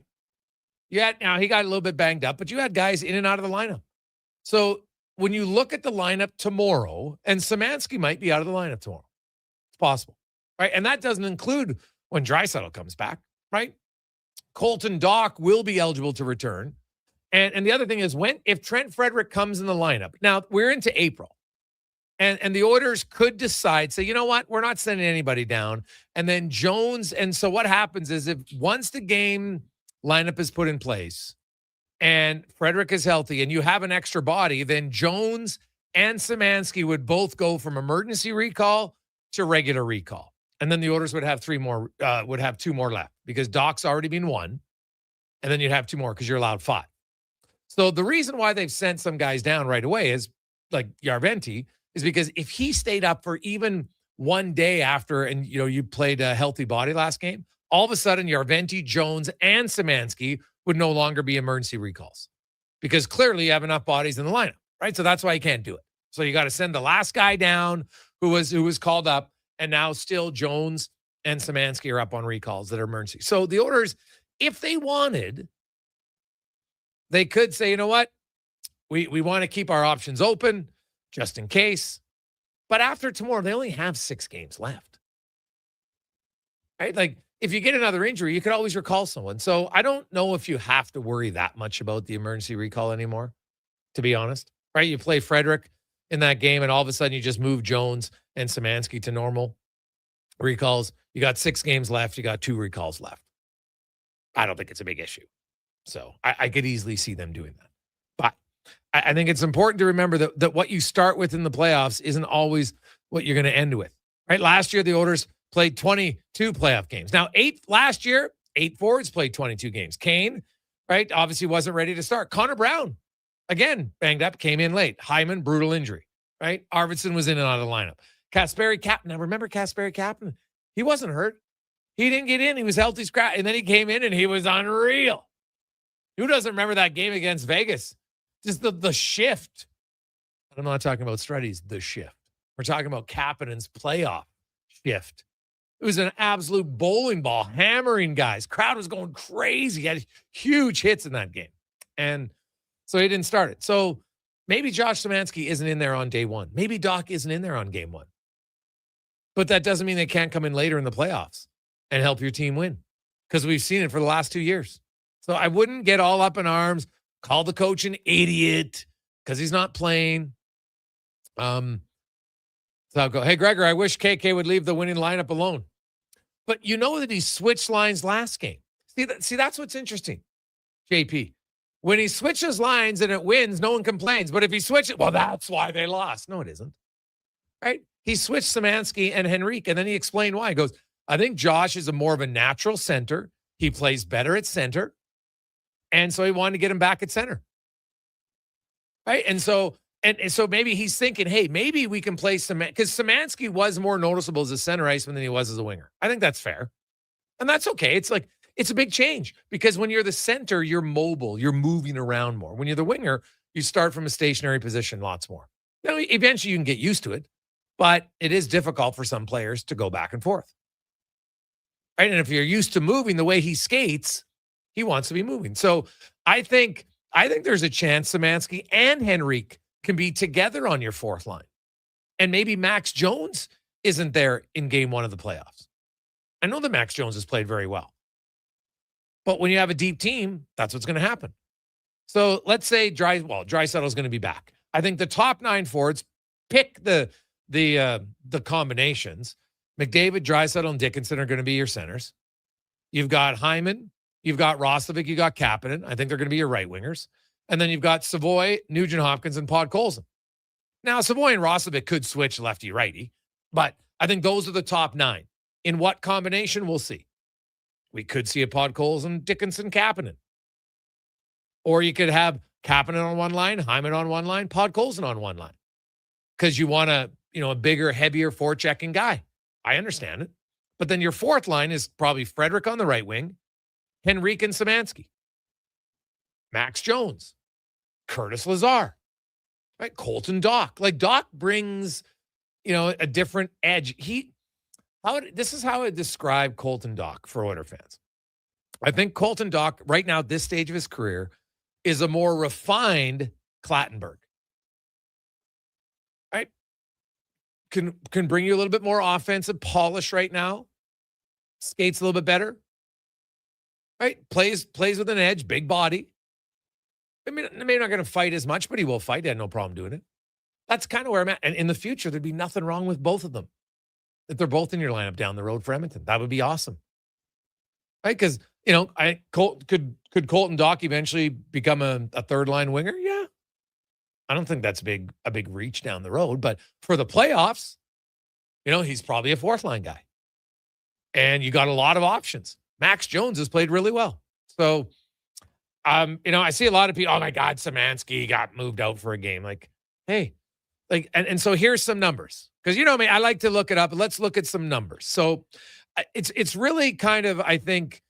Now he got a little bit banged up, but you had guys in and out of the lineup. So when you look at the lineup tomorrow, and Szymanski might be out of the lineup tomorrow. It's possible, right? And that doesn't include when Draisaitl comes back, right? Colton Dach will be eligible to return. And the other thing is, if Trent Frederick comes in the lineup, now we're into April. And the Oilers could decide, say, you know what, we're not sending anybody down. And then Jones, and so what happens is if once the game lineup is put in place and Frederick is healthy and you have an extra body, then Jones and Szymanski would both go from emergency recall to regular recall. And then the Oilers would have 2 more left because Doc's already been 1. And then you'd have 2 more because you're allowed 5. So the reason why they've sent some guys down right away is like Järventie, is because if he stayed up for even 1 day after, and you played a healthy body last game, all of a sudden Järventie, Jones, and Szymanski would no longer be emergency recalls because clearly you have enough bodies in the lineup, right? So that's why you can't do it. So you got to send the last guy down who was called up, and now still Jones and Szymanski are up on recalls that are emergency. So the Oilers, if they wanted, they could say, you know what, we want to keep our options open just in case. But after tomorrow, they only have 6 games left. Right? Like, if you get another injury, you could always recall someone. So I don't know if you have to worry that much about the emergency recall anymore, to be honest. Right? You play Frederick in that game, and all of a sudden you just move Jones and Szymanski to normal recalls. You got 6 games left. You got 2 recalls left. I don't think it's a big issue. So I could easily see them doing that. But I think it's important to remember that what you start with in the playoffs isn't always what you're going to end with, right? Last year, the Oilers played 22 playoff games. Now, 8 forwards played 22 games. Kane, right, obviously wasn't ready to start. Connor Brown, again, banged up, came in late. Hyman, brutal injury, right? Arvidsson was in and out of the lineup. Kasperi Kapanen, now remember Kasperi Kapanen? He wasn't hurt. He didn't get in. He was healthy, scratch, and then he came in and he was unreal. Who doesn't remember that game against Vegas? Just the shift. I'm not talking about Struddy's, the shift. We're talking about Kapanen's playoff shift. It was an absolute bowling ball, hammering guys. Crowd was going crazy. He had huge hits in that game. And so he didn't start it. So maybe Josh Szymanski isn't in there on day 1. Maybe Dach isn't in there on game 1. But that doesn't mean they can't come in later in the playoffs and help your team win, because we've seen it for the last 2 years. So I wouldn't get all up in arms, call the coach an idiot because he's not playing. So I'll go, hey, Gregor, I wish KK would leave the winning lineup alone. But you know that he switched lines last game. See, that's what's interesting, JP. When he switches lines and it wins, no one complains. But if he switches, well, that's why they lost. No, it isn't. Right? He switched Szymanski and Henrique, and then he explained why. He goes, I think Josh is more of a natural center. He plays better at center. And so he wanted to get him back at center. Right? And so maybe he's thinking, hey, maybe we can play Szymanski, because Szymanski was more noticeable as a center iceman than he was as a winger. I think that's fair. And that's okay. It's like, it's a big change, because when you're the center, you're mobile, you're moving around more. When you're the winger, you start from a stationary position lots more. Now, eventually you can get used to it, but it is difficult for some players to go back and forth. right? And if you're used to moving the way he skates, he wants to be moving. So I think there's a chance Szymanski and Henrique can be together on your fourth line. And maybe Max Jones isn't there in game one of the playoffs. I know that Max Jones has played very well. But when you have a deep team, that's what's going to happen. So let's say Draisaitl is going to be back. I think the top 9 forwards, pick the combinations. McDavid, Draisaitl, and Dickinson are going to be your centers. You've got Hyman, you've got Roslovic, you got Kapanen. I think they're going to be your right wingers. And then you've got Savoy, Nugent Hopkins, and Podkolzin. Now, Savoy and Roslovic could switch lefty-righty, but I think those are the top 9. In what combination, we'll see. We could see a Podkolzin, Dickinson, Kapanen. Or you could have Kapanen on one line, Hyman on one line, Podkolzin on one line. Because you want a bigger, heavier forechecking guy. I understand it. But then your fourth line is probably Frederick on the right wing, Henrique and Szymanski, Max Jones, Curtis Lazar, right? Colton Dock. Like, Dock brings, a different edge. This is how I describe Colton Dock for Oilers fans. I think Colton Dock, right now, at this stage of his career, is a more refined Clattenburg. Right? Can bring you a little bit more offensive polish right now. Skates a little bit better. Right? Plays with an edge, big body. I mean, maybe not going to fight as much, but he will fight. He had no problem doing it. That's kind of where I'm at. And in the future, there'd be nothing wrong with both of them. If they're both in your lineup down the road for Edmonton, that would be awesome. Right? Because, could Colton Dock eventually become a third line winger? Yeah. I don't think that's a big reach down the road, but for the playoffs, he's probably a fourth line guy. And you got a lot of options. Max Jones has played really well. So, I see a lot of people, oh my God, Szymanski got moved out for a game. Like, hey, and so here's some numbers. Because me, I like to look it up. Let's look at some numbers. So it's really kind of, I think,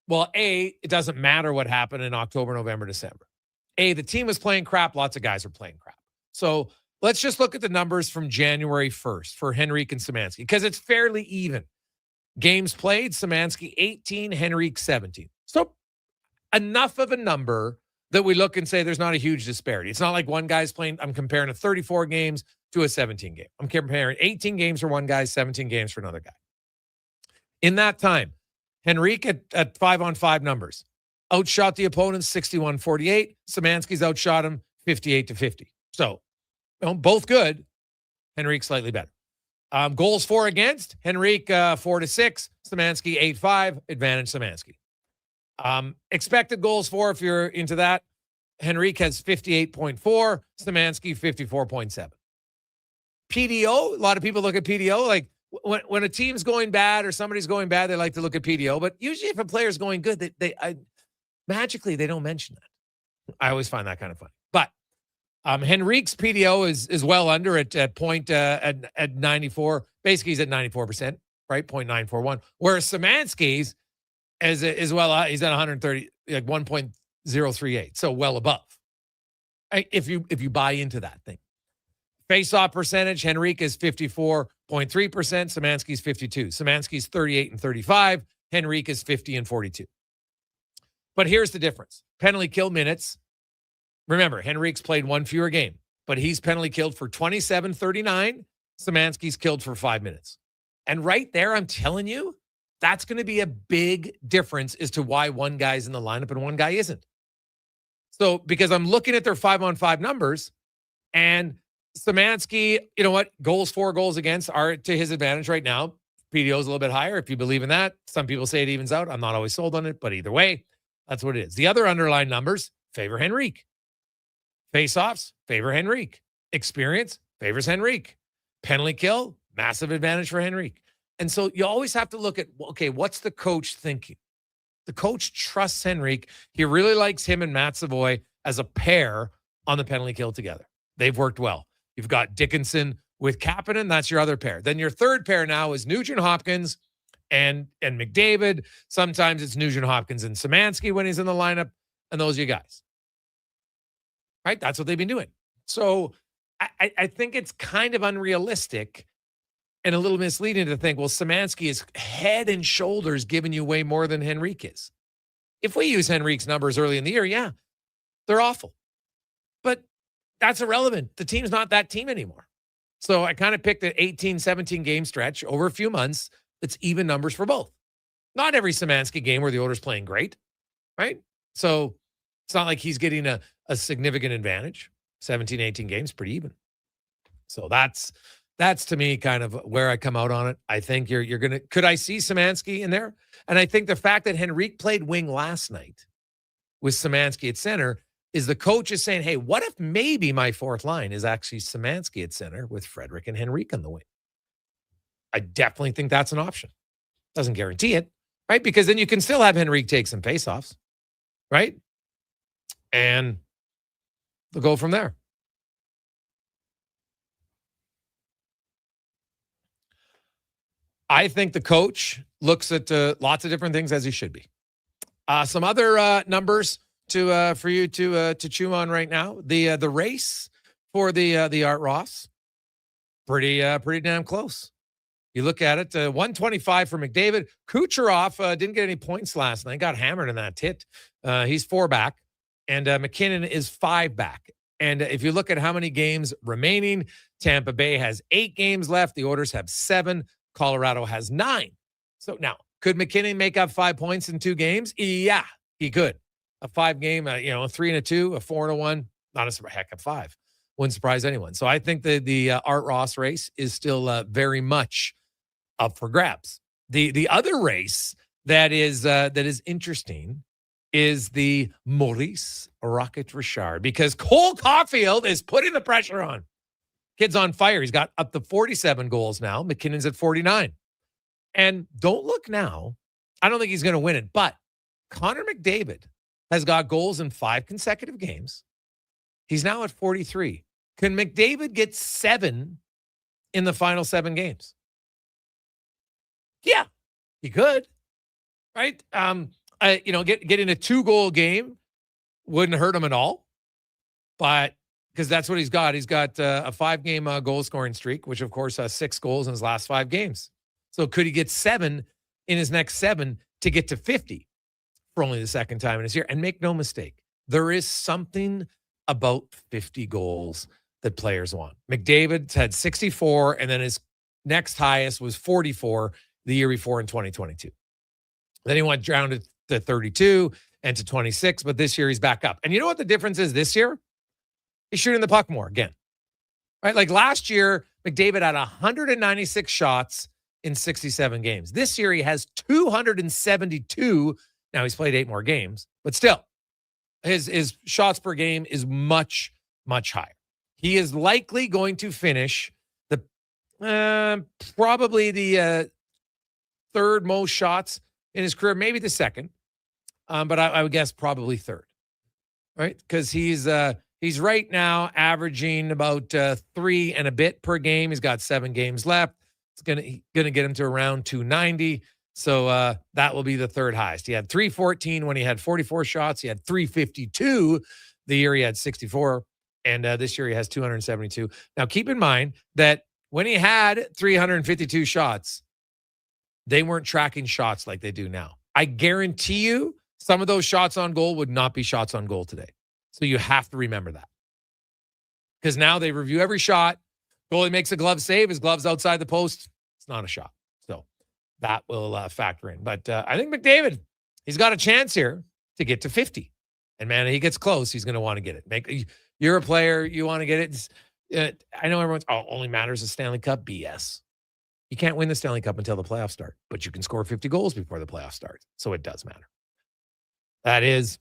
well, it doesn't matter what happened in October, November, December. The team was playing crap. Lots of guys are playing crap. So let's just look at the numbers from January 1st for Henrique and Szymanski, because it's fairly even. Games played, Szymanski 18, Henrique 17. So enough of a number that we look and say there's not a huge disparity. It's not like one guy's playing, I'm comparing a 34 games to a 17 game. I'm comparing 18 games for one guy, 17 games for another guy. In that time, Henrique at 5-on-5 numbers outshot the opponents 61-48. Szymanski's outshot him 58-50. So, both good. Henrique slightly better. Goals for against, Henrique 4-6, Szymanski 8-5, advantage Szymanski. Expected goals for, if you're into that, Henrique has 58.4, Szymanski 54.7. PDO, a lot of people look at PDO like when a team's going bad or somebody's going bad, they like to look at PDO. But usually if a player's going good, magically they don't mention that. I always find that kind of funny. But Henrique's PDO is well under at 94. Basically, he's at 94%, right? 0.941. Whereas Szymanski's is well, he's at 130, like 1.038. So well above. If you buy into that thing. Face-off percentage, Henrique is 54.3%. Szymanski's 52. Szymanski's 38-35. Henrique is 50-42. But here's the difference. Penalty kill minutes. Remember, Henrique's played one fewer game, but he's penalty killed for 27-39. Szymanski's killed for 5 minutes. And right there, I'm telling you, that's going to be a big difference as to why one guy's in the lineup and one guy isn't. So, because I'm looking at their 5-on-5 numbers, and Szymanski, you know what? Goals for, goals against are to his advantage right now. PDO is a little bit higher if you believe in that. Some people say it evens out. I'm not always sold on it, but either way, that's what it is. The other underlying numbers favor Henrique. Face-offs favor Henrique. Experience favors Henrique. Penalty kill, massive advantage for Henrique. And so you always have to look at, okay, what's the coach thinking? The coach trusts Henrique. He really likes him and Matt Savoy as a pair on the penalty kill together. They've worked well. You've got Dickinson with Kapanen. That's your other pair. Then your third pair now is Nugent Hopkins and McDavid. Sometimes it's Nugent Hopkins and Szymanski when he's in the lineup. And those are you guys. Right? That's what they've been doing. So I think it's kind of unrealistic and a little misleading to think, well, Szymanski is head and shoulders giving you way more than Henrique is. If we use Henrique's numbers early in the year, yeah, they're awful. But that's irrelevant. The team's not that team anymore. So I kind of picked an 18, 17 game stretch over a few months. It's even numbers for both. Not every Szymanski game where the Oilers playing great, right? So it's not like he's getting a significant advantage. 17, 18 games, pretty even. So that's to me kind of where I come out on it. I think you're going to, could I see Szymanski in there? And I think the fact that Henrique played wing last night with Szymanski at center is the coach is saying, hey, what if maybe my fourth line is actually Szymanski at center with Frederic and Henrique on the wing? I definitely think that's an option. Doesn't guarantee it, right? Because then you can still have Henrique take some faceoffs, right? And they'll go from there. I think the coach looks at lots of different things as he should be. Some other numbers for you to chew on right now. The race for the Art Ross, pretty damn close. You look at it, 125 for McDavid. Kucherov didn't get any points last night. Got hammered in that tit. He's 4 back, and McKinnon is 5 back. And if you look at how many games remaining, Tampa Bay has 8 games left. The Oilers have 7. Colorado has 9. So now, could McKinnon make up 5 points in 2 games? Yeah, he could. A 5-game, 3 and a 2, a 4 and a 1, not a heck of 5. Wouldn't surprise anyone. So I think the Art Ross race is still very much up for grabs. The other race that is interesting is the Maurice Rocket Richard, because Cole Caulfield is putting the pressure on. Kid's on fire. He's got up to 47 goals now. McKinnon's at 49. And don't look now. I don't think he's going to win it, but Connor McDavid has got goals in 5 consecutive games. He's now at 43. Can McDavid get 7 in the final 7 games? Yeah, he could, right? Getting a 2-goal game wouldn't hurt him at all, but because that's what he's got. He's got a 5-game goal scoring streak, which of course has 6 goals in his last 5 games. So could he get 7 in his next 7 to get to 50 for only the second time in his year? And make no mistake, there is something about 50 goals that players want. McDavid's had 64, and then his next highest was 44 the year before in 2022. Then he went down to 32 and to 26, but this year he's back up. And you know what the difference is this year? He's shooting the puck more again, right? Like last year, McDavid had 196 shots in 67 games. This year he has 272. Now he's played 8 more games, but still his shots per game is much, much higher. He is likely going to finish probably the 3rd most shots in his career, maybe the 2nd, but I would guess probably 3rd, right? Because he's right now averaging about 3 and a bit per game. He's got 7 games left. It's gonna get him to around 290. So that will be the 3rd highest. He had 314 when he had 44 shots. He had 352 the year he had 64, and this year he has 272. Now keep in mind that when he had 352 shots, they weren't tracking shots like they do now. I guarantee you some of those shots on goal would not be shots on goal today. So you have to remember that. Because now they review every shot. Goalie makes a glove save. His glove's outside the post. It's not a shot. So that will factor in. But I think McDavid, he's got a chance here to get to 50. And, man, he gets close, he's going to want to get it. You're a player. You want to get it. I know everyone's, only matters the Stanley Cup. BS. You can't win the Stanley Cup until the playoffs start, but you can score 50 goals before the playoffs start. So it does matter. That is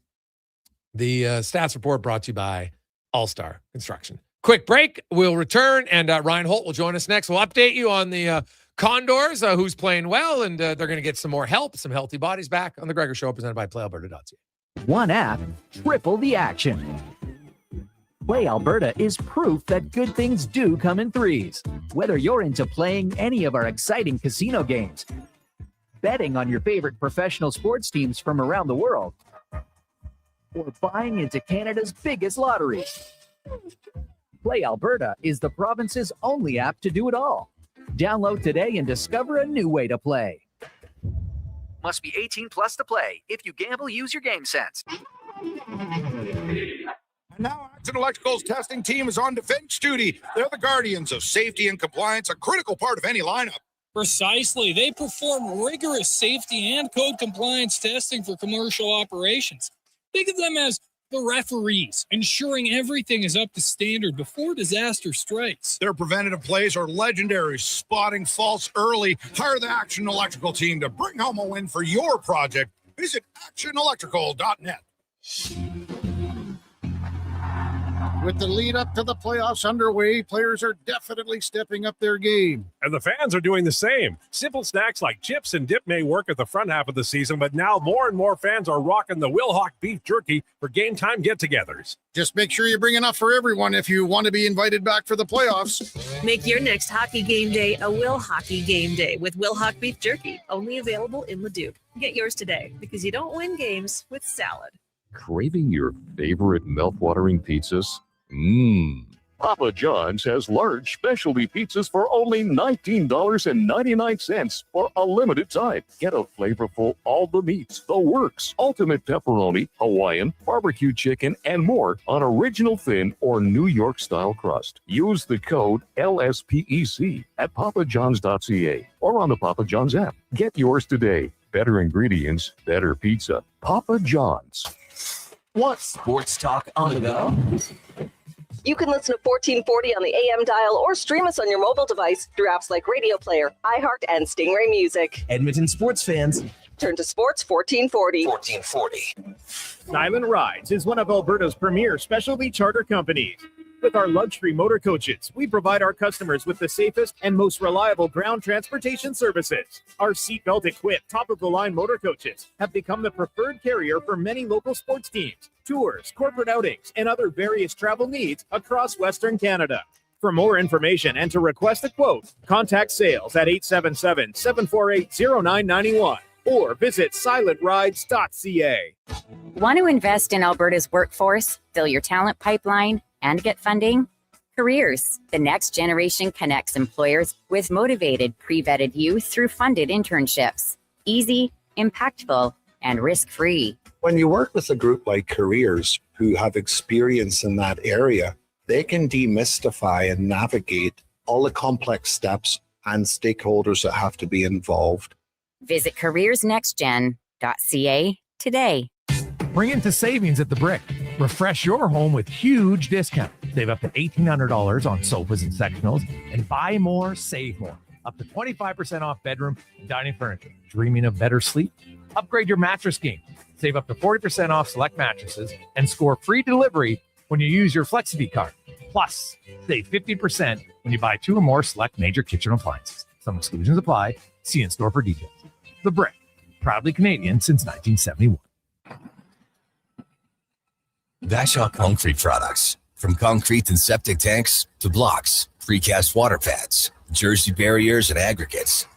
the stats report brought to you by All-Star Construction. Quick break. We'll return, and Ryan Holt will join us next. We'll update you on the Condors, who's playing well, and they're going to get some more help, some healthy bodies back on the Gregor Show, presented by PlayAlberta.ca. One app, triple the action. Play Alberta is proof that good things do come in threes. Whether you're into playing any of our exciting casino games, betting on your favorite professional sports teams from around the world, or buying into Canada's biggest lottery, Play Alberta is the province's only app to do it all. Download today and discover a new way to play. Must be 18 plus to play. If you gamble, use your game sense. And now Action Electrical's testing team is on defense duty. They're the guardians of safety and compliance, a critical part of any lineup. Precisely. They perform rigorous safety and code compliance testing for commercial operations. Think of them as the referees, ensuring everything is up to standard before disaster strikes. Their preventative plays are legendary, spotting faults early. Hire the Action Electrical team to bring home a win for your project. Visit actionelectrical.net. With the lead up to the playoffs underway, players are definitely stepping up their game. And the fans are doing the same. Simple snacks like chips and dip may work at the front half of the season, but now more and more fans are rocking the Wilhauk beef jerky for game time get-togethers. Just make sure you bring enough for everyone if you want to be invited back for the playoffs. Make your next hockey game day a Will Hockey game day with Wilhauk beef jerky, only available in Leduc. Get yours today because you don't win games with salad. Craving your favorite mouth-watering pizzas? Papa John's has large specialty pizzas for only $19.99 for a limited time. Get a flavorful all the meats, the works, ultimate pepperoni, Hawaiian, barbecue chicken, and more on original thin or New York style crust. Use the code LSPEC at papajohns.ca or on the Papa John's app. Get yours today. Better ingredients, better pizza. Papa John's. Want sports talk on the go? You can listen to 1440 on the AM dial or stream us on your mobile device through apps like Radio Player, iHeart, and Stingray Music. Edmonton sports fans, turn to Sports 1440. 1440. Silent Rides is one of Alberta's premier specialty charter companies. With our luxury motor coaches, we provide our customers with the safest and most reliable ground transportation services. Our seatbelt equipped, top-of-the-line motor coaches have become the preferred carrier for many local sports teams, tours, corporate outings, and other various travel needs across Western Canada. For more information and to request a quote, contact sales at 877-748-0991 or visit silentrides.ca. Want to invest in Alberta's workforce, fill your talent pipeline, and get funding? Careers, the next generation connects employers with motivated, pre-vetted youth through funded internships. Easy, impactful, and risk-free. When you work with a group like Careers who have experience in that area, they can demystify and navigate all the complex steps and stakeholders that have to be involved. Visit careersnextgen.ca today. Bring into savings at the Brick. Refresh your home with huge discount. Save up to $1,800 on sofas and sectionals, and buy more, save more. Up to 25% off bedroom and dining furniture. Dreaming of better sleep? Upgrade your mattress game. Save up to 40% off select mattresses and score free delivery when you use your FlexiBee card. Plus, save 50% when you buy 2 or more select major kitchen appliances. Some exclusions apply. See in store for details. The Brick, proudly Canadian since 1971. Bashaw Concrete Products. From concrete and septic tanks to blocks, precast water pads, jersey barriers and aggregates.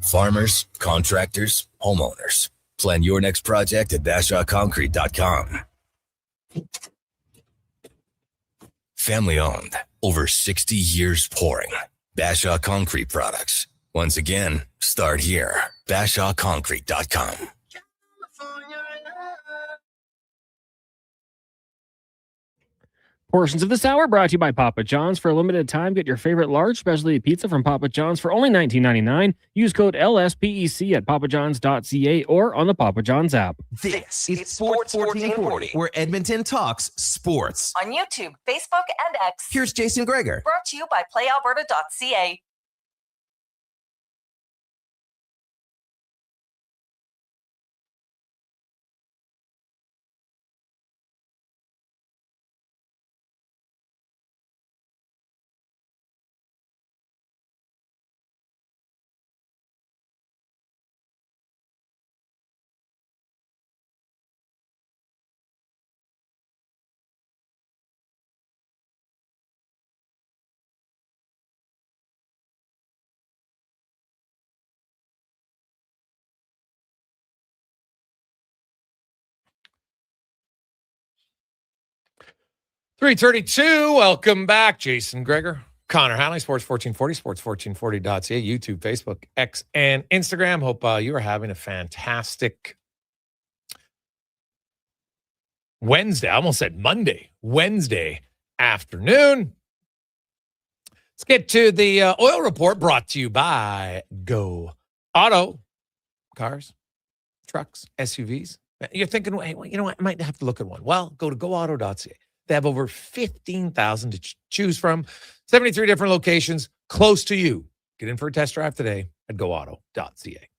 Farmers, contractors, homeowners. Plan your next project at BashawConcrete.com. Family owned, over 60 years pouring. Bashaw Concrete Products. Once again, start here. BashawConcrete.com. Portions of this hour brought to you by Papa John's. For a limited time, get your favorite large specialty pizza from Papa John's for only $19.99. Use code LSPEC at papajohns.ca or on the Papa John's app. This is Sports 1440, where Edmonton talks sports. On YouTube, Facebook, and X. Here's Jason Gregor. Brought to you by playalberta.ca. .332, welcome back, Jason Gregor. Connor Hanley, Sports 1440, sports1440.ca, YouTube, Facebook, X, and Instagram. Hope you are having a fantastic Wednesday. I almost said Monday. Wednesday afternoon. Let's get to the oil report brought to you by Go Auto. Cars, trucks, SUVs. You're thinking, hey, well, you know what? I might have to look at one. Well, go to goauto.ca. They have over 15,000 to choose from, 73 different locations close to you. Get in for a test drive today at goauto.ca.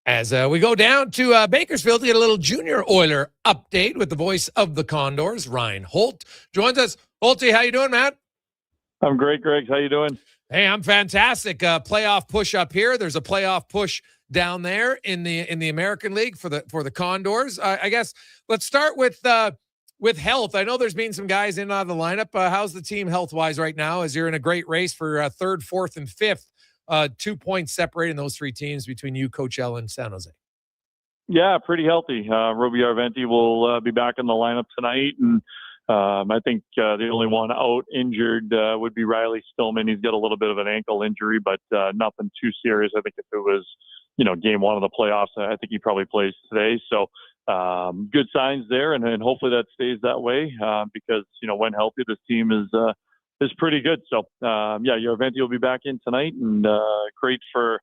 As we go down to Bakersfield to get a little junior Oiler update with the voice of the Condors, Ryan Holt joins us. Holty, how you doing, Matt? I'm great, Greg. How you doing? Hey, I'm fantastic. Playoff push up here. There's a playoff push down there in the American League for the Condors. I guess let's start with health. I know there's been some guys in and out of the lineup. How's the team health-wise right now as you're in a great race for third, fourth, and fifth? 2 points separating those three teams between you, Coach L, and San Jose. Yeah, pretty healthy. Roby Arventi will be back in the lineup tonight, and I think the only one out injured would be Riley Stillman. He's got a little bit of an ankle injury, but nothing too serious. I think if it was, game one of the playoffs, I think he probably plays today. So good signs there, and hopefully that stays that way because, when healthy, this team is pretty good. So, Arventi will be back in tonight, and great for,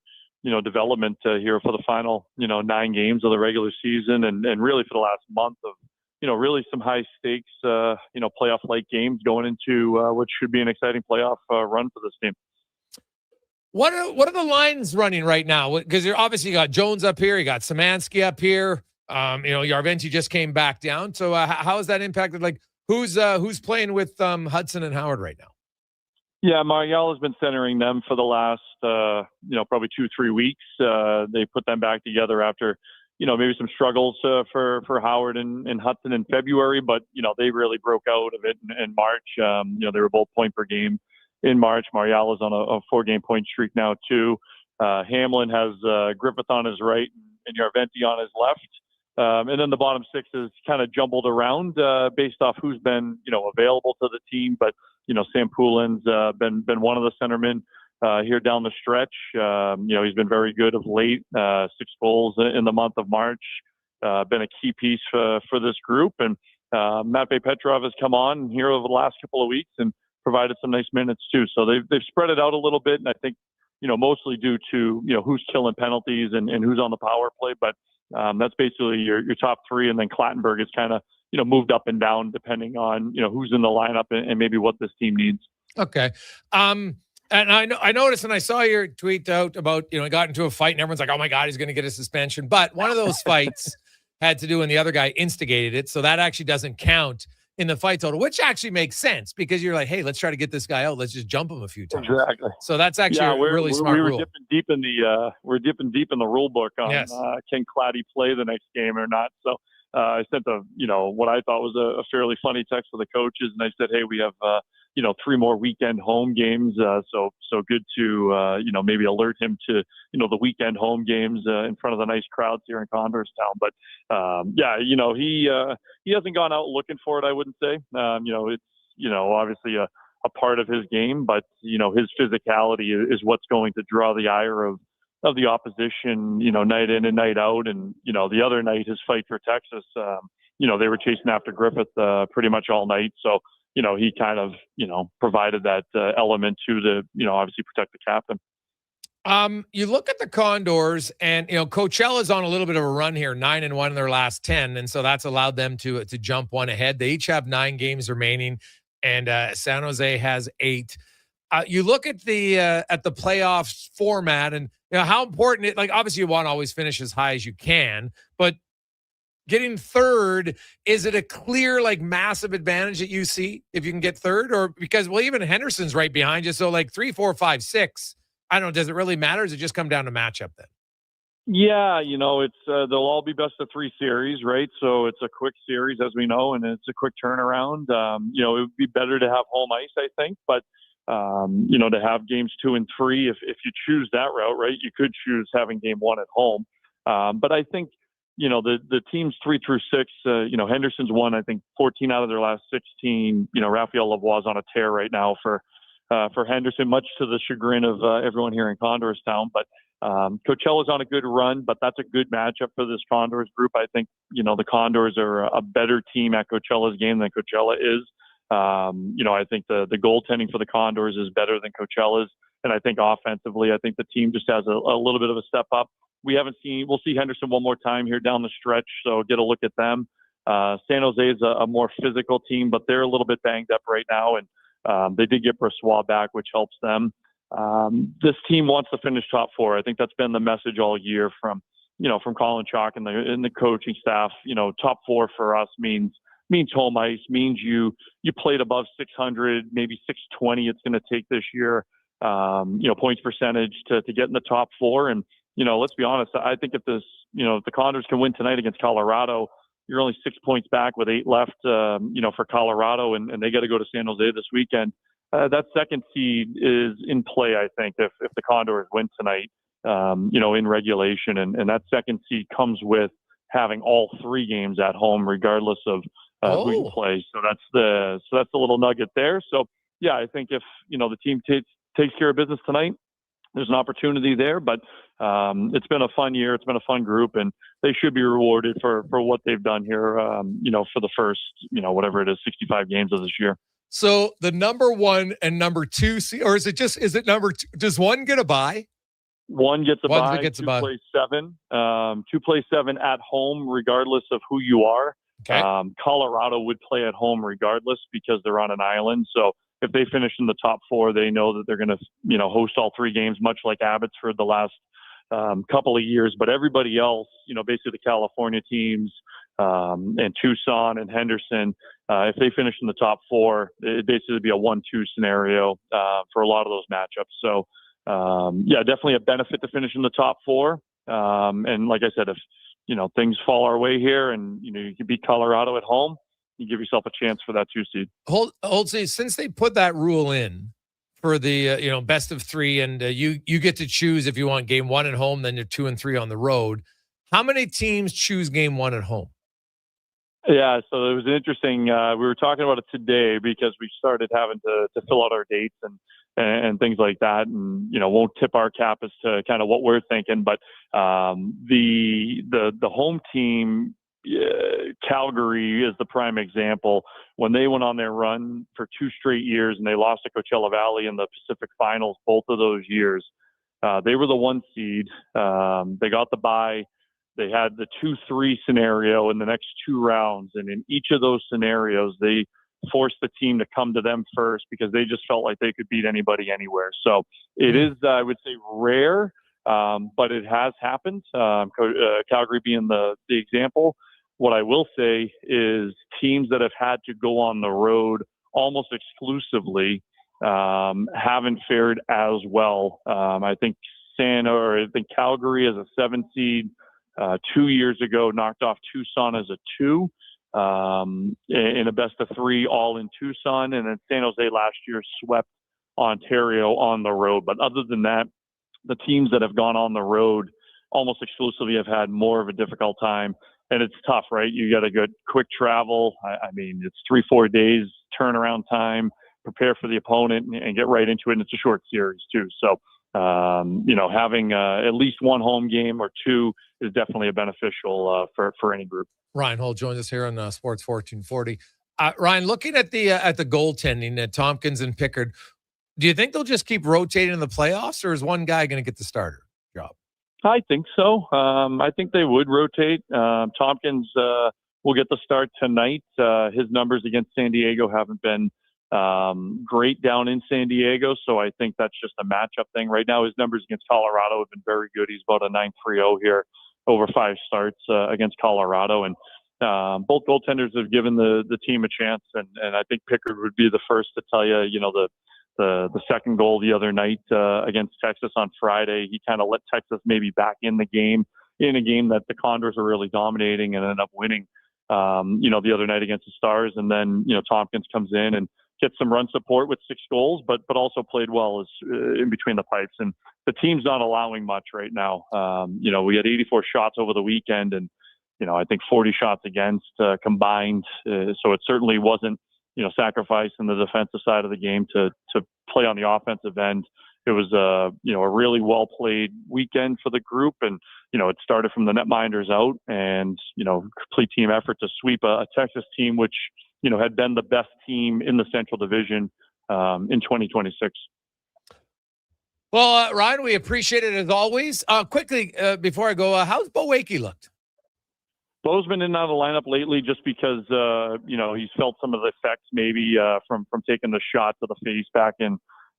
development here for the final, 9 games of the regular season and really for the last month of, really some high stakes, playoff-like games going into what should be an exciting playoff run for this team. What are the lines running right now? Because you're obviously got Jones up here, you got Szymanski up here. Arventi just came back down. So how has that impacted? Like who's playing with Hudson and Howard right now? Yeah, Marielle has been centering them for the last probably 2-3 weeks. They put them back together after maybe some struggles for Howard and Hudson in February, but they really broke out of it in March. They were both point per game in March. Marielle is on a 4-game point streak now too. Hamlin has Griffith on his right and Arventi on his left. And then the bottom 6 is kind of jumbled around based off who's been, available to the team. But, Sam Poulin's been one of the centermen here down the stretch. He's been very good of late, 6 goals in the month of March, been a key piece for this group. And Matvei Petrov has come on here over the last couple of weeks and provided some nice minutes too. So they've spread it out a little bit. And I think, mostly due to, who's killing penalties and who's on the power play. But that's basically your top 3, and then Clattenburg is kind of moved up and down depending on who's in the lineup and maybe what this team needs. Okay, and I noticed, and I saw your tweet out about he got into a fight and everyone's like, oh my God, he's going to get a suspension. But one of those fights had to do when the other guy instigated it, so that actually doesn't count in the fight total, which actually makes sense because you're like, hey, let's try to get this guy out. Let's just jump him a few times. Exactly. So that's actually a really smart rule. We're dipping deep in the rule book on can Clatty play the next game or not. So I sent what I thought was a fairly funny text to the coaches, and I said, hey, we have 3 more weekend home games. So good to maybe alert him to the weekend home games in front of the nice crowds here in Condorstown. But he hasn't gone out looking for it, I wouldn't say. It's obviously a part of his game, but his physicality is what's going to draw the ire of the opposition, night in and night out. And the other night, his fight for Texas, they were chasing after Griffith pretty much all night. So he kind of provided that element to obviously protect the captain. You look at the Condors, and Coachella's on a little bit of a run here, 9-1 in their last 10, and so that's allowed them to jump one ahead. They each have 9 games remaining, and San Jose has 8. You look at the playoffs format, and how important it. Like obviously, you want to always finish as high as you can, but getting third, is it a clear massive advantage that you see if you can get third, or because even Henderson's right behind you, so 3, 4, 5, 6. I don't know. Does it really matter? Or does it just come down to matchup then? Yeah, it's they'll all be best of 3 series, right? So it's a quick series, as we know, and it's a quick turnaround. It would be better to have home ice, I think, but to have games 2 and 3, if you choose that route, right? You could choose having game 1 at home, but I think the teams 3 through 6. Henderson's won, I think, 14 out of their last 16. Raphael Lavoie's on a tear right now for for Henderson, much to the chagrin of everyone here in Condors Town. But Coachella's on a good run, but that's a good matchup for this Condors group. I think, the Condors are a better team at Coachella's game than Coachella is. I think the goaltending for the Condors is better than Coachella's. And I think offensively, I think the team just has a little bit of a step up. We'll see Henderson one more time here down the stretch, so get a look at them. San Jose is a more physical team, but they're a little bit banged up right now, and they did get Brossoit back, which helps them. This team wants to finish top four. I think that's been the message all year from Colin Chalk and the coaching staff. Top four for us means home ice, means you played above 600, maybe 620 it's going to take this year, points percentage to get in the top four. And, let's be honest, I think if the Condors can win tonight against Colorado, you're only 6 points back with 8 left, for Colorado, and they got to go to San Jose this weekend. That second seed is in play, I think, if the Condors win tonight, in regulation. And that second seed comes with having all 3 games at home, regardless of who you play. So that's the little nugget there. So, yeah, I think if, the team takes care of business tonight, there's an opportunity there. But it's been a fun year. It's been a fun group, and they should be rewarded for what they've done here, for the first, whatever it is, 65 games of this year. So the number 1 and number 2, or is it number 2? Does one get a bye? One gets a bye. Two plays 7. 2 play 7 at home, regardless of who you are. Okay. Colorado would play at home regardless because they're on an island. So if they finish in the top 4, they know that they're going to, host all 3 games, much like Abbotsford the last couple of years. But everybody else, basically the California teams and Tucson and Henderson, if they finish in the top 4, it basically be a 1-2 scenario for a lot of those matchups. So, definitely a benefit to finish in the top 4. And like I said, if, things fall our way here and, you can beat Colorado at home, you give yourself a chance for that 2 seed. Hold, since they put that rule in for the, best of 3, and you get to choose if you want game 1 at home, then you're 2 and 3 on the road. How many teams choose game 1 at home? Yeah, so it was interesting. We were talking about it today because we started having to fill out our dates and things like that, and won't tip our cap as to kind of what we're thinking. But the home team, Calgary is the prime example. When they went on their run for 2 straight years and they lost to Coachella Valley in the Pacific Finals both of those years, they were the 1 seed. They got the bye. They had the 2-3 scenario in the next 2 rounds. And in each of those scenarios, they forced the team to come to them first because they just felt like they could beat anybody anywhere. So it is, I would say, rare, but it has happened. Calgary being the example. What I will say is teams that have had to go on the road almost exclusively haven't fared as well. I think Calgary as a 7 seed 2 years ago knocked off Tucson as a 2 in a best of 3 all in Tucson. And then San Jose last year swept Ontario on the road. But other than that, the teams that have gone on the road almost exclusively have had more of a difficult time. And it's tough, right? You got to go quick travel. I mean, it's 3-4 days turnaround time, prepare for the opponent and get right into it. And it's a short series too. So, having at least 1 home game or 2 is definitely a beneficial for any group. Ryan Holt joins us here on Sports 1440. Ryan, looking at the goaltending at Tompkins and Pickard, do you think they'll just keep rotating in the playoffs, or is one guy going to get the starter job? I think so. I think they would rotate. Tompkins will get the start tonight. His numbers against San Diego haven't been great down in San Diego, so I think that's just a matchup thing. Right now, his numbers against Colorado have been very good. He's about a 9.30 here over 5 starts against Colorado, and both goaltenders have given the team a chance, and I think Pickard would be the first to tell you, the second goal the other night against Texas on Friday, he kind of let Texas maybe back in the game, in a game that the Condors are really dominating and ended up winning, the other night against the Stars. And then, Tompkins comes in and gets some run support with 6 goals, but also played well as in between the pipes. And the team's not allowing much right now. We had 84 shots over the weekend and, I think 40 shots against combined. So it certainly wasn't, sacrificing the defensive side of the game to play on the offensive end. It was a really well played weekend for the group, and it started from the netminders out, and complete team effort to sweep a Texas team which had been the best team in the Central Division in 2026. Well, Ryan, we appreciate it as always. Quickly, before I go, how's Bo Wakey looked? Bo's been in and out of the lineup lately just because, he's felt some of the effects maybe from taking the shot to the face back in,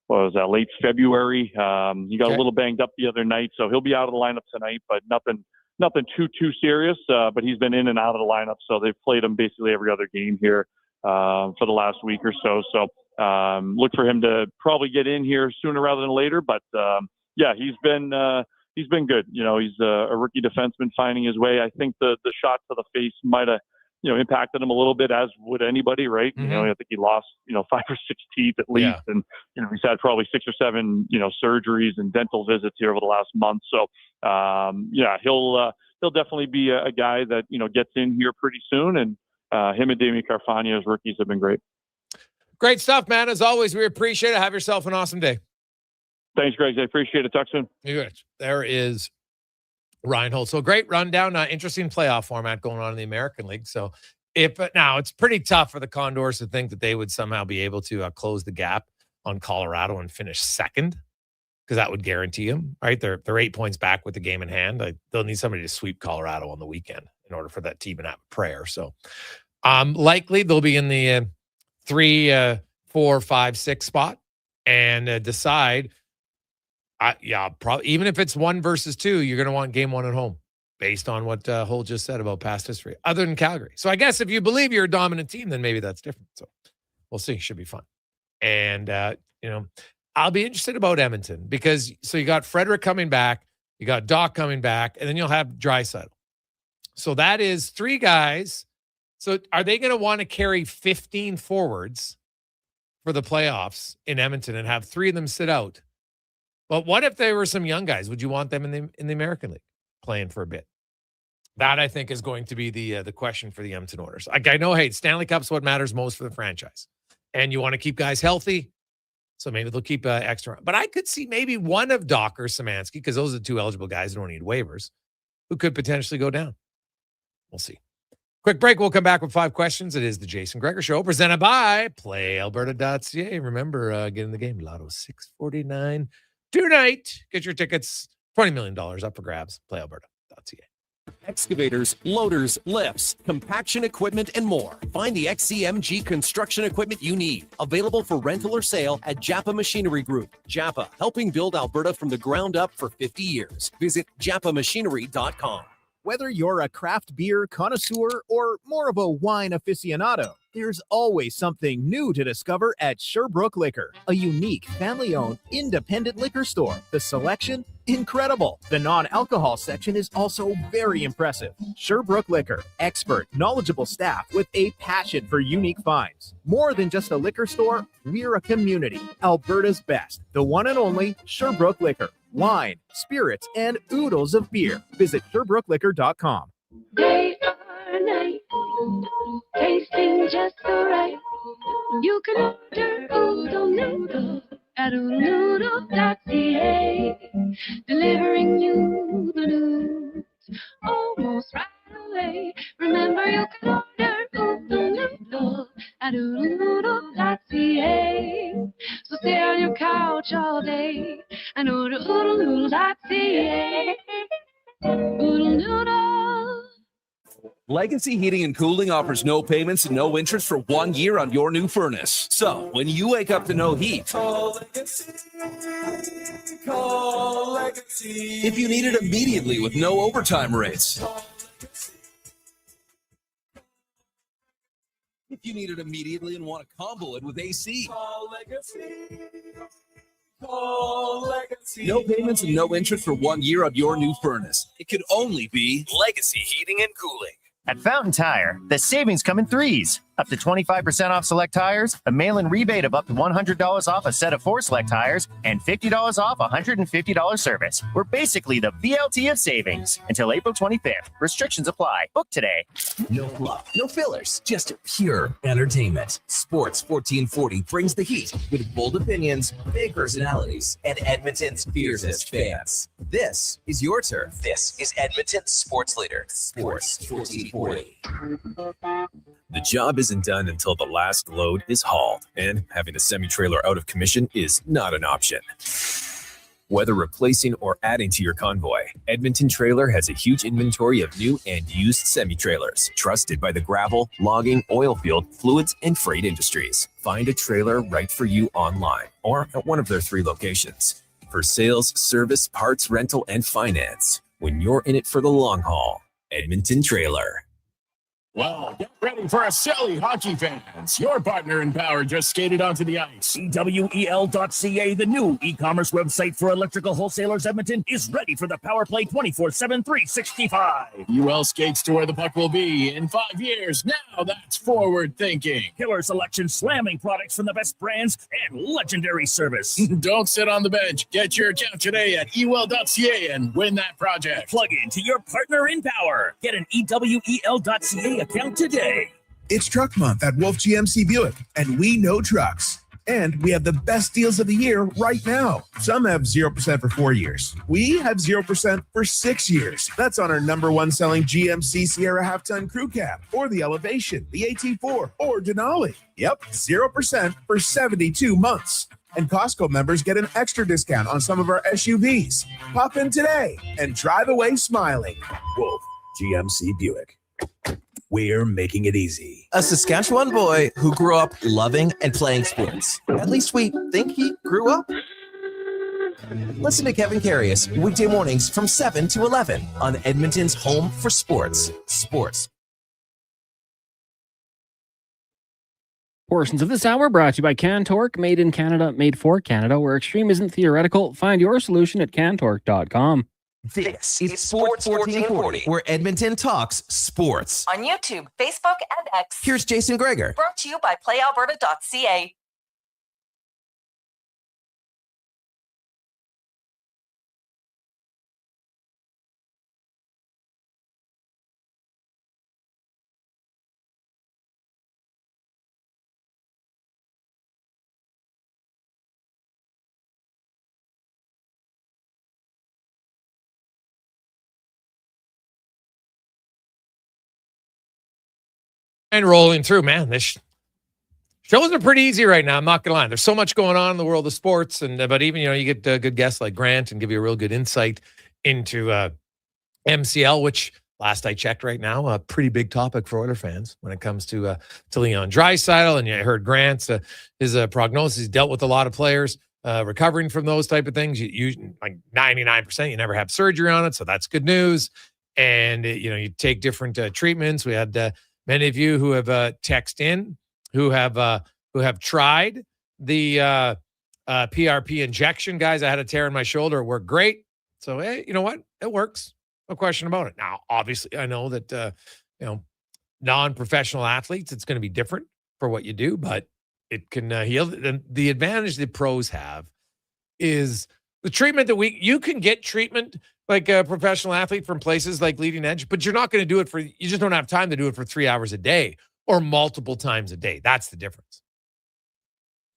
late February. He got a little banged up the other night, so he'll be out of the lineup tonight, but nothing too serious. But he's been in and out of the lineup, so they've played him basically every other game here for the last week or so. So look for him to probably get in here sooner rather than later. But he's been good. He's a rookie defenseman finding his way. I think the shot to the face might have impacted him a little bit, as would anybody, right? I think he lost 5 or 6 teeth at least, and he's had probably 6 or 7 surgeries and dental visits here over the last month. So he'll definitely be a guy that gets in here pretty soon, and him and Damien Carfagna as rookies have been great. Great stuff, man. As always, we appreciate it. Have yourself an awesome day. Thanks, Greg. I appreciate it. Talk soon. There is Ryan Holt. So great rundown. Interesting playoff format going on in the American League. So now it's pretty tough for the Condors to think that they would somehow be able to close the gap on Colorado and finish second, because that would guarantee them, right? They're 8 points back with the game in hand. They'll need somebody to sweep Colorado on the weekend in order for that team to have a prayer. So likely they'll be in the 3, 4, 5, 6 spot and decide. Probably even if it's 1 versus 2, you're going to want game 1 at home based on what Holt just said about past history, other than Calgary. So I guess if you believe you're a dominant team, then maybe that's different. So we'll see. Should be fun. And, I'll be interested about Edmonton because you got Frederick coming back, you got Doc coming back, and then you'll have Draisaitl. So that is 3 guys. So are they going to want to carry 15 forwards for the playoffs in Edmonton and have 3 of them sit out? But what if there were some young guys? Would you want them in the American League playing for a bit? That, I think, is going to be the question for the Edmonton Oilers. I know, hey, Stanley Cup's what matters most for the franchise. And you want to keep guys healthy, so maybe they'll keep extra. But I could see maybe one of Doc or Szymanski, because those are the 2 eligible guys who don't need waivers, who could potentially go down. We'll see. Quick break. We'll come back with 5 questions. It is the Jason Gregor Show, presented by PlayAlberta.ca. Remember, get in the game. Lotto 649 tonight. Get your tickets. $20 million up for grabs. PlayAlberta.ca. Excavators, loaders, lifts, compaction equipment, and more. Find the XCMG construction equipment you need. Available for rental or sale at Japa Machinery Group. Japa, helping build Alberta from the ground up for 50 years. Visit japamachinery.com. Whether you're a craft beer connoisseur or more of a wine aficionado, there's always something new to discover at Sherbrooke Liquor, a unique family-owned independent liquor store. The selection? Incredible. The non-alcohol section is also very impressive. Sherbrooke Liquor, expert, knowledgeable staff with a passion for unique finds. More than just a liquor store, we're a community. Alberta's best, the one and only Sherbrooke Liquor. Wine, spirits, and oodles of beer. Visit SherbrookeLiquor.com. Day or night, tasting just so right. You can order oodle noodle at oodlenoodle.ca, delivering you the news almost right away. Remember, you can order oodle noodle at oodlenoodle.ca. So stay on your couch all day and order oodlenoodle.ca. Oodle noodle. Legacy Heating and Cooling offers no payments and no interest for 1 year on your new furnace. So, when you wake up to no heat, call Legacy. Call Legacy. If you need it immediately with no overtime rates. If you need it immediately and want to combo it with AC. Call Legacy. Call Legacy. No payments and no interest for 1 year on your new furnace. It could only be Legacy Heating and Cooling. At Fountain Tire, the savings come in threes. Up to 25% off select tires, a mail-in rebate of up to $100 off a set of 4 select tires, and $50 off a $150 service. We're basically the BLT of savings until April 25th. Restrictions apply. Book today. No fluff, no fillers, just pure entertainment. Sports 1440 brings the heat with bold opinions, big personalities, and Edmonton's fiercest fans. This is your turf. This is Edmonton's sports leader, Sports 1440. The job isn't done until the last load is hauled, and having a semi-trailer out of commission is not an option. Whether replacing or adding to your convoy, Edmonton Trailer has a huge inventory of new and used semi-trailers, trusted by the gravel, logging, oil field, fluids, and freight industries. Find a trailer right for you online or at one of their 3 locations. For sales, service, parts, rental, and finance, when you're in it for the long haul, Edmonton Trailer. Well, get ready for a silly hockey fans. Your partner in power just skated onto the ice. EWEL.ca, the new e-commerce website for electrical wholesalers Edmonton, is ready for the power play 24/7, 365. UL skates to where the puck will be in 5 years. Now that's forward thinking. Killer selection, slamming products from the best brands, and legendary service. Don't sit on the bench. Get your account today at EWEL.ca and win that project. Plug into your partner in power. Get an EWEL.ca account today. It's Truck Month at Wolf GMC Buick, and we know trucks. And we have the best deals of the year right now. Some have 0% for 4 years. We have 0% for 6 years. That's on our #1 selling GMC Sierra half-ton crew cab, or the Elevation, the AT4, or Denali. Yep, 0% for 72 months. And Costco members get an extra discount on some of our SUVs. Pop in today and drive away smiling. Wolf GMC Buick. We're making it easy. A Saskatchewan boy who grew up loving and playing sports. At least we think he grew up. Listen to Kevin Carius weekday mornings from 7 to 11 on Edmonton's home for sports. Sports. Portions of this hour brought to you by CanTorque, made in Canada, made for Canada, where extreme isn't theoretical. Find your solution at CanTorque.com. This is Sports 1440, where Edmonton talks sports. On YouTube, Facebook, and X. Here's Jason Gregor. Brought to you by PlayAlberta.ca. And rolling through, man. This shows are pretty easy right now. I'm not gonna lie. There's so much going on in the world of sports, and but even you get good guests like Grant and give you a real good insight into MCL, which last I checked, right now, a pretty big topic for Oilers fans when it comes to Leon Draisaitl. And you heard Grant's his prognosis. He's dealt with a lot of players recovering from those type of things. You like 99%, you never have surgery on it, so that's good news. And you take different treatments. We had. Many of you who have texted in, who have tried the PRP injection, guys. I had a tear in my shoulder. It worked great. So, hey, you know what? It works. No question about it. Now, obviously, I know that, non-professional athletes, it's going to be different for what you do, but it can heal. And the advantage the pros have is the treatment that you can get treatment like a professional athlete from places like Leading Edge, but you're not going to do it you just don't have time to do it for 3 hours a day or multiple times a day. That's the difference.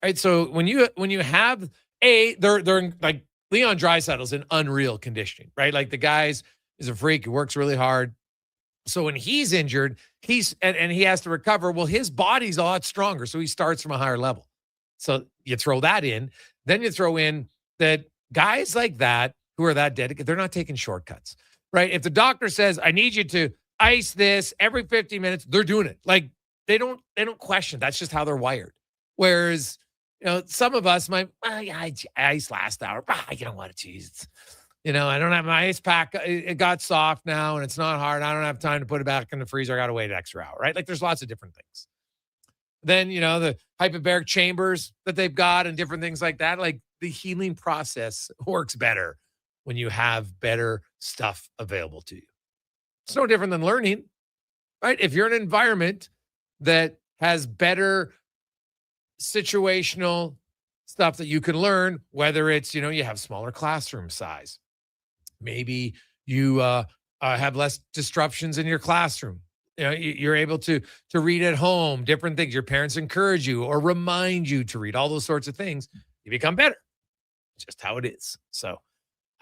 Right. So when you have they're in, like Leon Draisaitl's in unreal conditioning, right? Like the guy's is a freak. He works really hard. So when he's injured, and he has to recover. Well, his body's a lot stronger. So he starts from a higher level. So you throw that in, then you throw in that guys like that, who are that dedicated, they're not taking shortcuts, right? If the doctor says, I need you to ice this every 50 minutes, they're doing it. Like they don't question. That's just how they're wired. Whereas, some of us might, I iced last hour. You know what? Geez, I don't have my ice pack. It got soft now and it's not hard. I don't have time to put it back in the freezer. I got to wait an extra hour, right? Like there's lots of different things. Then, the hyperbaric chambers that they've got and different things like that. Like the healing process works better when you have better stuff available to you. It's no different than learning, right? If you're in an environment that has better situational stuff that you can learn, whether it's, you have smaller classroom size. Maybe you have less disruptions in your classroom. You're able to read at home, different things. Your parents encourage you or remind you to read, all those sorts of things. You become better. It's just how it is. So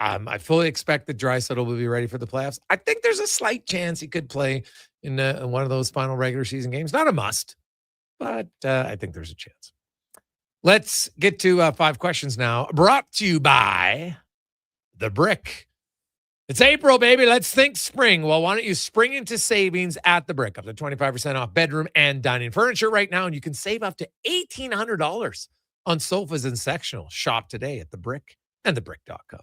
I fully expect that Draisaitl will be ready for the playoffs. I think there's a slight chance he could play in one of those final regular season games. Not a must, but I think there's a chance. Let's get to 5 questions now, brought to you by The Brick. It's April, baby. Let's think spring. Well, why don't you spring into savings at The Brick? Up to 25% off bedroom and dining furniture right now, and you can save up to $1,800 on sofas and sectionals. Shop today at The Brick and thebrick.com.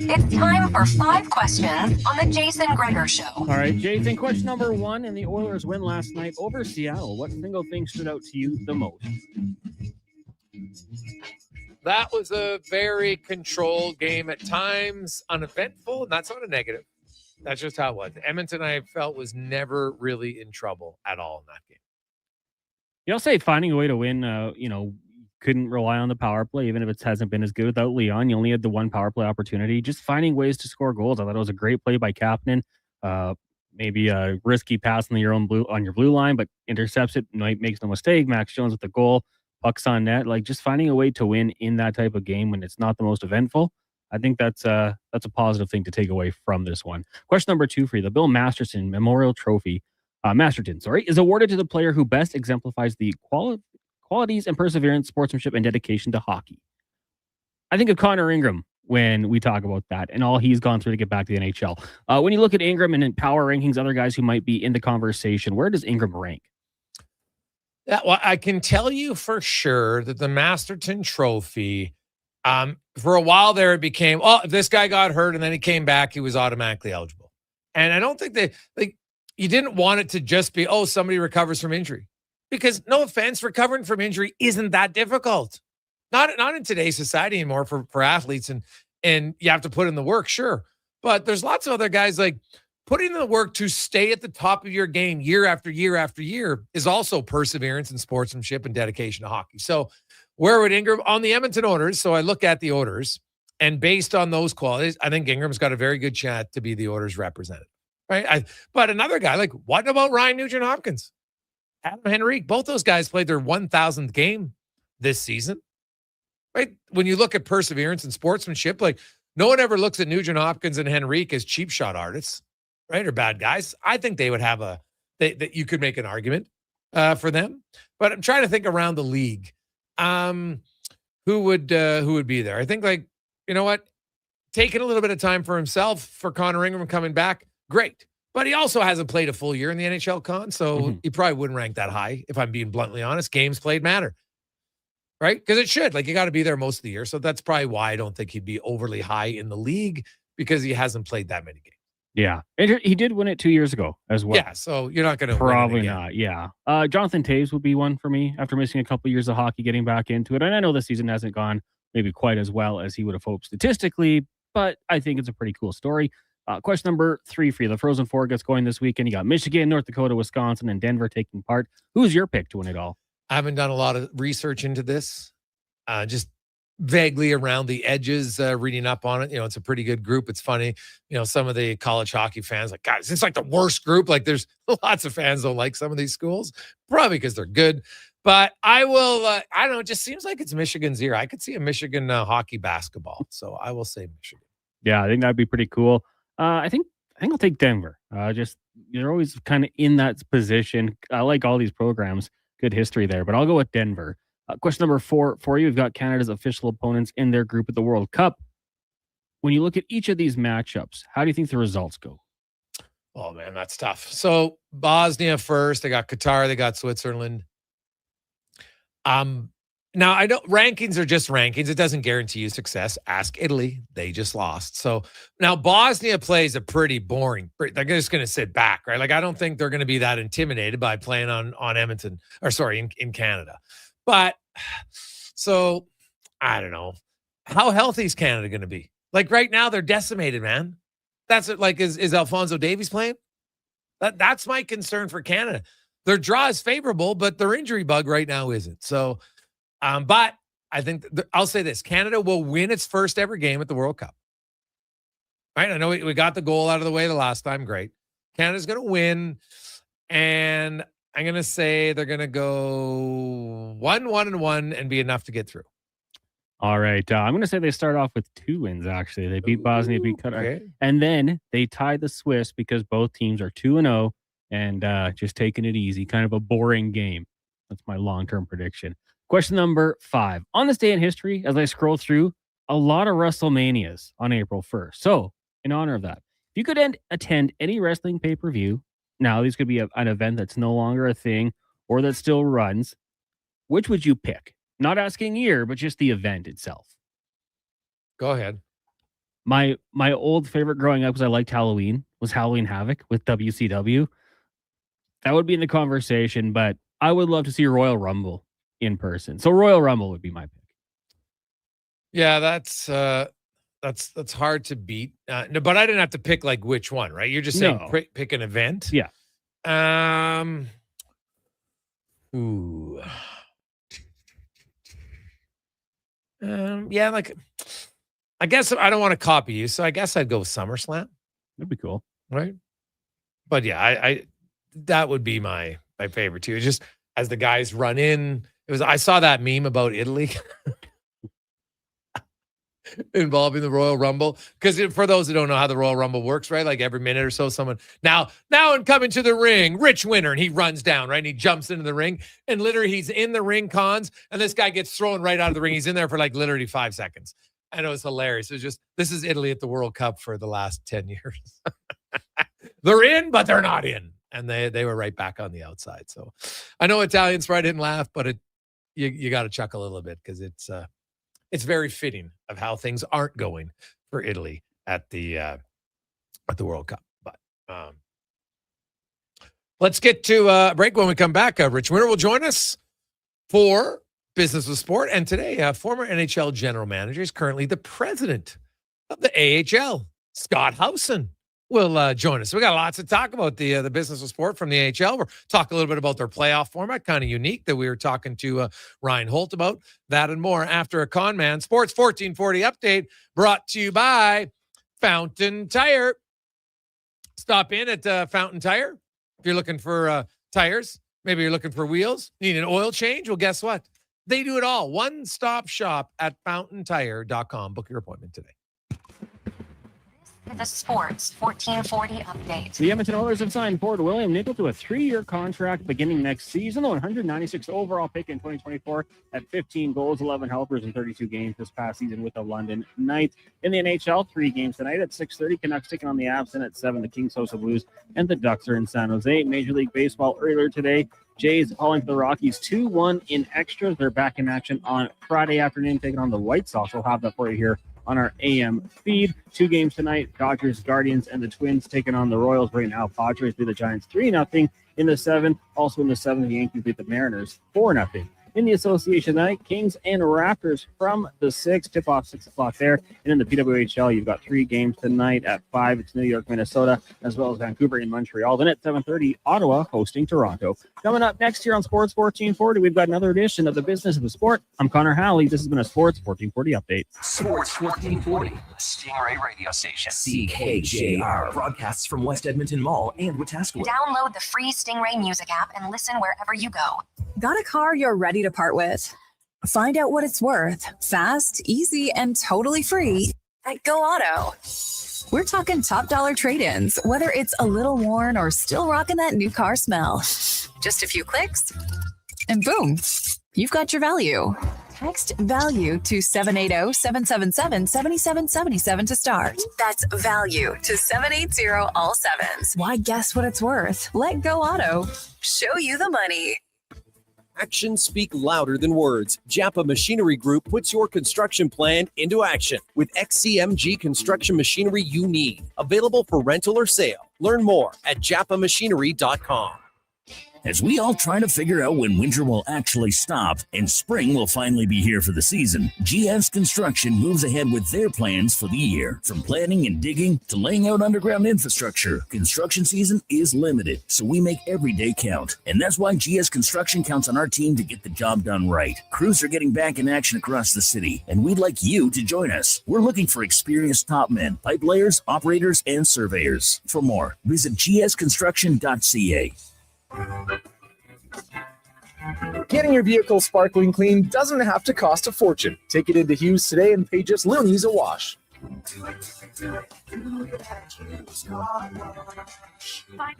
It's time for 5 questions on the Jason Gregor Show. All right, Jason, question number 1. In the Oilers' win last night over Seattle, what single thing stood out to you the most? That was a very controlled game at times, uneventful, and that's not a negative. That's just how it was. Edmonton, I felt, was never really in trouble at all in that game. I'll say finding a way to win, couldn't rely on the power play, even if it hasn't been as good without Leon. You only had the one power play opportunity. Just finding ways to score goals. I thought it was a great play by Kapanen. Maybe a risky pass on your blue line, but intercepts it. Makes no mistake. Max Jones with the goal. Pucks on net. Like, just finding a way to win in that type of game when it's not the most eventful. I think that's a positive thing to take away from this one. Question number 2 for you. The Bill Masterton Memorial Trophy, is awarded to the player who best exemplifies the qualities and perseverance, sportsmanship, and dedication to hockey. I think of Connor Ingram when we talk about that and all he's gone through to get back to the NHL. When you look at Ingram and in power rankings, other guys who might be in the conversation, where does Ingram rank? Yeah, well, I can tell you for sure that the Masterton Trophy, for a while there, it became, if this guy got hurt and then he came back, he was automatically eligible. And I don't think you didn't want it to just be, somebody recovers from injury. Because no offense, recovering from injury isn't that difficult. Not in today's society anymore for athletes, and you have to put in the work, sure. But there's lots of other guys like putting in the work to stay at the top of your game year after year after year is also perseverance and sportsmanship and dedication to hockey. So where would Ingram on the Edmonton Oilers? So I look at the Oilers, and based on those qualities, I think Ingram's got a very good chance to be the Oilers representative, right? But another guy, like, what about Ryan Nugent-Hopkins? Adam Henrique, both those guys played their 1,000th game this season, right? When you look at perseverance and sportsmanship, like, no one ever looks at Nugent-Hopkins and Henrique as cheap shot artists, right? Or bad guys. I think they would have that you could make an argument for them. But I'm trying to think around the league. Who would be there? I think, like, you know what? Taking a little bit of time for himself, for Connor Ingram coming back, great. But he also hasn't played a full year in the NHL con, so he probably wouldn't rank that high, if I'm being bluntly honest. Games played matter, right? Because it should. Like, you got to be there most of the year. So that's probably why I don't think he'd be overly high in the league, because he hasn't played that many games. Yeah. And he did win it 2 years ago as well. Yeah, so you're not going to Probably not, yeah. Jonathan Toews would be one for me after missing a couple years of hockey, getting back into it. And I know the season hasn't gone maybe quite as well as he would have hoped statistically, but I think it's a pretty cool story. Question number 3 for you. The Frozen Four gets going this weekend. You got Michigan, North Dakota, Wisconsin, and Denver taking part. Who's your pick to win it all? I haven't done a lot of research into this. Just vaguely around the edges, reading up on it. It's a pretty good group. It's funny. Some of the college hockey fans, like, guys, it's like the worst group. Like, there's lots of fans don't like some of these schools, probably because they're good. But I will, I don't know. It just seems like it's Michigan's year. I could see a Michigan hockey basketball. So I will say Michigan. Yeah, I think that'd be pretty cool. I think I'll take Denver. Just, you're always kind of in that position. I like all these programs. Good history there, but I'll go with Denver. Question number 4 for you. We've got Canada's official opponents in their group at the World Cup. When you look at each of these matchups, how do you think the results go? Oh, man, that's tough. So Bosnia first. They got Qatar. They got Switzerland. Now, I know rankings are just rankings. It doesn't guarantee you success. Ask Italy. They just lost. So now Bosnia plays a pretty boring. They're just going to sit back, right? Like, I don't think they're going to be that intimidated by playing on Edmonton, in Canada. But so I don't know. How healthy is Canada going to be? Like, right now, they're decimated, man. That's it. Like, is Alphonso Davies playing? That's my concern for Canada. Their draw is favorable, but their injury bug right now isn't. So, but I think I'll say this: Canada will win its first ever game at the World Cup. Right? I know we got the goal out of the way the last time. Great. Canada's going to win, and I'm going to say they're going to go 1-1-1 and be enough to get through. All right. I'm going to say they start off with 2 wins, actually. They beat Bosnia, beat Qatar. Okay. And then they tie the Swiss because both teams are 2-0 and just taking it easy. Kind of a boring game. That's my long-term prediction. Question number 5. On this day in history, as I scroll through, a lot of WrestleManias on April 1st. So, in honor of that, if you could attend any wrestling pay-per-view, now these could be an event that's no longer a thing or that still runs, which would you pick? Not asking year, but just the event itself. Go ahead. My old favorite growing up, because I liked Halloween, was Halloween Havoc with WCW. That would be in the conversation, but I would love to see Royal Rumble in person. So Royal Rumble would be my pick. Yeah, that's hard to beat. No, but I didn't have to pick like which one, right? You're just saying pick an event. Yeah. Ooh. Yeah, like I guess I don't want to copy you, so I guess I'd go with SummerSlam. That'd be cool, right? But yeah, I that would be my favorite too. Just as the guys run in, I saw that meme about Italy. Involving the Royal Rumble, because for those who don't know how the Royal Rumble works, right? Like every minute or so, someone now and coming to the ring, Ritch Winter, and he runs down, right? And he jumps into the ring, and literally he's in the ring, cons, and this guy gets thrown right out of the ring. He's in there for like literally 5 seconds. And it was hilarious. It was just, this is Italy at the World Cup for the last 10 years. They're in, but they're not in, and they were right back on the outside. So I know Italians probably didn't laugh, but you got to chuckle a little bit because it's very fitting of how things aren't going for Italy at the World Cup. But let's get to a break. When we come back, Ritch Winter will join us for Business with Sport. And today, former NHL general manager is currently the president of the AHL, Scott Howson, will join us. We got lots to talk about the Business of Sport from the AHL. We're talking a little bit about their playoff format, kind of unique, that we were talking to Ryan Holt about. That and more after a Con Man Sports 1440 update brought to you by Fountain Tire. Stop in at Fountain Tire if you're looking for tires. Maybe you're looking for wheels. Need an oil change? Well, guess what? They do it all. One-stop shop at fountaintire.com. Book your appointment today. The Sports 1440 update. The Edmonton Oilers have signed forward William Nickel to a 3-year contract beginning next season. The 196th overall pick in 2024 at 15 goals, 11 helpers, and 32 games this past season with the London Knights. In the NHL, 3 games tonight at 6:30. Canucks taking on the Avs, and at 7, the Kings host the Blues, and the Ducks are in San Jose. Major League Baseball earlier today, Jays falling to the Rockies 2-1 in extras. They're back in action on Friday afternoon, taking on the White Sox. We'll have that for you here on our AM feed. 2 games tonight, Dodgers, Guardians, and the Twins taking on the Royals. Right now, Padres beat the Giants 3-0 in the 7. Also in the 7, the Yankees beat the Mariners 4-0. In the association tonight, Kings and Raptors from the 6, tip-off 6 o'clock there. And in the PWHL, you've got 3 games tonight at 5. It's New York, Minnesota, as well as Vancouver and Montreal. Then at 7:30, Ottawa hosting Toronto. Coming up next year on Sports 1440, we've got another edition of the Business of the Sport. I'm Connor Halley. This has been a Sports 1440 update. Sports 1440, the Stingray radio station. CKJR broadcasts from West Edmonton Mall and Wetaskiwin. Download the free Stingray music app and listen wherever you go. Got a car you're ready to part with? Find out what it's worth. Fast, easy, and totally free at Go Auto. We're talking top dollar trade-ins, whether it's a little worn or still rocking that new car smell. Just a few clicks, and boom, you've got your value. Text value to 780-777-7777 to start. That's value to 780 all sevens. Why guess what it's worth? Let Go Auto show you the money. Actions speak louder than words. Japa Machinery Group puts your construction plan into action with XCMG construction machinery you need. Available for rental or sale. Learn more at japamachinery.com. As we all try to figure out when winter will actually stop and spring will finally be here for the season, GS Construction moves ahead with their plans for the year. From planning and digging to laying out underground infrastructure, construction season is limited, so we make every day count. And that's why GS Construction counts on our team to get the job done right. Crews are getting back in action across the city, and we'd like you to join us. We're looking for experienced top men, pipe layers, operators, and surveyors. For more, visit gsconstruction.ca. Getting your vehicle sparkling clean doesn't have to cost a fortune. Take it into Hughes today and pay just loonies a wash. Find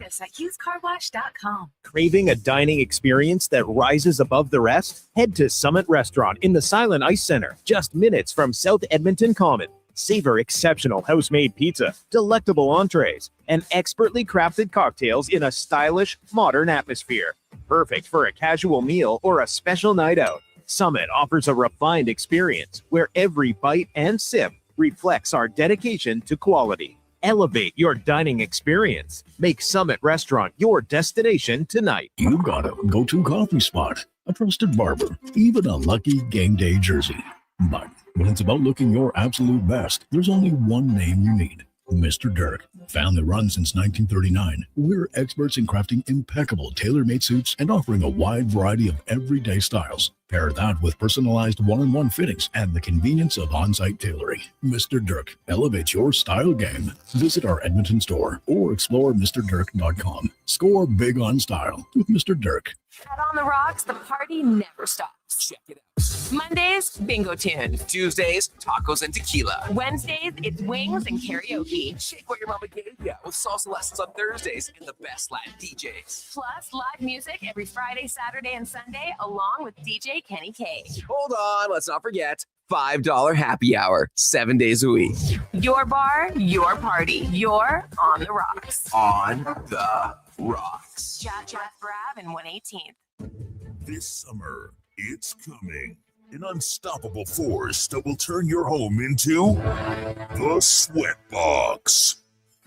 us at hughescarwash.com. Craving a dining experience that rises above the rest? Head to Summit Restaurant in the Silent Ice Center, just minutes from South Edmonton Common. Savor exceptional house-made pizza, delectable entrees, and expertly crafted cocktails in a stylish, modern atmosphere. Perfect for a casual meal or a special night out. Summit offers a refined experience where every bite and sip reflects our dedication to quality. Elevate your dining experience. Make Summit Restaurant your destination tonight. You got a go-to coffee spot, a trusted barber, even a lucky game day jersey. But when it's about looking your absolute best, there's only one name you need. Mr. Dirk. Family run since 1939, we're experts in crafting impeccable tailor-made suits and offering a wide variety of everyday styles. Pair that with personalized one-on-one fittings and the convenience of on-site tailoring. Mr. Dirk elevates your style game. Visit our Edmonton store or explore MrDirk.com. Score big on style with Mr. Dirk. At On the Rocks, the party never stops. Check it out. Mondays, bingo tunes. Tuesdays, tacos and tequila. Wednesdays, it's wings and karaoke. Shake what your mama gave ya with salsa lessons on Thursdays and the best Latin DJs. Plus, live music every Friday, Saturday, and Sunday, along with DJ Kenny K. Hold on, let's not forget $5 happy hour, 7 days a week. Your bar, your party. You're On the Rocks. On the Rocks. Jeff Brav and 118th. This summer, it's coming. An unstoppable force that will turn your home into the Sweatbox.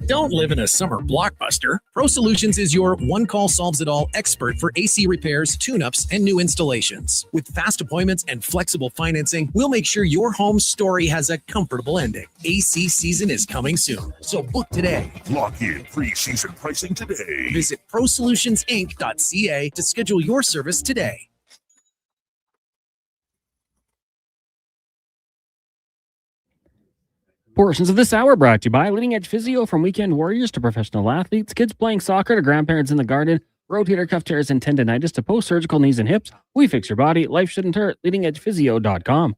Don't live in a summer blockbuster. Pro Solutions is your one-call solves-it-all expert for AC repairs, tune-ups, and new installations. With fast appointments and flexible financing, we'll make sure your home story has a comfortable ending. AC season is coming soon, so book today. Lock in pre-season pricing today. Visit ProSolutionsInc.ca to schedule your service today. Portions of this hour brought to you by Leading Edge Physio. From weekend warriors to professional athletes, kids playing soccer to grandparents in the garden, rotator cuff tears and tendonitis to post-surgical knees and hips. We fix your body. Life shouldn't hurt. LeadingEdgePhysio.com.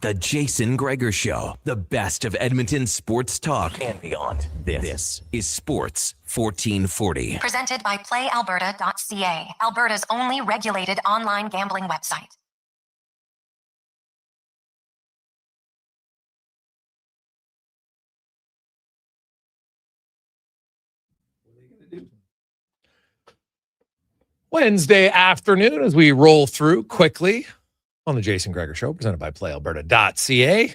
The Jason Gregor Show, the best of Edmonton sports talk and beyond. This is Sports 1440. Presented by PlayAlberta.ca, Alberta's only regulated online gambling website. Wednesday afternoon as we roll through quickly on the Jason Gregor Show, presented by PlayAlberta.ca.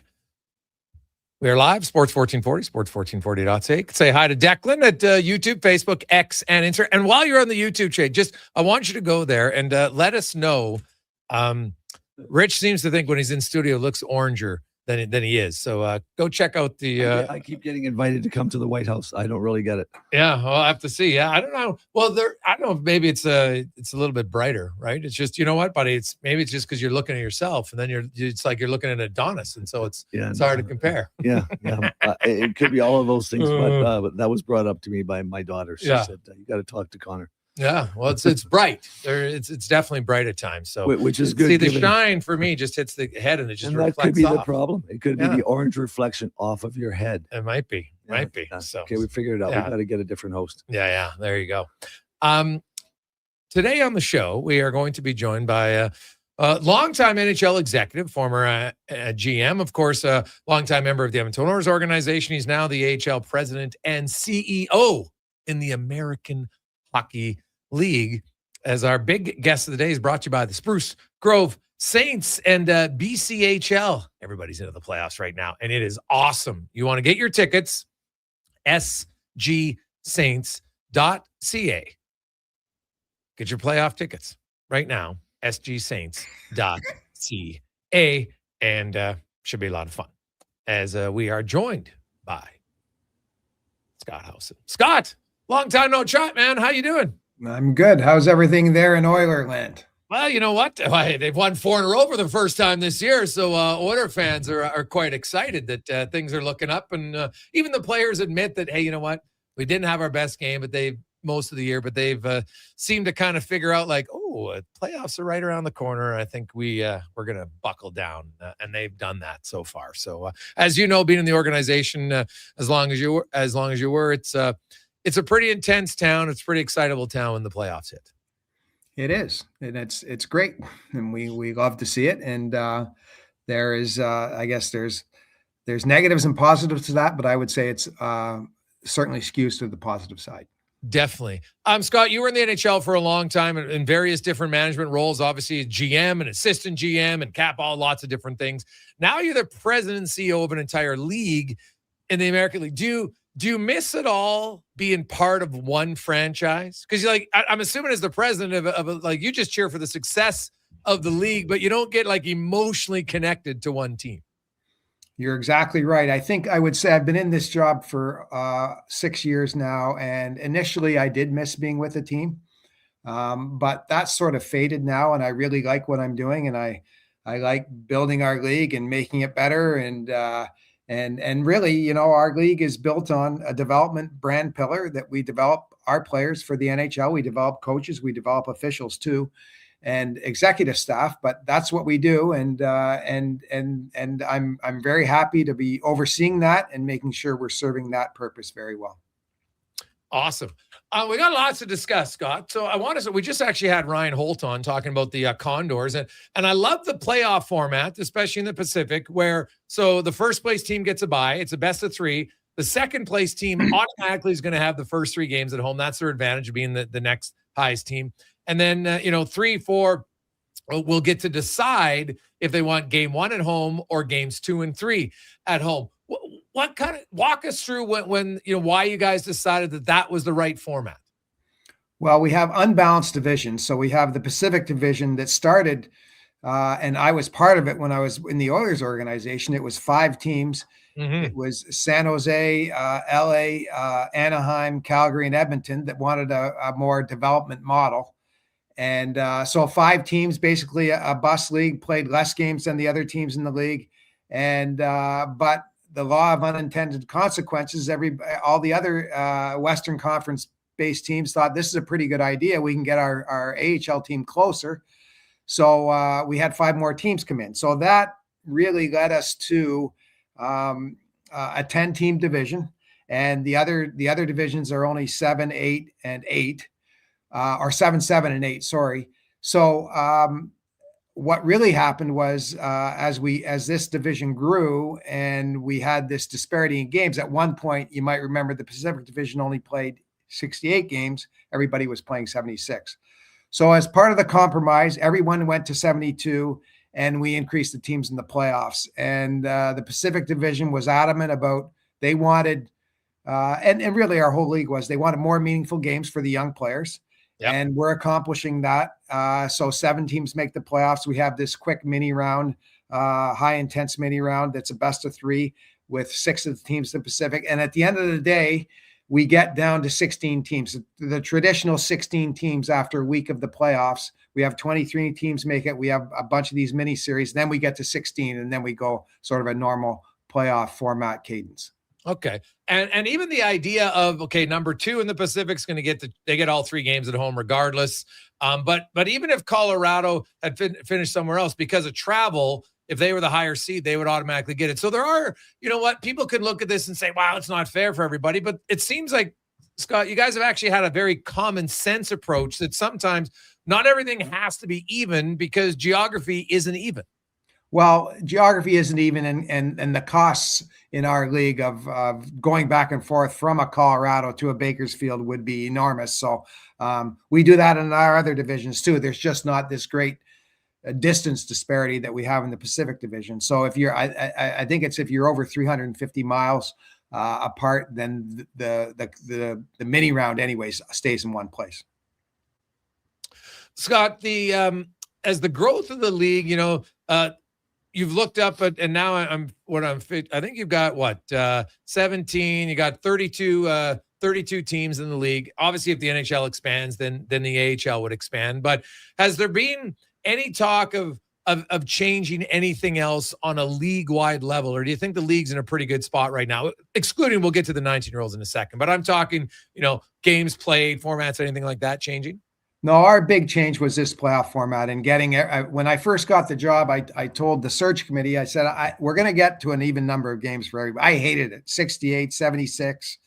We are live, Sports 1440, sports1440.ca. Say hi to Declan at YouTube, Facebook, X, and Instagram. And while you're on the YouTube chat, I want you to go there and let us know. Rich seems to think when he's in studio, it looks oranger than he is. So go check out the... I keep getting invited to come to the White House. I don't really get it. Yeah, well, I'll have to see. Yeah, I don't know. Well, I don't know if maybe it's a little bit brighter, right? It's just, you know what, buddy? Maybe it's just because you're looking at yourself, and then it's like you're looking at Adonis, and so it's hard to compare. Yeah. It could be all of those things, but that was brought up to me by my daughter. She said, you got to talk to Connor. Yeah, well, it's bright. It's definitely bright at times. So which is good. See, the shine for me just hits the head and it just reflects that could be off. the problem. It could be the orange reflection off of your head. It might be. So okay, we figured it out. We got to get a different host. Yeah. There you go. Today on the show, we are going to be joined by a longtime NHL executive, former GM, of course, a longtime member of the Edmonton Oilers organization. He's now the AHL president and CEO in the American Hockey League. As our big guest of the day is brought to you by the Spruce Grove Saints and BCHL. Everybody's into the playoffs right now, and it is awesome. You want to get your tickets, SGPN sgsaints.ca. Get your playoff tickets right now, sgsaints.ca, and should be a lot of fun as we are joined by Scott Howson. Scott, long time no chat, man. How you doing? I'm good. How's everything there in Oilerland? Well, you know what? They've won 4 in a row for the first time this year, so Oiler fans are quite excited that things are looking up, and even the players admit that, hey, you know what? We didn't have our best game, but most of the year, but they've seemed to kind of figure out like, playoffs are right around the corner. I think we're going to buckle down, and they've done that so far. So as you know, being in the organization as long as you were, it's a pretty intense town. It's a pretty excitable town when the playoffs hit. It is, and it's great, and we love to see it. And there is, I guess there's negatives and positives to that, but I would say it's certainly skews to the positive side. Definitely. Scott, you were in the NHL for a long time in various different management roles, obviously GM and assistant GM and lots of different things. Now you're the president and CEO of an entire league in the American League. Do you miss it all being part of one franchise? Because you're like, I'm assuming as the president of like, you just cheer for the success of the league, but you don't get like emotionally connected to one team. You're exactly right. I think I would say I've been in this job for 6 years now, and initially I did miss being with the team, but that's sort of faded now, and I really like what I'm doing, and I like building our league and making it better, and really, you know, our league is built on a development brand pillar that we develop our players for the NHL. We develop coaches, we develop officials too, and executive staff, but that's what we do. And I'm very happy to be overseeing that and making sure we're serving that purpose very well. Awesome. We got lots to discuss, Scott. So we just actually had Ryan Holt on talking about the Condors, and I love the playoff format, especially in the Pacific, where so the first place team gets a bye. It's a best of 3. The second place team automatically is going to have the first 3 games at home. That's their advantage of being the next highest team. And then, 3, 4 will get to decide if they want game 1 at home or games 2 and 3 at home. What kind of walk us through when why you guys decided that was the right format? Well, we have unbalanced divisions. So we have the Pacific Division that started, and I was part of it when I was in the Oilers organization. It was 5 teams. Mm-hmm. It was San Jose, LA, Anaheim, Calgary, and Edmonton that wanted a more development model. And so 5 teams, basically a bus league, played less games than the other teams in the league. And but the law of unintended consequences, all the other Western Conference-based teams thought this is a pretty good idea. We can get our AHL team closer. So we had 5 more teams come in. So that really led us to a 10-team division. And the other divisions are only 7, 8, and 8. Or 7, 7, and 8, sorry. So what really happened was as this division grew and we had this disparity in games, at one point, you might remember the Pacific Division only played 68 games. Everybody was playing 76. So as part of the compromise, everyone went to 72 and we increased the teams in the playoffs. And the Pacific Division was adamant about they wanted, and really our whole league was, they wanted more meaningful games for the young players. Yep. And we're accomplishing that. So 7 teams make the playoffs. We have this quick mini round, high intense mini round. That's a best of 3 with 6 of the teams in the Pacific. And at the end of the day, we get down to 16 teams, the traditional 16 teams after a week of the playoffs. We have 23 teams make it. We have a bunch of these mini series. Then we get to 16 and then we go sort of a normal playoff format cadence. Okay. And even the idea of, okay, number 2 in the Pacific's going to they get all 3 games at home regardless. But even if Colorado had finished somewhere else because of travel, if they were the higher seed, they would automatically get it. So there are, people could look at this and say, wow, it's not fair for everybody. But it seems like, Scott, you guys have actually had a very common sense approach that sometimes not everything has to be even because geography isn't even. Well, geography isn't even, and the costs in our league of going back and forth from a Colorado to a Bakersfield would be enormous. So we do that in our other divisions too. There's just not this great distance disparity that we have in the Pacific Division. So if you're, I think it's if you're over 350 miles apart, then the mini round anyways stays in one place. Scott, the as the growth of the league, you've looked up at, and now I think you've got 17, you got 32 teams in the league. Obviously, if the NHL expands, then the AHL would expand. But has there been any talk of changing anything else on a league-wide level, or do you think the league's in a pretty good spot right now? Excluding, we'll get to the 19-year-olds in a second, but I'm talking, games played, formats, anything like that changing? No, our big change was this playoff format and getting when I first got the job, I told the search committee, I said, we're going to get to an even number of games for everybody. I hated it. 68, 76,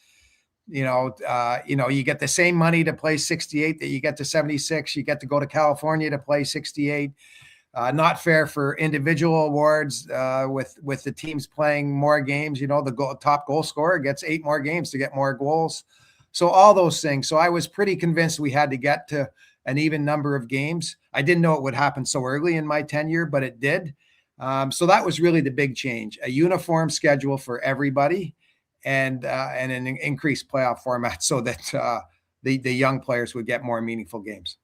you get the same money to play 68 that you get to 76. You get to go to California to play 68. Not fair for individual awards with the teams playing more games. The top goal scorer gets 8 more games to get more goals. So all those things. So I was pretty convinced we had to get to an even number of games. I didn't know it would happen so early in my tenure, but it did. So that was really the big change: a uniform schedule for everybody, and an increased playoff format so that the young players would get more meaningful games.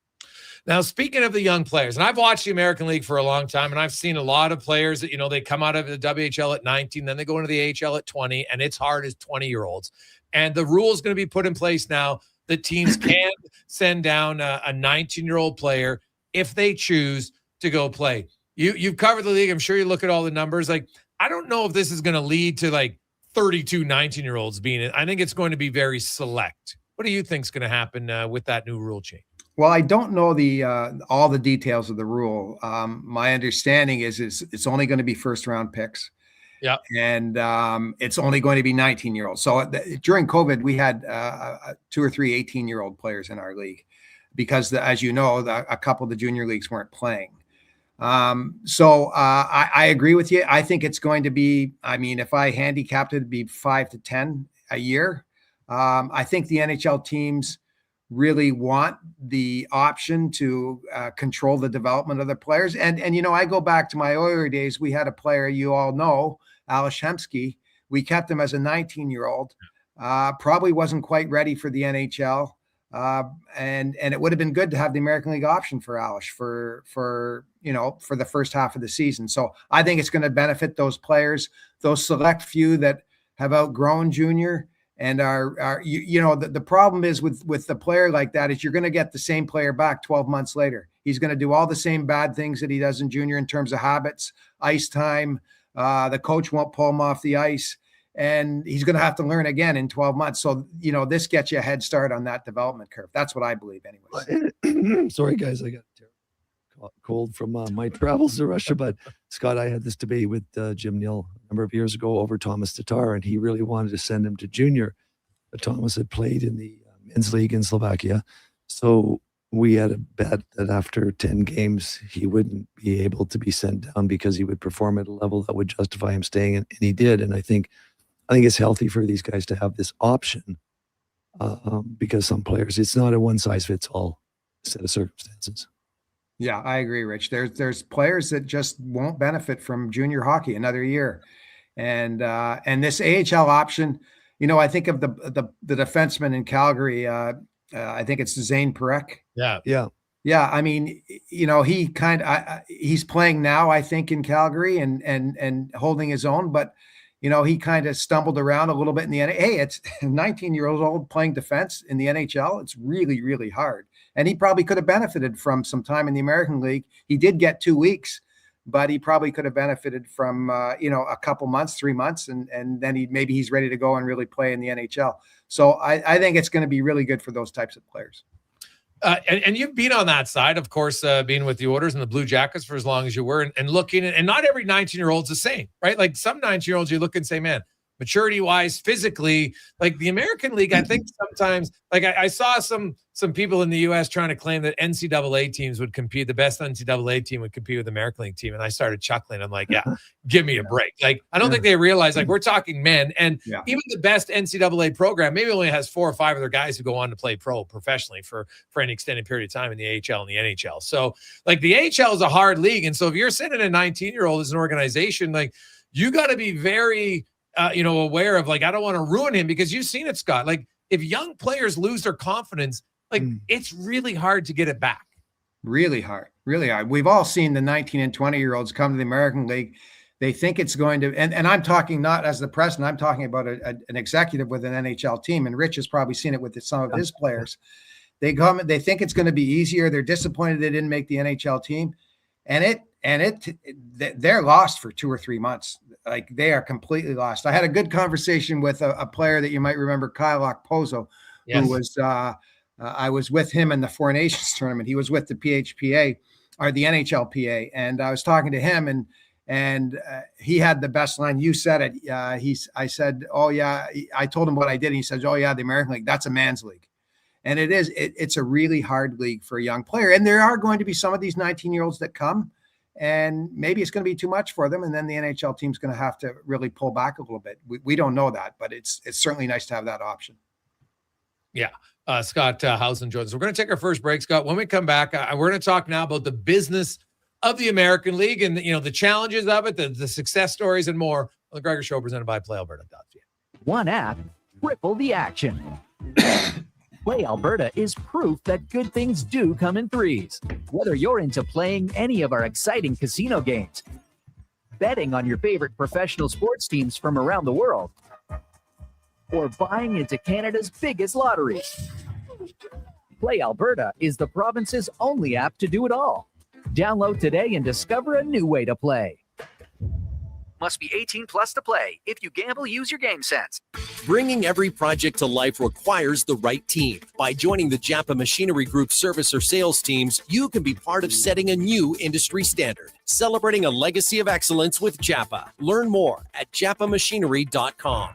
Now, speaking of the young players, and I've watched the American League for a long time, and I've seen a lot of players that, they come out of the WHL at 19, then they go into the AHL at 20, and it's hard as 20-year-olds. And the rule is going to be put in place now that teams can send down a 19-year-old player if they choose to go play. You've covered the league. I'm sure you look at all the numbers. I don't know if this is going to lead to 32 19-year-olds being in. I think it's going to be very select. What do you think is going to happen with that new rule change? Well, I don't know all the details of the rule. My understanding is it's only going to be first-round picks. Yeah. And it's only going to be 19-year-olds. So during COVID, we had 2 or 3 18-year-old players in our league because, as you know, a couple of the junior leagues weren't playing. So I agree with you. I think it's going to be, if I handicapped it, it'd be 5 to 10 a year. I think the NHL teams really want the option to control the development of the players. And I go back to my earlier days. We had a player you all know, Ales Hemsky. We kept him as a 19-year-old. Probably wasn't quite ready for the NHL. And it would have been good to have the American League option for Ales for the first half of the season. So I think it's going to benefit those players, those select few that have outgrown junior. And the problem is with the player like that is you're going to get the same player back 12 months later. He's going to do all the same bad things that he does in junior in terms of habits, ice time. The coach won't pull him off the ice, and he's going to have to learn again in 12 months. So, this gets you a head start on that development curve. That's what I believe anyways. Sorry, guys. I got cold from my travels to Russia, but Scott, I had this debate with Jim Neal a number of years ago over Thomas Tatar, and he really wanted to send him to junior. But Thomas had played in the men's league in Slovakia. So we had a bet that after 10 games, he wouldn't be able to be sent down because he would perform at a level that would justify him staying. And he did. And I think it's healthy for these guys to have this option because some players, it's not a one size fits all set of circumstances. Yeah, I agree, Rich. There's players that just won't benefit from junior hockey another year. And this AHL option, I think of the defenseman in Calgary, I think it's Zane Perek. Yeah. He's playing now, I think, in Calgary and holding his own, but he kind of stumbled around a little bit in the NHL. Hey, it's 19-year-old playing defense in the NHL. It's really, really hard. And he probably could have benefited from some time in the American League. He did get 2 weeks, but he probably could have benefited from, a couple months, 3 months, and then he's ready to go and really play in the NHL. So I think it's going to be really good for those types of players. And you've been on that side, of course, being with the Oilers and the Blue Jackets for as long as you were, and looking, and not every 19-year-old's the same, right? Like some 19-year-olds, you look and say, man, maturity-wise, physically, like the American League, I think sometimes, like I saw some people in the U.S. trying to claim that NCAA teams would compete, the best NCAA team would compete with the American League team, and I started chuckling. I'm like, yeah, give me a break. Like, I don't think they realize, like, we're talking men, and even the best NCAA program maybe only has 4 or 5 of their guys who go on to play professionally for any extended period of time in the AHL and the NHL. So, like, the AHL is a hard league, and so if you're sending a 19-year-old as an organization, like, you got to be very aware of, like, I don't want to ruin him, because you've seen it, Scott. Like, if young players lose their confidence, like, it's really hard to get it back. Really hard, really hard. We've all seen the 19 and 20-year-olds come to the American League. They think it's going to, and I'm talking not as the president, I'm talking about an executive with an NHL team, and Ritch has probably seen it with some of his players. They come, they think it's going to be easier. They're disappointed they didn't make the NHL team, and they're lost for 2 or 3 months. Like, they are completely lost. I had a good conversation with a player that you might remember, Kyle Okposo, who was, I was with him in the Four Nations tournament. He was with the PHPA, or the NHLPA, and I was talking to him, and he had the best line. You said it. I said, oh yeah. I told him what I did. And he says, oh yeah, the American League, that's a man's league. And it is, it's a really hard league for a young player. And there are going to be some of these 19-year-olds that come, and maybe it's going to be too much for them. And then the NHL team's going to have to really pull back a little bit. We don't know that, but it's certainly nice to have that option. Yeah. Scott Housen joins us. We're going to take our first break, Scott. When we come back, we're going to talk now about the business of the American League and, the challenges of it, the success stories, and more on the Gregor Show, presented by PlayAlberta.ca. One app, triple the action. Play Alberta is proof that good things do come in threes. Whether you're into playing any of our exciting casino games, betting on your favorite professional sports teams from around the world, or buying into Canada's biggest lottery, Play Alberta is the province's only app to do it all. Download today and discover a new way to play. Must be 18 plus to play. If you gamble, use your game sense. Bringing every project to life requires the right team. By joining the Japa Machinery Group service or sales teams, you can be part of setting a new industry standard. Celebrating a legacy of excellence with Japa. Learn more at japamachinery.com.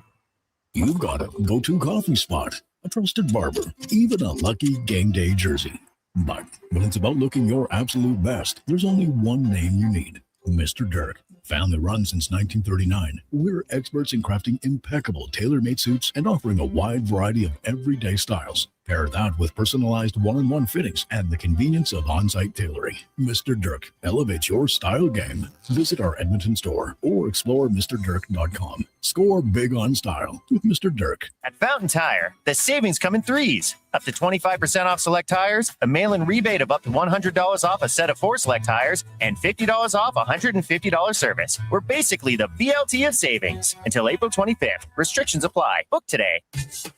You've got a go-to coffee spot, a trusted barber, even a lucky game day jersey. But when it's about looking your absolute best, there's only one name you need: Mr. Dirk. Family run since 1939, we're experts in crafting impeccable tailor-made suits and offering a wide variety of everyday styles. Pair that with personalized one-on-one fittings and the convenience of on-site tailoring. Mr. Dirk elevates your style game. Visit our Edmonton store or explore MrDirk.com. Score big on style with Mr. Dirk. At Fountain Tire, the savings come in threes. Up to 25% off select tires, a mail-in rebate of up to $100 off a set of 4 select tires, and $50 off a $150 service. We're basically the BLT of savings. Until April 25th. Restrictions apply. Book today.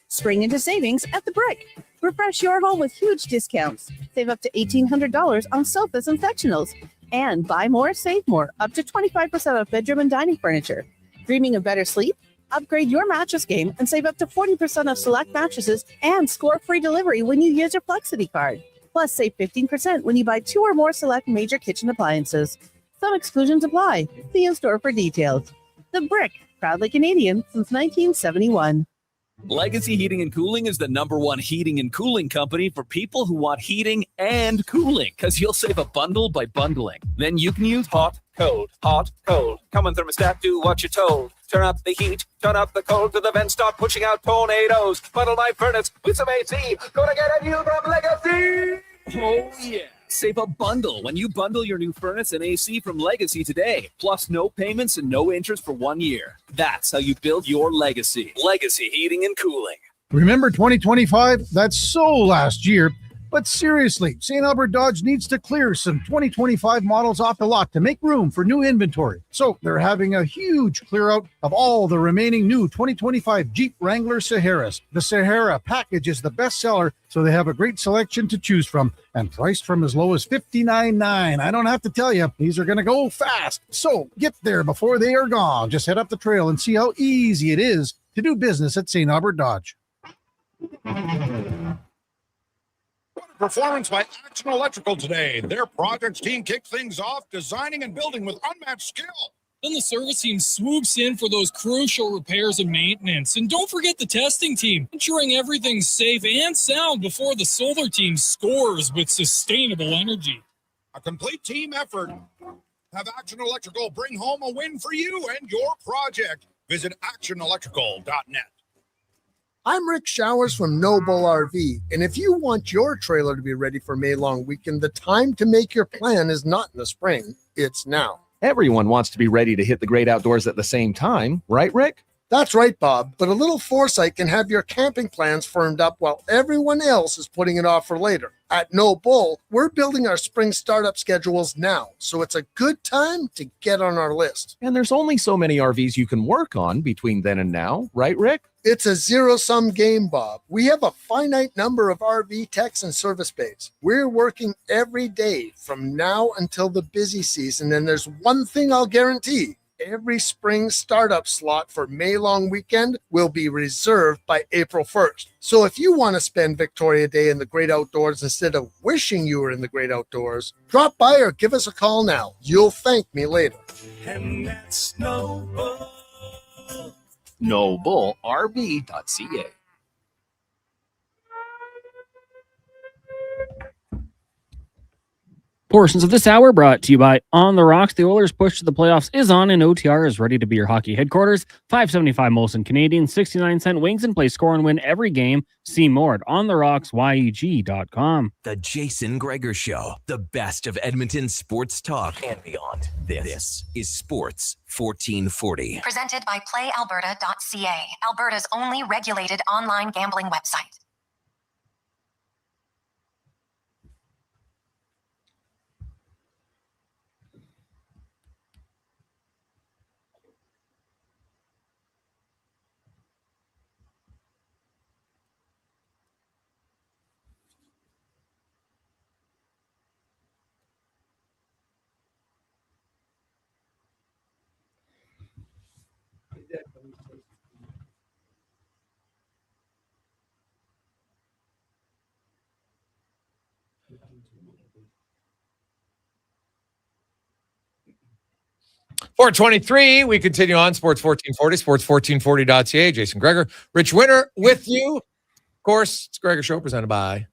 Spring into savings at The Brick. Refresh your home with huge discounts. Save up to $1,800 on sofas and sectionals. And buy more, save more. Up to 25% off bedroom and dining furniture. Dreaming of better sleep? Upgrade your mattress game and save up to 40% off select mattresses and score free delivery when you use your Flexity card. Plus, save 15% when you buy 2 or more select major kitchen appliances. Some exclusions apply. See in-store for details. The Brick, proudly Canadian since 1971. Legacy Heating and Cooling is the #1 heating and cooling company for people who want heating and cooling, because you'll save a bundle by bundling. Then you can use hot, cold, hot, cold. Come on, thermostat, do what you're told. Turn up the heat, turn up the cold, to the vents start pushing out tornadoes. Bundle my furnace with some AC. Gonna get a deal from Legacy! Oh, yeah. Save a bundle when you bundle your new furnace and AC from Legacy today. Plus no payments and no interest for 1 year. That's how you build your legacy. Legacy Heating and Cooling. Remember 2025? That's so last year. But seriously, St. Albert Dodge needs to clear some 2025 models off the lot to make room for new inventory. So they're having a huge clear out of all the remaining new 2025 Jeep Wrangler Saharas. The Sahara package is the best seller, so they have a great selection to choose from and priced from as low as $59,900. I don't have to tell you, these are going to go fast. So get there before they are gone. Just head up the trail and see how easy it is to do business at St. Albert Dodge. Performance by Action Electrical today. Their projects team kicks things off, designing and building with unmatched skill. Then the service team swoops in for those crucial repairs and maintenance. And don't forget the testing team, ensuring everything's safe and sound before the solar team scores with sustainable energy. A complete team effort. Have Action Electrical bring home a win for you and your project. Visit actionelectrical.net. I'm Rick Showers from Noble RV, and if you want your trailer to be ready for May long weekend, the time to make your plan is not in the spring, it's now. Everyone wants to be ready to hit the great outdoors at the same time, right, Rick? That's right, Bob, but a little foresight can have your camping plans firmed up while everyone else is putting it off for later. At No Bull, we're building our spring startup schedules now, so it's a good time to get on our list. And there's only so many RVs you can work on between then and now, right, Rick? It's a zero-sum game, Bob. We have a finite number of RV techs and service bays. We're working every day from now until the busy season, and there's one thing I'll guarantee. Every spring startup slot for May long weekend will be reserved by April 1st. So if you want to spend Victoria Day in the great outdoors instead of wishing you were in the great outdoors, drop by or give us a call now. You'll thank me later. And that's No Bull. NobleRV.ca. Portions of this hour brought to you by On the Rocks. The Oilers' push to the playoffs is on, and OTR is ready to be your hockey headquarters. $5.75 Molson Canadian, 69-cent wings, and play score and win every game. See more at OnTheRocksYEG.com. The Jason Gregor Show, the best of Edmonton sports talk and beyond. This is Sports 1440. Presented by PlayAlberta.ca, Alberta's only regulated online gambling website. For 23, we continue on Sports 1440, sports1440.ca. Jason Gregor, Ritch Winter with you. Of course, it's Gregor Show presented by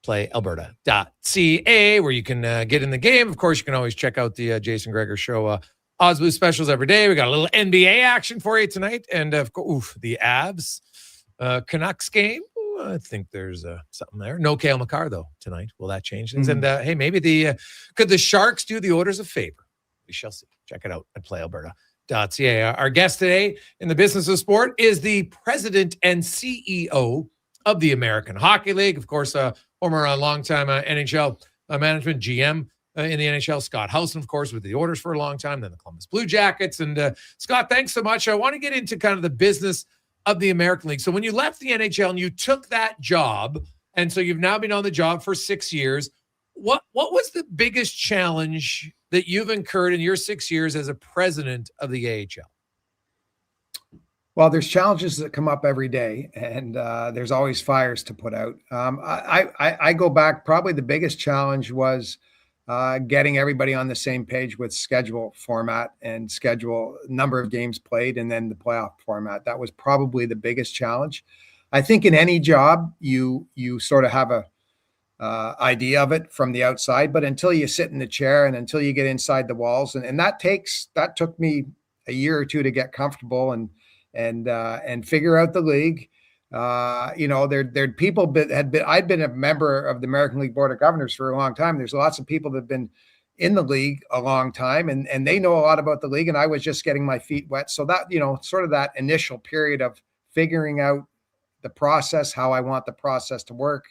PlayAlberta.ca, where you can get in the game. Of course, you can always check out the Jason Gregor Show Oz Blue specials every day. We got a little NBA action for you tonight. And of course, the Avs Canucks game. Ooh, I think there's something there. No Cale Makar, though, tonight. Will that change things? And hey, maybe could the Sharks do the Oilers a favor? We shall see. Check it out at PlayAlberta.ca. Our guest today in the business of sport is the president and CEO of the American Hockey League. Of course, former longtime NHL management GM in the NHL, Scott Housen, of course, with the Oilers for a long time, then the Columbus Blue Jackets. And Scott, thanks so much. I want to get into kind of the business of the American League. So when you left the NHL and you took that job, and so you've now been on the job for 6 years, what was the biggest challenge that you've incurred in your 6 years as a president of the AHL? Well, there's challenges that come up every day, and there's always fires to put out. I go back, probably the biggest challenge was getting everybody on the same page with schedule format and schedule number of games played, and then the playoff format. That was probably the biggest challenge. I think in any job, you sort of have a idea of it from the outside, but until you sit in the chair and until you get inside the walls, and that took me a year or two to get comfortable and figure out the league. There'd people I'd been a member of the American League Board of Governors for a long time. There's lots of people that have been in the league a long time, and they know a lot about the league, and I was just getting my feet wet. So that, sort of that initial period of figuring out the process, how I want the process to work,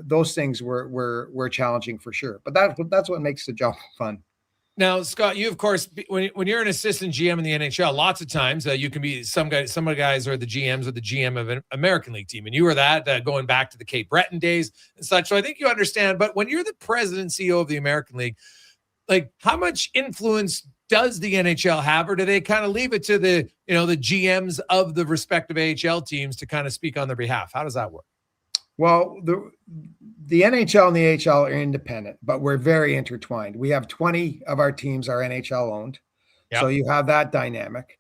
those things were challenging for sure, but that's what makes the job fun. Now, Scott, you, of course, when you're an assistant GM in the NHL, lots of times you can be some of the guys are the GMs or the GM of an American League team. And you were that going back to the Cape Breton days and such. So I think you understand. But when you're the president and CEO of the American League, like, how much influence does the NHL have, or do they kind of leave it to the GMs of the respective AHL teams to kind of speak on their behalf? How does that work? Well, the NHL and the AHL are independent, but we're very intertwined. We have 20 of our teams are NHL owned. Yep. So you have that dynamic.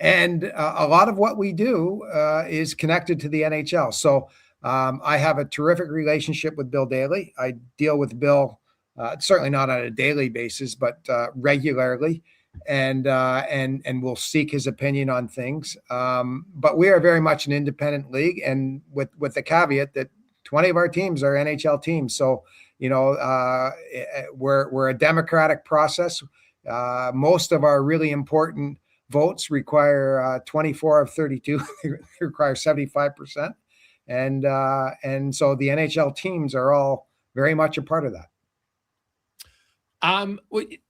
And a lot of what we do is connected to the NHL. So I have a terrific relationship with Bill Daly. I deal with Bill, certainly not on a daily basis, but regularly. And we'll seek his opinion on things. But we are very much an independent league, and with the caveat that 20 of our teams are NHL teams. So, we're a democratic process. Most of our really important votes require 24 of 32. They require 75%. And so the NHL teams are all very much a part of that.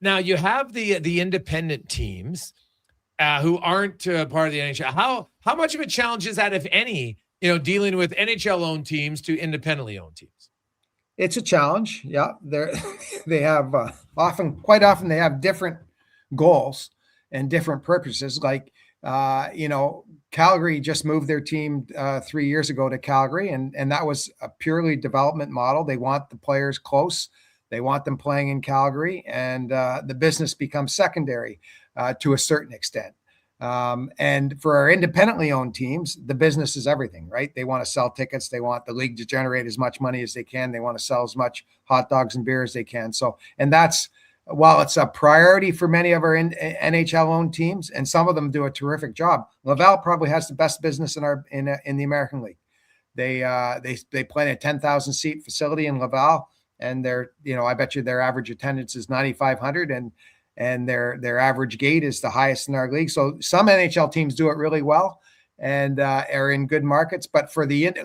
Now you have the independent teams who aren't part of the NHL. How much of a challenge is that, if any, dealing with NHL-owned teams to independently owned teams? It's a challenge. Yeah, they have quite often they have different goals and different purposes. Like Calgary just moved their team 3 years ago to Calgary, and that was a purely development model. They want the players close. They want them playing in Calgary, and the business becomes secondary to a certain extent. And for our independently owned teams, the business is everything, right? They want to sell tickets. They want the league to generate as much money as they can. They want to sell as much hot dogs and beer as they can. So, and that's, while it's a priority for many of our NHL owned teams, and some of them do a terrific job, Laval probably has the best business in the American League. They play in a 10,000 seat facility in Laval, and I bet you their average attendance is 9,500, and their average gate is the highest in our league. So some NHL teams do it really well and are in good markets. But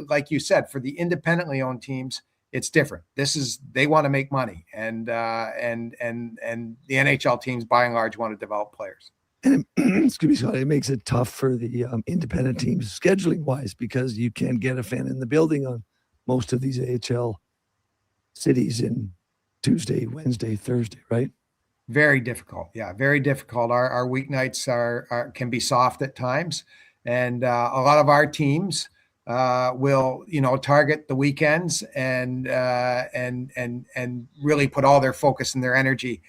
like you said, for the independently owned teams, it's different. They want to make money, and the NHL teams by and large want to develop players. And excuse me, Scott, it makes it tough for the independent teams scheduling wise, because you can't get a fan in the building on most of these AHL cities in Tuesday, Wednesday, Thursday, right? Very difficult. Yeah, very difficult. Our weeknights can be soft at times, and a lot of our teams will target the weekends and really put all their focus and their energy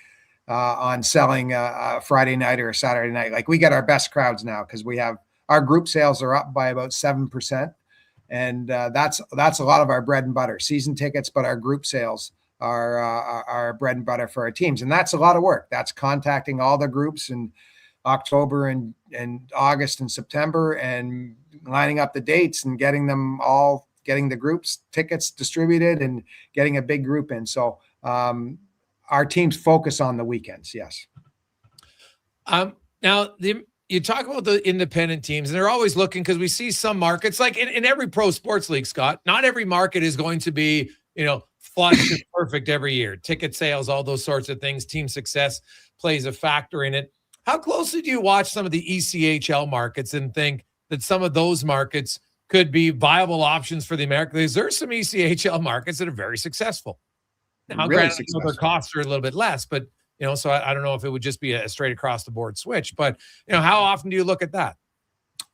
on selling a Friday night or a Saturday night. Like, we get our best crowds now because we have our group sales are up by about 7%, and that's a lot of our bread and butter. Season tickets, but our group sales are bread and butter for our teams. And that's a lot of work. That's contacting all the groups in October and August and September, and lining up the dates and getting the groups tickets distributed and getting a big group in. So our teams focus on the weekends. Yes. Now you talk about the independent teams, and they're always looking, because we see some markets, like in every pro sports league, Scott, not every market is going to be, flush and perfect every year. Ticket sales, all those sorts of things, team success plays a factor in it. How closely do you watch some of the ECHL markets and think that some of those markets could be viable options for the American League? There's some ECHL markets that are very successful. Now, Really granted, their costs are a little bit less, but so I don't know if it would just be a straight across the board switch. But how often do you look at that?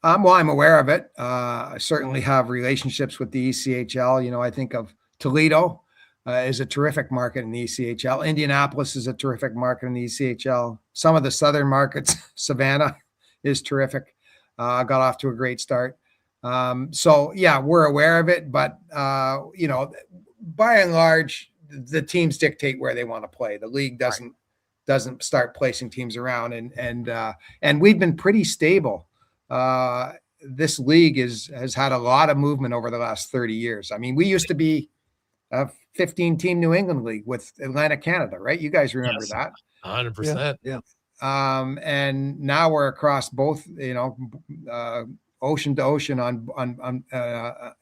Well, I'm aware of it. I certainly have relationships with the ECHL. I think of Toledo is a terrific market in the ECHL. Indianapolis is a terrific market in the ECHL. Some of the southern markets, Savannah is terrific. Got off to a great start. So yeah, we're aware of it, but by and large, the teams dictate where they want to play. The league doesn't start placing teams around, and we've been pretty stable. This league has had a lot of movement over the last 30 years. I mean, we used to be a 15-team New England league with Atlantic Canada, right? You guys remember that? 100%. Yeah. And now we're across both, ocean to ocean on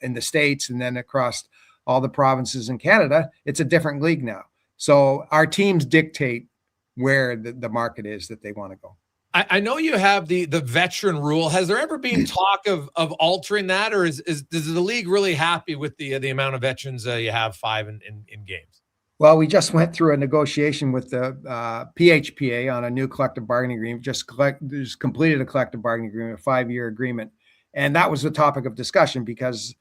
in the States, and then across all the provinces in Canada. It's a different league now. So our teams dictate where the market is that they want to go. I know you have the veteran rule. Has there ever been talk of altering that, or is the league really happy with the amount of veterans you have, 5 in games? Well, we just went through a negotiation with the PHPA on a new collective bargaining agreement. Just completed a collective bargaining agreement, a 5-year agreement, and that was the topic of discussion because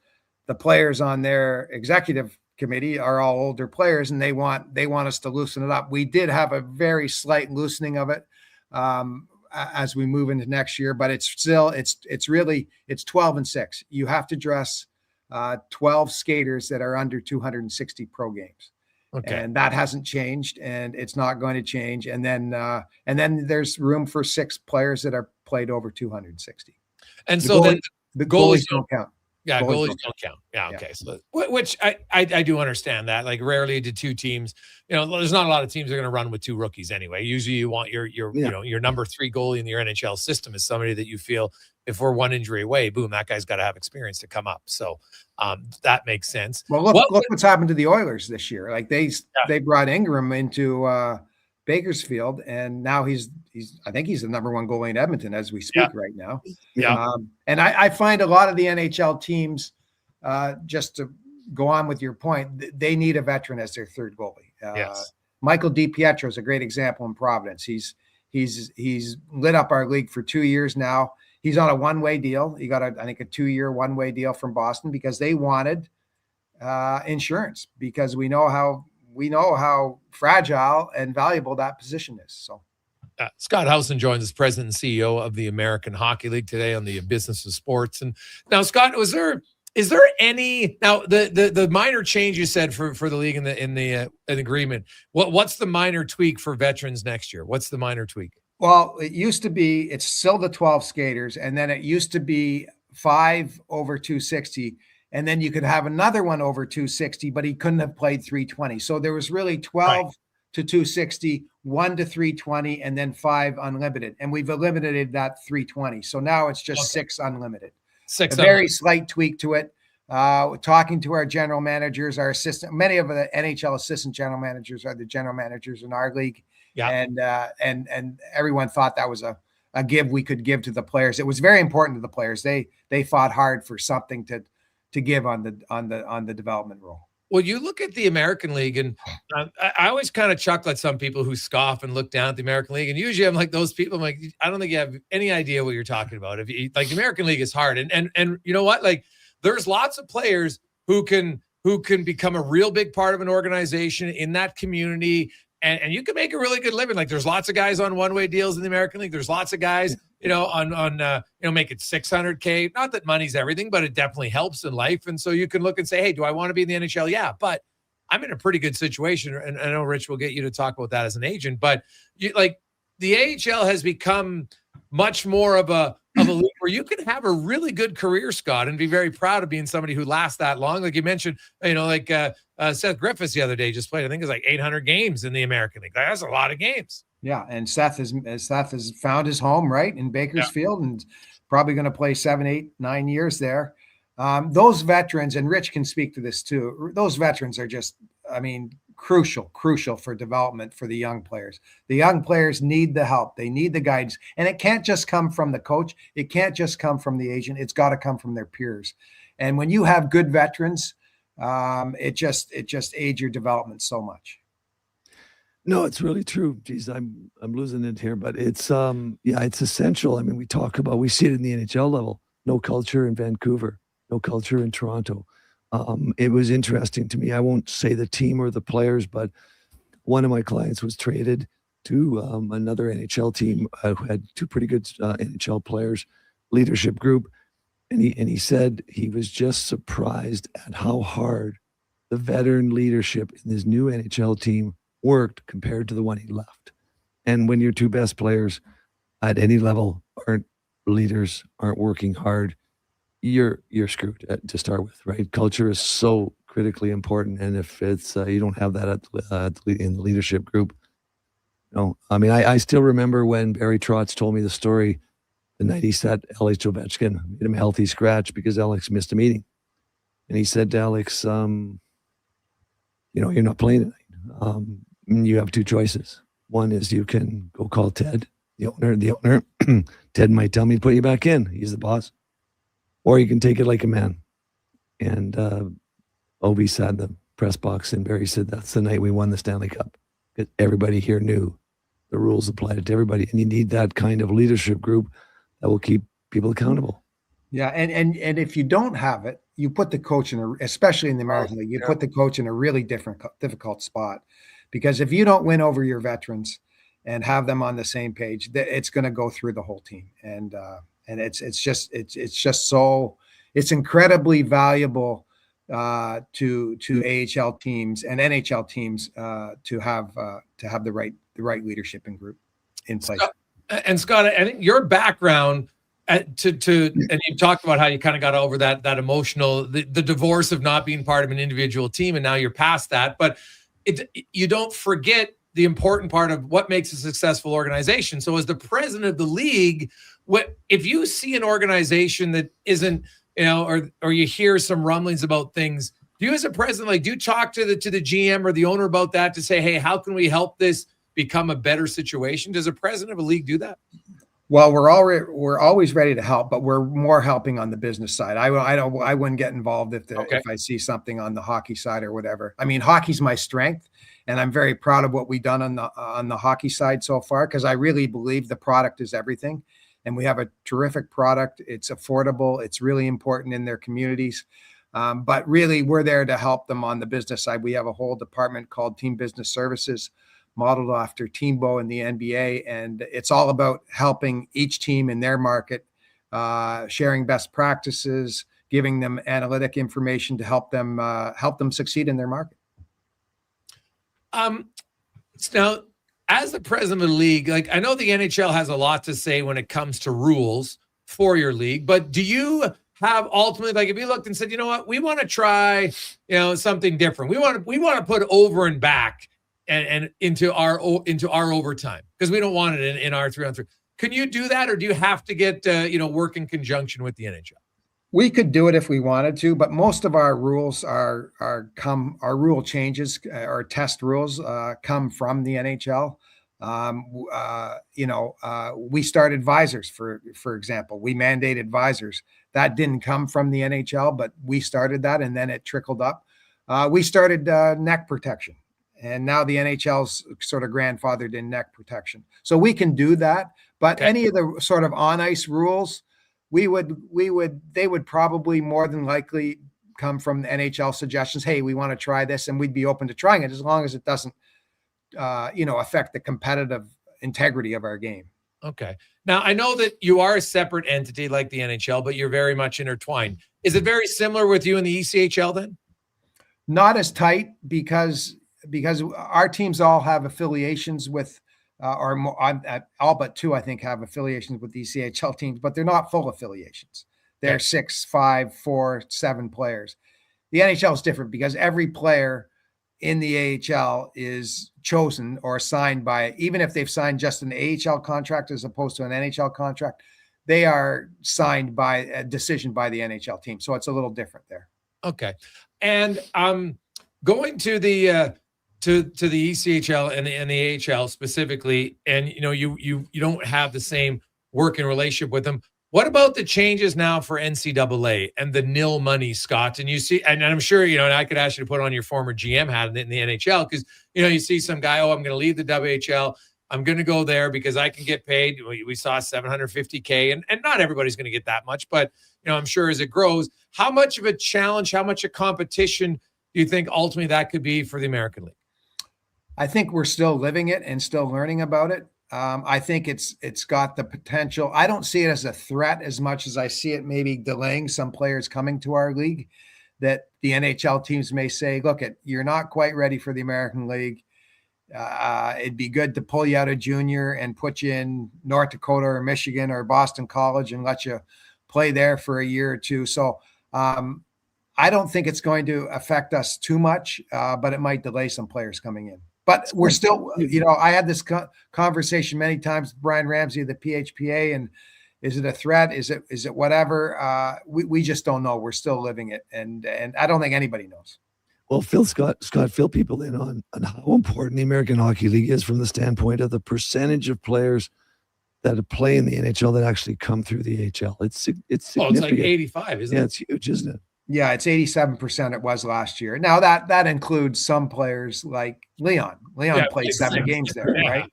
the players on their executive committee are all older players, and they want us to loosen it up. We did have a very slight loosening of it as we move into next year, but it's still it's 12-6. You have to dress 12 skaters that are under 260 pro games. Okay. And that hasn't changed, and it's not going to change. And then there's room for 6 players that are played over 260. And so then the goalies don't count. Yeah, goalies don't count. Yeah, okay. So, which I do understand that. Like, rarely do two teams. There's not a lot of teams that are going to run with two rookies anyway. Usually, you want your number 3 goalie in your NHL system is somebody that you feel, if we're one injury away, boom, that guy's got to have experience to come up. So that makes sense. Well, look what's happened to the Oilers this year. Like they brought Ingram into Bakersfield, and now I think he's the number 1 goalie in Edmonton as we speak right now. Yeah. And I find a lot of the NHL teams, just to go on with your point, they need a veteran as their third goalie. Yes. Michael DiPietro is a great example in Providence. He's lit up our league for 2 years now. He's on a one-way deal. He got I think a 2-year one-way deal from Boston because they wanted insurance, because we know how fragile and valuable that position is. So Scott Housen joins as president and CEO of the American Hockey League today on the Business of Sports. And now, Scott, is there any now the minor change you said for the league in the agreement? What's the minor tweak for veterans next year? What's the minor tweak? Well, it's still the 12 skaters, and then it used to be 5 over 260. And then you could have another one over 260, but he couldn't have played 320. So there was really 12 to 260, 1 to 320, and then 5 unlimited. And we've eliminated that 320. So now it's just 6 unlimited. A very slight tweak to it. Talking to our general managers, our assistant, many of the NHL assistant general managers are the general managers in our league. Yeah. And everyone thought that was a give we could give to the players. It was very important to the players. They fought hard for something to give on the development role. Well, you look at the American League, and I always kind of chuckle at some people who scoff and look down at the American League. And usually I'm like those people. I'm like, I don't think you have any idea what you're talking about. If you, like, the American League is hard, and you know what? Like, there's lots of players who can become a real big part of an organization in that community. And you can make a really good living. Like, there's lots of guys on one-way deals in the American League. There's lots of guys, on making $600K. Not that money's everything, but it definitely helps in life. And so you can look and say, hey, do I want to be in the NHL? Yeah, but I'm in a pretty good situation. And I know, Rich, will get you to talk about that as an agent. But the AHL has become much more of a league where you can have a really good career, Scott, and be very proud of being somebody who lasts that long. Like you mentioned, Seth Griffiths the other day just played, I think it was like 800 games in the American League. That's a lot of games. Yeah, and Seth has found his home right in Bakersfield, and probably going to play 7, 8, 9 years there. Those veterans, and Rich can speak to this too, those veterans are just, crucial for development for the young players. The young players need the help. They need the guidance. And it can't just come from the coach. It can't just come from the agent. It's got to come from their peers. And when you have good veterans, it just aids your development so much. No, it's really true. Geez, I'm losing it here, but it's it's essential. I mean, we see it in the NHL level. No culture in Vancouver, no culture in Toronto. It was interesting to me. I won't say the team or the players, but one of my clients was traded to another NHL team who had 2 pretty good NHL players, leadership group. And he said he was just surprised at how hard the veteran leadership in this new NHL team worked compared to the one he left. And when your 2 best players at any level aren't leaders, aren't working hard, you're screwed to start with, right? Culture is so critically important, and if it's you don't have that in the leadership group, I still remember when Barry Trotz told me the story the night he sat Alex Ovechkin, made him a healthy scratch because Alex missed a meeting, and he said to Alex, you're not playing tonight. You have 2 choices. One is you can go call Ted, the owner. Ted might tell me to put you back in. He's the boss. Or you can take it like a man. And Obi sat in the press box, and Barry said, that's the night we won the Stanley Cup. Because everybody here knew the rules applied to everybody. And you need that kind of leadership group that will keep people accountable. Yeah, and if you don't have it, you put the coach especially in the American League, put the coach in a really difficult spot. Because if you don't win over your veterans and have them on the same page, it's going to go through the whole team. And it's incredibly valuable to AHL teams and NHL teams to have the right leadership and group in place. And Scott, I think your background and you talked about how you kind of got over that emotional, the divorce of not being part of an individual team, and now you're past that. But you don't forget the important part of what makes a successful organization. So as the president of the league, if you see an organization that isn't, or you hear some rumblings about things, do you as a president, do you talk to the GM or the owner about that to say, hey, how can we help this become a better situation? Does a president of a league do that? Well, we're always ready to help, but we're more helping on the business side. I wouldn't get involved if I see something on the hockey side or whatever. I mean, hockey's my strength, and I'm very proud of what we've done on the hockey side so far, because I really believe the product is everything, and we have a terrific product. It's affordable. It's really important in their communities, but really we're there to help them on the business side. We have a whole department called Team Business Services, modeled after Teambo in the NBA. And it's all about helping each team in their market, sharing best practices, giving them analytic information to help them succeed in their market. Now, as the president of the league, I know the NHL has a lot to say when it comes to rules for your league, but do you have ultimately, if you looked and said, you know what, we want to try, something different. We want to put over and back and into our overtime, because we don't want it in our 3-on-3. Can you do that, or do you have to get work in conjunction with the NHL? We could do it if we wanted to, but most of our rules our rule changes or test rules come from the NHL. We started visors, for example. We mandated visors. That didn't come from the NHL, but we started that, and then it trickled up. We started neck protection. And now the NHL's sort of grandfathered in neck protection. So we can do that. But any of the sort of on ice rules, they would probably more than likely come from the NHL suggestions. Hey, we want to try this, and we'd be open to trying it as long as it doesn't, affect the competitive integrity of our game. Okay. Now, I know that you are a separate entity like the NHL, but you're very much intertwined. Is it very similar with you and the ECHL then? Not as tight, because our teams all have affiliations with, all but two, I think, have affiliations with the ECHL teams, but they're not full affiliations. They're 6, 5, 4, 7 players. The NHL is different because every player in the AHL is chosen or signed by, even if they've signed just an AHL contract as opposed to an NHL contract, they are signed by a decision by the NHL team. So it's a little different there. Okay. And going to the to the ECHL and the AHL specifically, and you don't have the same working relationship with them. What about the changes now for NCAA and the nil money, Scott? And you see, and I'm sure, and I could ask you to put on your former GM hat in the NHL, because, you see some guy, I'm going to leave the WHL. I'm going to go there because I can get paid. We saw $750K, and not everybody's going to get that much, but, I'm sure as it grows, how much of a challenge, how much a competition do you think ultimately that could be for the American League? I think we're still living it and still learning about it. I think it's got the potential. I don't see it as a threat as much as I see it maybe delaying some players coming to our league, that the NHL teams may say, look, you're not quite ready for the American League. It'd be good to pull you out of junior and put you in North Dakota or Michigan or Boston College and let you play there for a year or two. So I don't think it's going to affect us too much, but it might delay some players coming in. But we're still, I had this conversation many times with Brian Ramsey of the PHPA, and is it a threat? Is it whatever? We just don't know. We're still living it, and I don't think anybody knows. Well, Scott, fill people in on how important the American Hockey League is from the standpoint of the percentage of players that play in the NHL that actually come through the AHL. It's significant. Oh, it's like 85, isn't it? Yeah, it's huge, isn't it? Yeah, it's 87%. It was last year. Now that includes some players like Leon. Leon played 7 games there, right?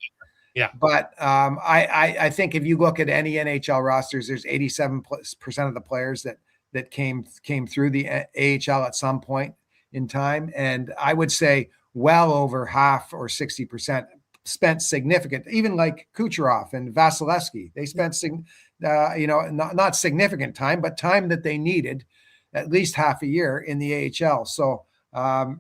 Yeah. But I think if you look at any NHL rosters, there's 87% of the players that came through the AHL at some point in time, and I would say well over half or 60% spent significant, even like Kucherov and Vasilevsky. They spent not significant time, but time that they needed, at least half a year in the AHL. So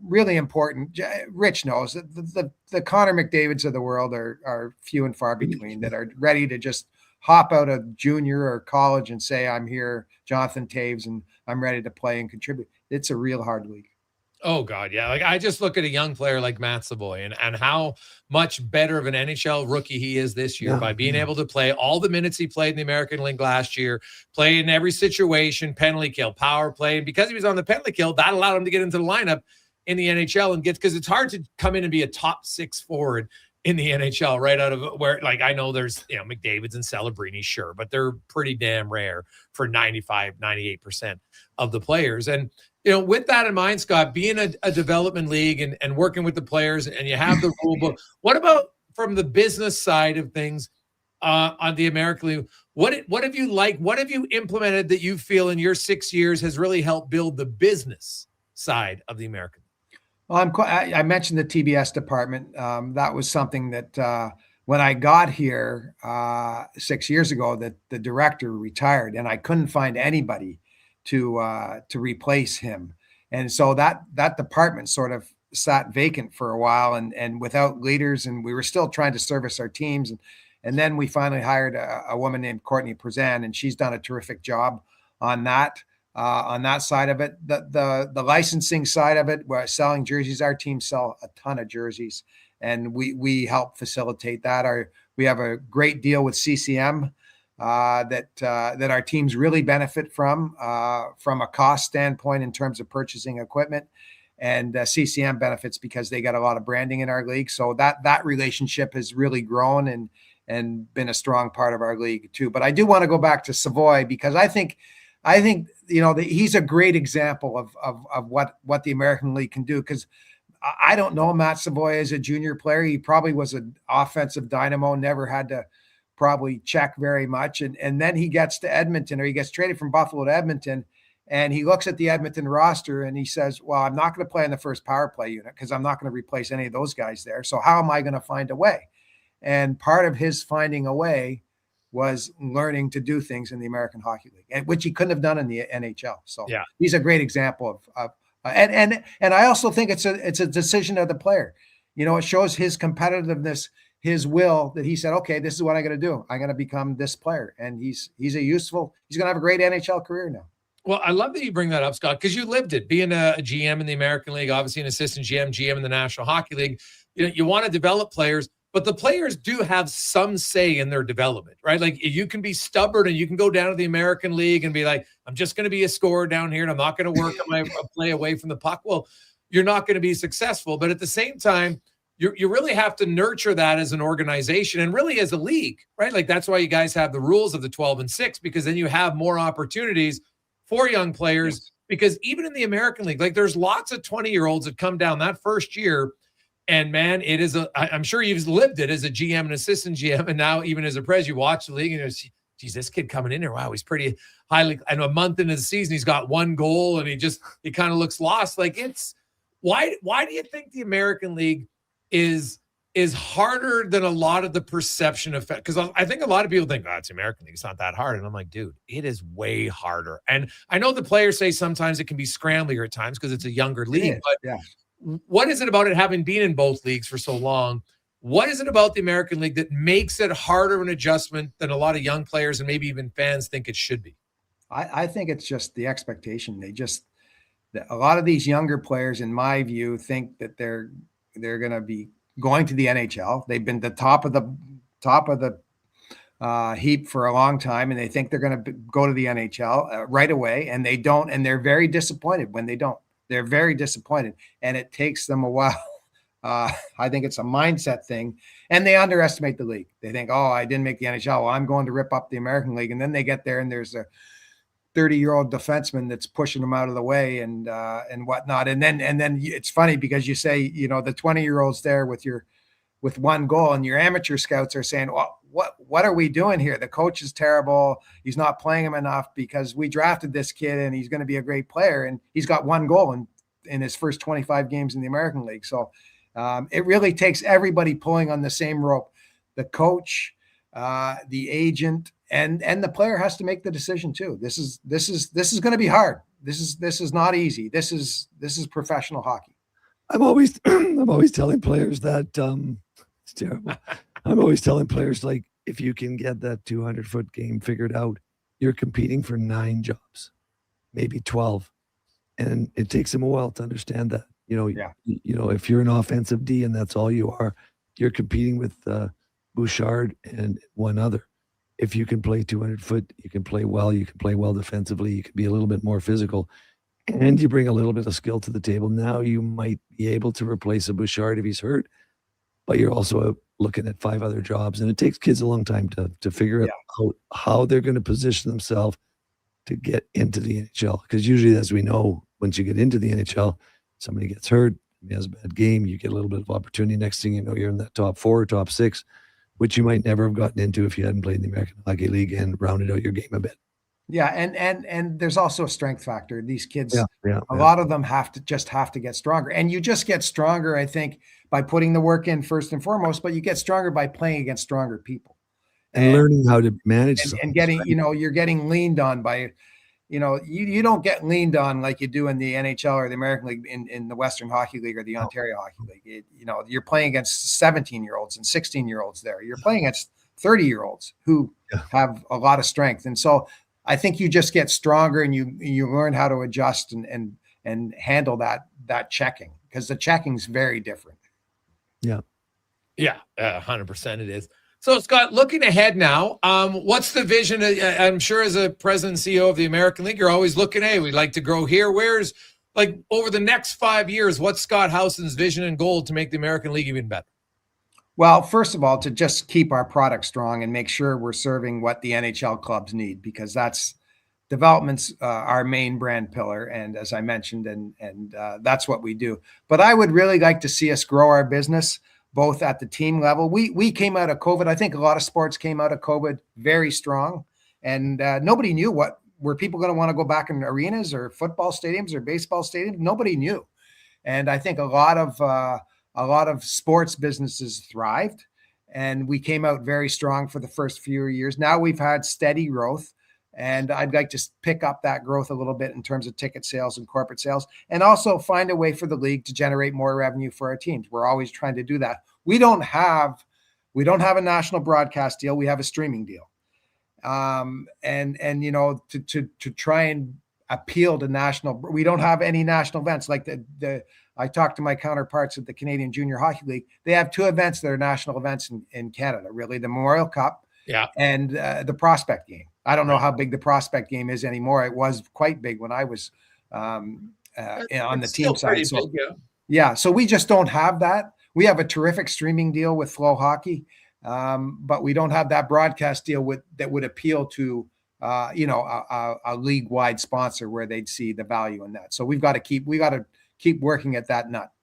really important. Rich knows that the Connor McDavids of the world are few and far between that are ready to just hop out of junior or college and say, I'm here, Jonathan Taves, and I'm ready to play and contribute. It's a real hard league. Oh God, yeah. Like I just look at a young player like Matt Savoy and how much better of an NHL rookie he is this year by being able to play all the minutes he played in the American League last year, play in every situation, penalty kill, power play. And because he was on the penalty kill, that allowed him to get into the lineup in the NHL and get, because it's hard to come in and be a top 6 forward in the NHL right out of where, like, I know there's, McDavid's and Celebrini, sure, but they're pretty damn rare for 95, 98% of the players. And, with that in mind, Scott, being a development league and working with the players, and you have the rule book, what about from the business side of things on the American League? What have you implemented that you feel in your 6 years has really helped build the business side of the American League? Well, I mentioned the TBS department. That was something that when I got here 6 years ago, that the director retired, and I couldn't find anybody to replace him. And so that department sort of sat vacant for a while and without leaders, and we were still trying to service our teams. And then we finally hired a woman named Courtney Prezan, and she's done a terrific job on that side of it. The licensing side of it, where selling jerseys, our team sell a ton of jerseys, and we help facilitate that. We have a great deal with CCM that our teams really benefit from a cost standpoint in terms of purchasing equipment, and CCM benefits because they got a lot of branding in our league. So that relationship has really grown and been a strong part of our league too. But I do want to go back to Savoy, because I think he's a great example of what the American League can do. Because I don't know Matt Savoy as a junior player. He probably was an offensive dynamo, never had to probably check very much. And then he gets to Edmonton, or he gets traded from Buffalo to Edmonton, and he looks at the Edmonton roster and he says, well, I'm not going to play in the first power play unit because I'm not going to replace any of those guys there. So how am I going to find a way? And part of his finding a way was learning to do things in the American Hockey League, which he couldn't have done in the NHL. So yeah, he's a great example of and I also think it's a decision of the player. It shows his competitiveness, his will, that he said, okay, this is what I'm going to do. I'm going to become this player. And he's going to have a great NHL career now. Well, I love that you bring that up, Scott, because you lived it, being a GM in the American League, obviously an assistant GM in the National Hockey League. You want to develop players, but the players do have some say in their development, right? Like, you can be stubborn and you can go down to the American League and be like, I'm just going to be a scorer down here and I'm not going to work on my play away from the puck. Well, you're not going to be successful. But at the same time, you really have to nurture that as an organization and really as a league, right? Like, that's why you guys have the rules of the 12 and 6, because then you have more opportunities for young players. Yes. Because even in the American League, like, there's lots of 20-year-olds that come down that first year. And man, it is I'm sure you've lived it as a GM and assistant GM. And now even as a pres, you watch the league and you're, geez, this kid coming in here, wow, he's pretty highly, and a month into the season, he's got 1 goal and he kind of looks lost. Like, it's why do you think the American League is harder than a lot of the perception of, because I think a lot of people think, it's the American League, it's not that hard. And I'm like, dude, it is way harder. And I know the players say sometimes it can be scramblier at times because it's a younger league, but yeah. What is it about it, having been in both leagues for so long? What is it about the American League that makes it harder an adjustment than a lot of young players and maybe even fans think it should be? I think it's just the expectation. A lot of these younger players, in my view, think that they're going to be going to the NHL. They've been the top of the heap for a long time, and they think they're going to go to the NHL right away, and they don't, and they're very disappointed when they don't. They're very disappointed, and it takes them a while. I think it's a mindset thing, and they underestimate the league. They think, oh, I didn't make the NHL. Well, I'm going to rip up the American League. And then they get there and there's a 30-year-old defenseman that's pushing them out of the way and whatnot. And then it's funny because you say, the 20-year-old's there with 1 goal, and your amateur scouts are saying, well, what are we doing here? The coach is terrible. He's not playing him enough because we drafted this kid and he's going to be a great player. And he's got 1 goal in his first 25 games in the American League. So it really takes everybody pulling on the same rope. The coach, the agent, and the player has to make the decision too. This is going to be hard. This is not easy. This is professional hockey. I'm always telling players that it's terrible. I'm always telling players, like, if you can get that 200-foot game figured out, you're competing for 9 jobs, maybe 12. And it takes them a while to understand that. If you're an offensive D and that's all you are, you're competing with Bouchard and one other. If you can play 200 foot, you can play well. You can play well defensively. You can be a little bit more physical, and you bring a little bit of skill to the table. Now you might be able to replace a Bouchard if he's hurt, but you're also looking at 5 other jobs, and it takes kids a long time to figure out how they're going to position themselves to get into the NHL. Because usually, as we know, once you get into the NHL, somebody gets hurt, he has a bad game, you get a little bit of opportunity. Next thing you know, you're in that top 4, top 6, which you might never have gotten into if you hadn't played in the American Hockey League and rounded out your game a bit. Yeah, and there's also a strength factor. These kids, a lot of them have to get stronger. And you just get stronger, I think, by putting the work in first and foremost, but you get stronger by playing against stronger people. And learning how to manage and getting, you're getting leaned on by, you don't get leaned on like you do in the NHL or the American League in the Western Hockey League or the Ontario Hockey League. You're playing against 17-year-olds and 16-year-olds there. You're playing against 30-year-olds who have a lot of strength. And so I think you just get stronger and you learn how to adjust and handle that checking, because the checking's very different. Yeah. Yeah, 100% it is. So, Scott, looking ahead now, what's the vision? I'm sure as a president and CEO of the American League, you're always looking, hey, we'd like to grow here. Where's, like, over the next 5 years, what's Scott Howson's vision and goal to make the American League even better? Well, first of all, to just keep our product strong and make sure we're serving what the NHL clubs need, because that's development's our main brand pillar. And as I mentioned, and that's what we do. But I would really like to see us grow our business both at the team level. We came out of COVID. I think a lot of sports came out of COVID very strong, and nobody knew were people going to want to go back in arenas or football stadiums or baseball stadiums. Nobody knew. And I think a lot of sports businesses thrived, and we came out very strong for the first few years. Now we've had steady growth, and I'd like to pick up that growth a little bit in terms of ticket sales and corporate sales, and also find a way for the league to generate more revenue for our teams. We're always trying to do that. We don't have a national broadcast deal. We have a streaming deal. To try and appeal to national, we don't have any national events like I talked to my counterparts at the Canadian Junior Hockey League. They have 2 events that are national events in Canada, really, the Memorial Cup and the prospect game. I don't know how big the prospect game is anymore. It was quite big when I was on the team side. So, so we just don't have that. We have a terrific streaming deal with Flow Hockey, but we don't have that broadcast deal that would appeal to a league-wide sponsor where they'd see the value in that. So we got to keep working at that nut.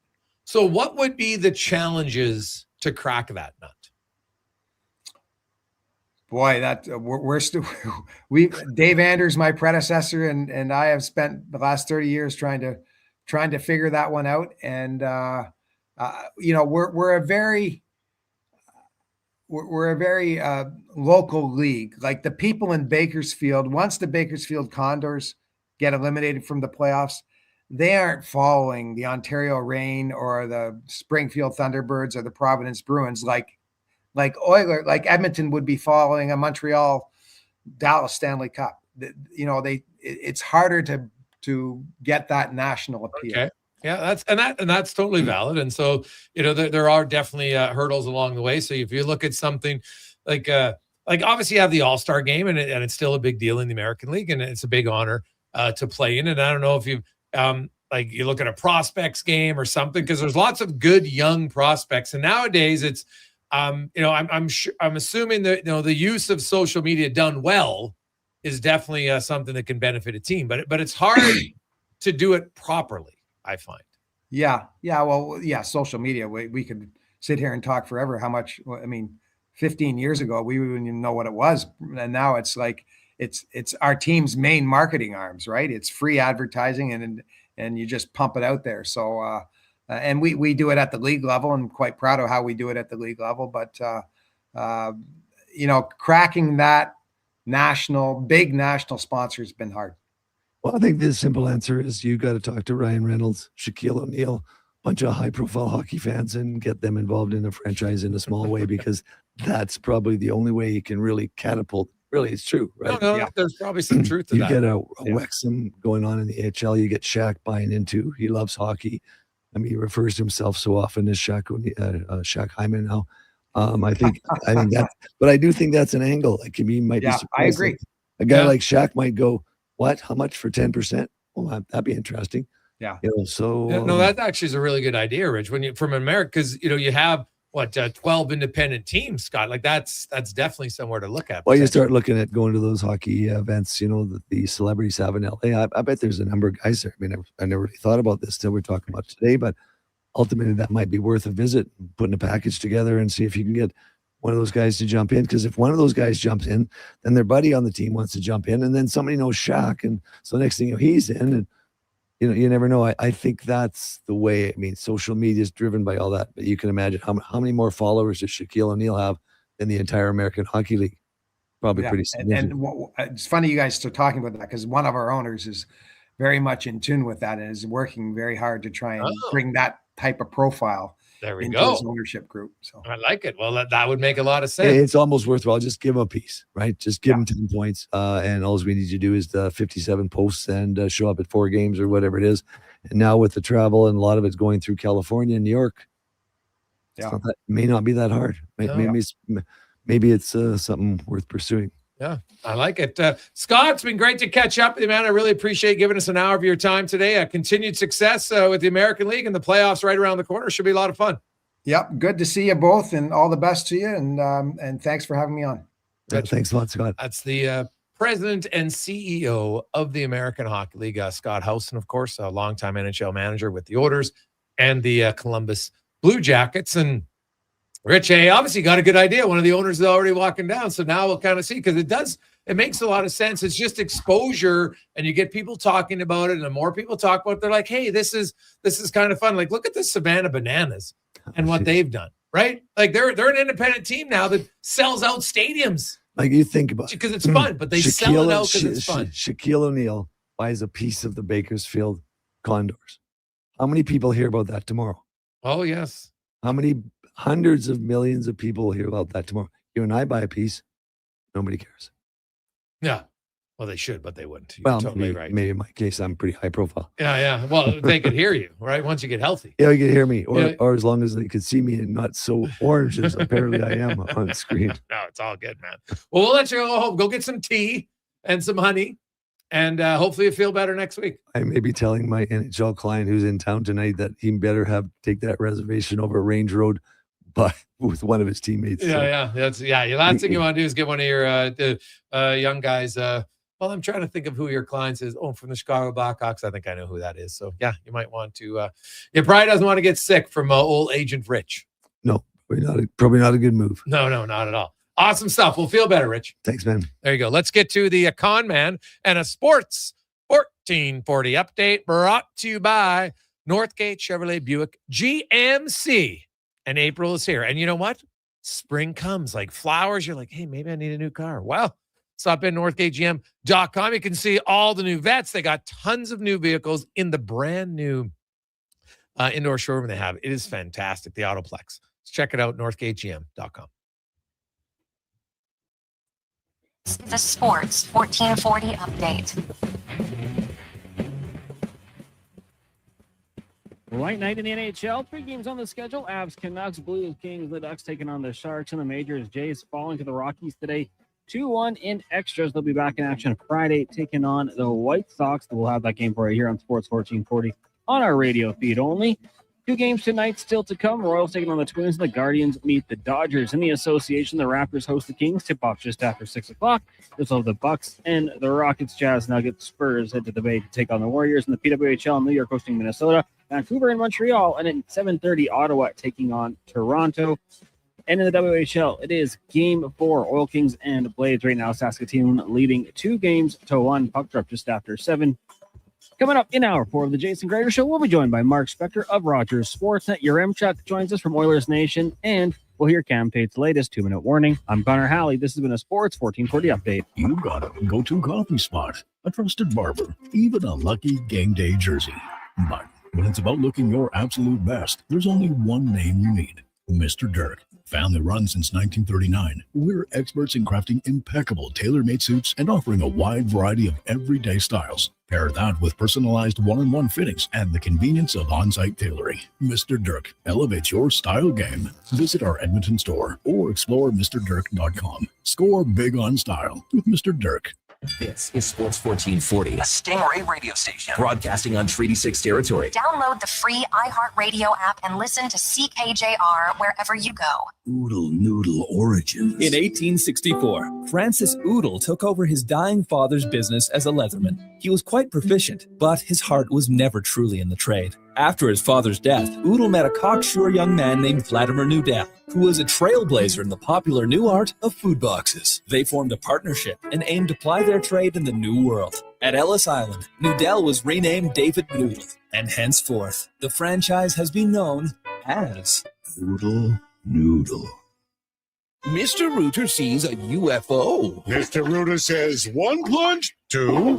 So what would be the challenges to crack that nut? Boy, that we're still Dave Anders, my predecessor, and I have spent the last 30 years trying to figure that one out. And we're a very local league. Like the people in Bakersfield, once the Bakersfield Condors get eliminated from the playoffs, they aren't following the Ontario Reign or the Springfield Thunderbirds or the Providence Bruins like Edmonton would be following a Montreal Dallas Stanley Cup. It's harder to get that national appeal. Okay. Yeah, that's totally valid. And so, there are definitely hurdles along the way. So if you look at something like obviously you have the All-Star game and it's still a big deal in the American League, and it's a big honor to play in. And I don't know if you you look at a prospects game or something, because there's lots of good young prospects. And nowadays it's I'm assuming that the use of social media done well is definitely something that can benefit a team, but it's hard to do it properly, I find. Yeah. Well, social media. We could sit here and talk forever. How much? 15 years ago we wouldn't even know what it was, and now it's like it's our team's main marketing arms, right? It's free advertising, and you just pump it out there. So. And we do it at the league level, and quite proud of how we do it at the league level. But, cracking that big national sponsor has been hard. Well, I think the simple answer is you got to talk to Ryan Reynolds, Shaquille O'Neal, a bunch of high-profile hockey fans, and get them involved in a franchise in a small way, because that's probably the only way you can really catapult. Really, it's true, right? No, there's probably some truth to You that. get a Wexham going on in the AHL. You get Shaq buying into. He loves hockey. I mean, he refers to himself so often as Shaq Hyman now. I think that, but I do think that's an angle. Like, he might be surprised. I agree. A guy like Shaq might go, "What? How much for 10%? Well, that'd be interesting." Yeah. No, that actually is a really good idea, Rich. When you from America, because you have 12 independent teams, Scott. Like that's definitely somewhere to look at. Well, you start looking at going to those hockey events, that the celebrities have in LA. I bet there's a number of guys there. I mean, I never really thought about this till we're talking about today, but ultimately that might be worth a visit, putting a package together and see if you can get one of those guys to jump in. Because if one of those guys jumps in, then their buddy on the team wants to jump in, and then somebody knows Shaq, and so next thing he's in, and you never know. I think that's the way. I mean, social media is driven by all that, but you can imagine how many more followers does Shaquille O'Neal have than the entire American Hockey League? Probably pretty significant. And it's funny you guys start talking about that, because one of our owners is very much in tune with that and is working very hard to try and bring that type of profile into his ownership group. So I like it. Well, that would make a lot of sense. It's almost worthwhile. Just give him a piece, right? Just give him 10 points. And all we need to do is the 57 posts and show up at 4 games or whatever it is. And now with the travel and a lot of it's going through California and New York, may not be that hard. Maybe it's something worth pursuing. Yeah, I like it. Scott, it's been great to catch up with you, man. I really appreciate giving us an hour of your time today. Continued success with the American League and the playoffs right around the corner. Should be a lot of fun. Yep. Good to see you both, and all the best to you. And thanks for having me on. Thanks a lot, Scott. That's the president and CEO of the American Hockey League, Scott Housen, of course, a longtime NHL manager with the Oilers and the Columbus Blue Jackets. And Rich, hey, obviously got a good idea. One of the owners is already walking down. So now we'll kind of see, because it makes a lot of sense. It's just exposure, and you get people talking about it. And the more people talk about it, they're like, hey, this is kind of fun. Like, look at the Savannah Bananas and what they've done, right? Like they're an independent team now that sells out stadiums. Like, you think about it. Because it's fun, but they sell it out because it's fun. Shaquille O'Neal buys a piece of the Bakersfield Condors. How many people hear about that tomorrow? Oh, yes. How many hundreds of millions of people will hear about that tomorrow? You and I buy a piece. Nobody cares. Yeah. Well, they should, but they wouldn't. You're totally right. Maybe in my case, I'm pretty high profile. Yeah. Well, they could hear you, right? Once you get healthy. Yeah, you can hear me, or as long as they could see me and not so orange as apparently I am on screen. No, it's all good, man. Well, we'll let you go home. Go get some tea and some honey, and hopefully you feel better next week. I may be telling my NHL client who's in town tonight that he better take that reservation over Range Road, but with one of his teammates. Yeah. The last thing you want to do is get one of your young guys. Well, I'm trying to think of who your clients is. Oh, from the Chicago Blackhawks. I think I know who that is. So, yeah, you might want to. You probably doesn't want to get sick from old Agent Rich. No, probably not a good move. No, not at all. Awesome stuff. We'll feel better, Rich. Thanks, man. There you go. Let's get to the Con Man and a Sports 1440 update brought to you by Northgate Chevrolet Buick GMC. And April is here. And you know what? Spring comes like flowers. You're like, hey, maybe I need a new car. Well, stop in NorthgateGM.com. You can see all the new vets. They got tons of new vehicles in the brand new indoor showroom they have. It is fantastic, the Autoplex. Let's check it out, NorthgateGM.com. The Sports 1440 update. Right night in the NHL, 3 games on the schedule. Avs, Canucks, Blues, Kings, the Ducks taking on the Sharks, and the Majors. Jays falling to the Rockies today. 2-1 in extras. They'll be back in action Friday, taking on the White Sox. We'll have that game for you here on Sports 1440 on our radio feed only. 2 games tonight still to come. Royals taking on the Twins. The Guardians meet the Dodgers. In the association, the Raptors host the Kings. Tip-off just after 6 o'clock. There's all the Bucks and the Rockets, Jazz, Nuggets, Spurs head to the Bay to take on the Warriors. In the PWHL, New York hosting Minnesota. Vancouver and Montreal. And at 7:30, Ottawa taking on Toronto. And in the WHL, it is Game 4, Oil Kings and Blades. Right now, Saskatoon leading 2-1. Puck drop just after 7. Coming up in hour 4 of the Jason Gregor Show, we'll be joined by Mark Spector of Rogers Sportsnet. Yaremchuk joins us from Oilers Nation, and we'll hear Cam Tate's latest 2-minute warning. I'm Connor Halley. This has been a Sports 1440 update. You got a go-to coffee spot, a trusted barber, even a lucky game day jersey. But when it's about looking your absolute best, there's only one name you need: Mr. Dirk. Family run since 1939, we're experts in crafting impeccable tailor-made suits and offering a wide variety of everyday styles. Pair that with personalized one-on-one fittings and the convenience of on-site tailoring. Mr. Dirk elevates your style game. Visit our Edmonton store or explore MrDirk.com. Score big on style with Mr. Dirk. This is Sports 1440, a Stingray radio station broadcasting on Treaty 6 territory. Download the free iHeartRadio app and listen to CKJR wherever you go. Oodle Noodle Origins. In 1864, Francis Oodle took over his dying father's business as a leatherman. He was quite proficient, but his heart was never truly in the trade. After his father's death, Oodle met a cocksure young man named Vladimir Nudel, who was a trailblazer in the popular new art of food boxes. They formed a partnership and aimed to ply their trade in the New World. At Ellis Island, Nudel was renamed David Noodle, and henceforth, the franchise has been known as Oodle Noodle. Mr. Rooter sees a UFO. Mr. Rooter says 1 plunge, 2.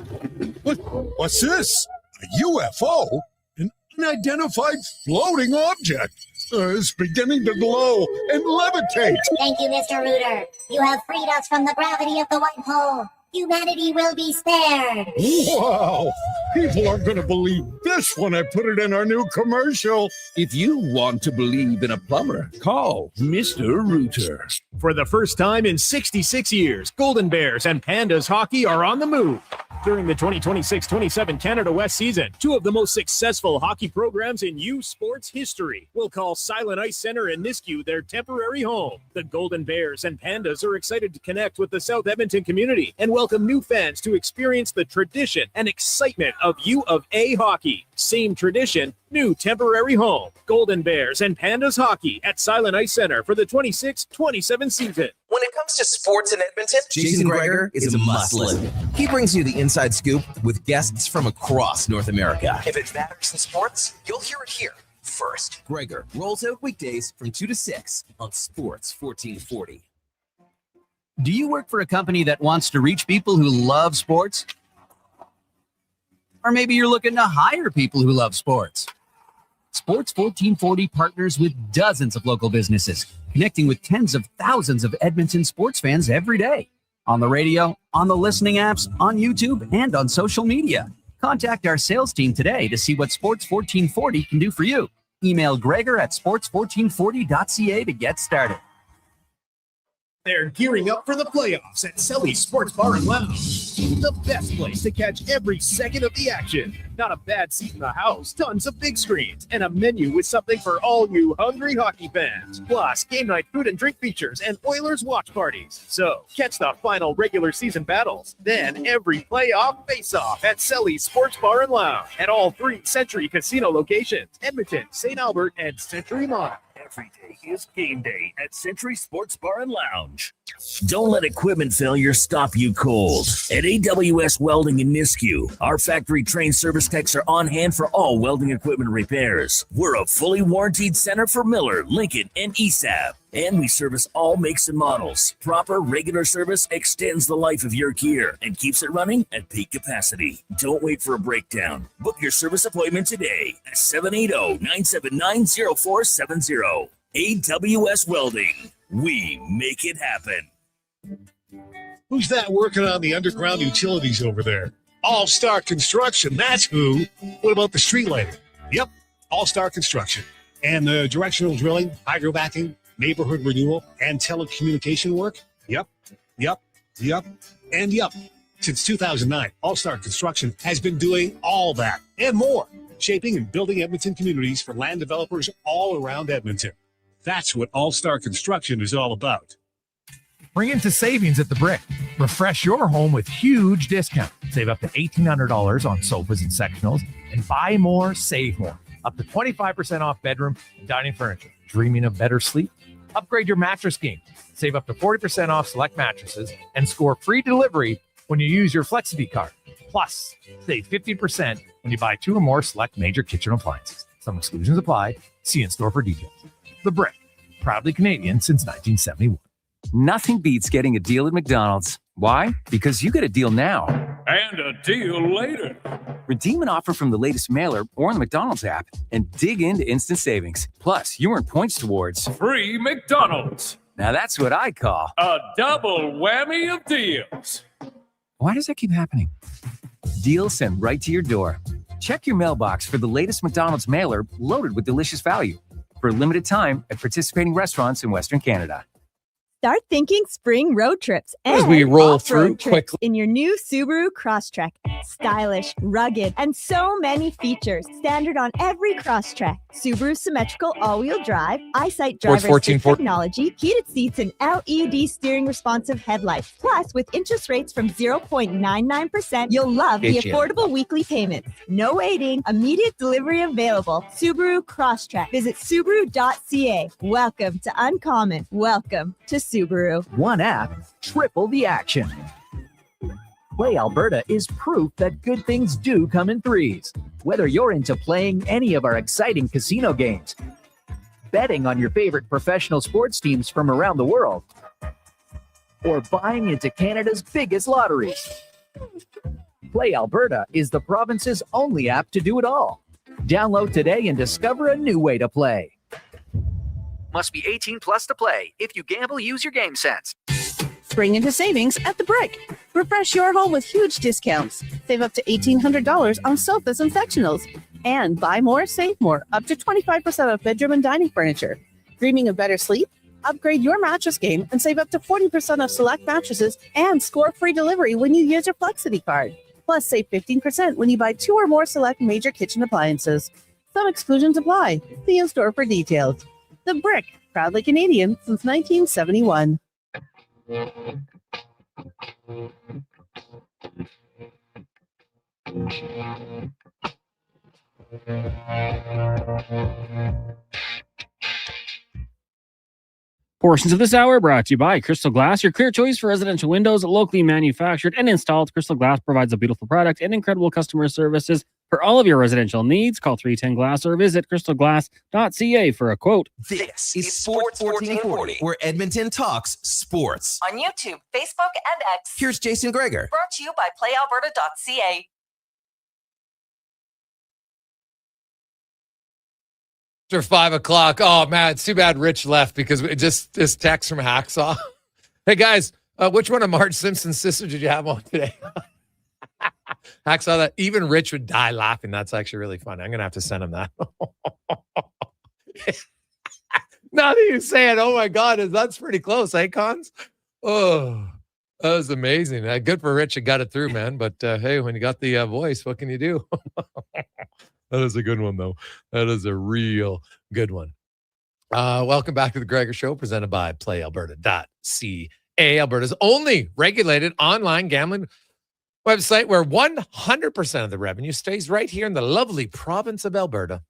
What's this? A UFO? An unidentified floating object. It's beginning to glow and levitate. Thank you, Mr. Rooter. You have freed us from the gravity of the white hole. Humanity will be spared. Wow! People aren't going to believe this when I put it in our new commercial. If you want to believe in a plumber, call Mr. Rooter. For the first time in 66 years, Golden Bears and Pandas hockey are on the move. During the 2026-27 Canada West season, 2 of the most successful hockey programs in U Sports history will call Silent Ice Center in Nisku their temporary home. The Golden Bears and Pandas are excited to connect with the South Edmonton community and welcome new fans to experience the tradition and excitement of U of A hockey. Same tradition, new temporary home. Golden Bears and Pandas hockey at Silent Ice Center for the 26-27 season. When it comes to sports in Edmonton, Jason Gregor is a must-listen. He brings you the inside scoop with guests from across North America. If it matters in sports, you'll hear it here first. Gregor rolls out weekdays from 2 to 6 on Sports 1440. Do you work for a company that wants to reach people who love sports? Or maybe you're looking to hire people who love sports. Sports 1440 partners with dozens of local businesses, connecting with tens of thousands of Edmonton sports fans every day. On the radio, on the listening apps, on YouTube, and on social media. Contact our sales team today to see what Sports 1440 can do for you. Email Gregor at sports1440.ca to get started. They're gearing up for the playoffs at Selly's Sports Bar and Lounge. The best place to catch every second of the action. Not a bad seat in the house, tons of big screens, and a menu with something for all you hungry hockey fans. Plus, game night food and drink features and Oilers watch parties. So, catch the final regular season battles. Then, every playoff face-off at Selly's Sports Bar and Lounge at all 3 Century Casino locations, Edmonton, St. Albert, and Century Mont. Every day is game day at Century Sports Bar and Lounge. Don't let equipment failure stop you cold. At AWS Welding in Nisku, our factory-trained service techs are on hand for all welding equipment repairs. We're a fully warranted center for Miller, Lincoln, and ESAB. And we service all makes and models. Proper, regular service extends the life of your gear and keeps it running at peak capacity. Don't wait for a breakdown. Book your service appointment today at 780-979-0470. AWS Welding. We make it happen. Who's that working on the underground utilities over there? All-Star Construction, that's who. What about the street lighting? Yep, All-Star Construction. And the directional drilling, hydrovacking, neighborhood renewal, and telecommunication work? Yep. Since 2009, All-Star Construction has been doing all that and more, shaping and building Edmonton communities for land developers all around Edmonton. That's what All-Star Construction is all about. Bring into savings at the Brick. Refresh your home with huge discounts. Save up to $1,800 on sofas and sectionals, and buy more, save more. Up to 25% off bedroom and dining furniture. Dreaming of better sleep? Upgrade your mattress game. Save up to 40% off select mattresses and score free delivery when you use your Flexity card. Plus, save 50% when you buy 2 or more select major kitchen appliances. Some exclusions apply. See in store for details. The Brick, proudly Canadian since 1971. Nothing beats getting a deal at McDonald's. Why? Because you get a deal now. And a deal later. Redeem an offer from the latest mailer or on the McDonald's app and dig into instant savings. Plus, you earn points towards Free McDonald's. Now that's what I call A double whammy of deals. Why does that keep happening? Deals sent right to your door. Check your mailbox for the latest McDonald's mailer loaded with delicious value for a limited time at participating restaurants in Western Canada. Start thinking spring road trips As and we roll off-road through trips quickly. in your new Subaru Crosstrek. Stylish, rugged, and so many features. Standard on every Crosstrek. Subaru symmetrical all-wheel drive, EyeSight Sports driver 14, assist technology, heated seats, and LED steering responsive headlights. Plus, with interest rates from 0.99%, you'll love the HM. affordable weekly payments. No waiting, immediate delivery available. Subaru Crosstrek. Visit Subaru.ca. Welcome to Uncommon. Welcome to Subaru. One app, triple the action. Play Alberta is proof that good things do come in threes. Whether you're into playing any of our exciting casino games, betting on your favorite professional sports teams from around the world, or buying into Canada's biggest lotteries, Play Alberta is the province's only app to do it all. Download today and discover a new way to play. Must be 18 plus to play. If you gamble, use your game sense. Spring into savings at the Brick. Refresh your home with huge discounts. Save up to $1,800 on sofas and sectionals. And buy more, save more. Up to 25% off bedroom and dining furniture. Dreaming of better sleep? Upgrade your mattress game and save up to 40% off select mattresses and score free delivery when you use your Flexity card. Plus, save 15% when you buy 2 or more select major kitchen appliances. Some exclusions apply. See in store for details. The Brick, proudly Canadian since 1971. Portions of this hour brought to you by Crystal Glass, your clear choice for residential windows, locally manufactured and installed. Crystal Glass provides a beautiful product and incredible customer services for all of your residential needs. Call 310 Glass or visit crystalglass.ca for a quote. This is Sports 1440, where Edmonton talks sports. On YouTube, Facebook, and X. Here's Jason Gregor. Brought to you by playalberta.ca. After 5 o'clock. Oh man, it's too bad Ritch left because it just this text from Hacksaw. Hey guys, which one of Marge Simpson's sisters did you have on today? Hacksaw, that even Ritch would die laughing. That's actually really funny. I'm gonna have to send him that. Now that you say it, oh my God, that's pretty close, eh, Cons? Oh, that was amazing. Good for Ritch, you got it through, man. But hey, when you got the voice, what can you do? That is a good one, though. That is a real good one. Welcome back to the Gregor Show, presented by playalberta.ca, Alberta's only regulated online gambling website where 100% of the revenue stays right here in the lovely province of Alberta.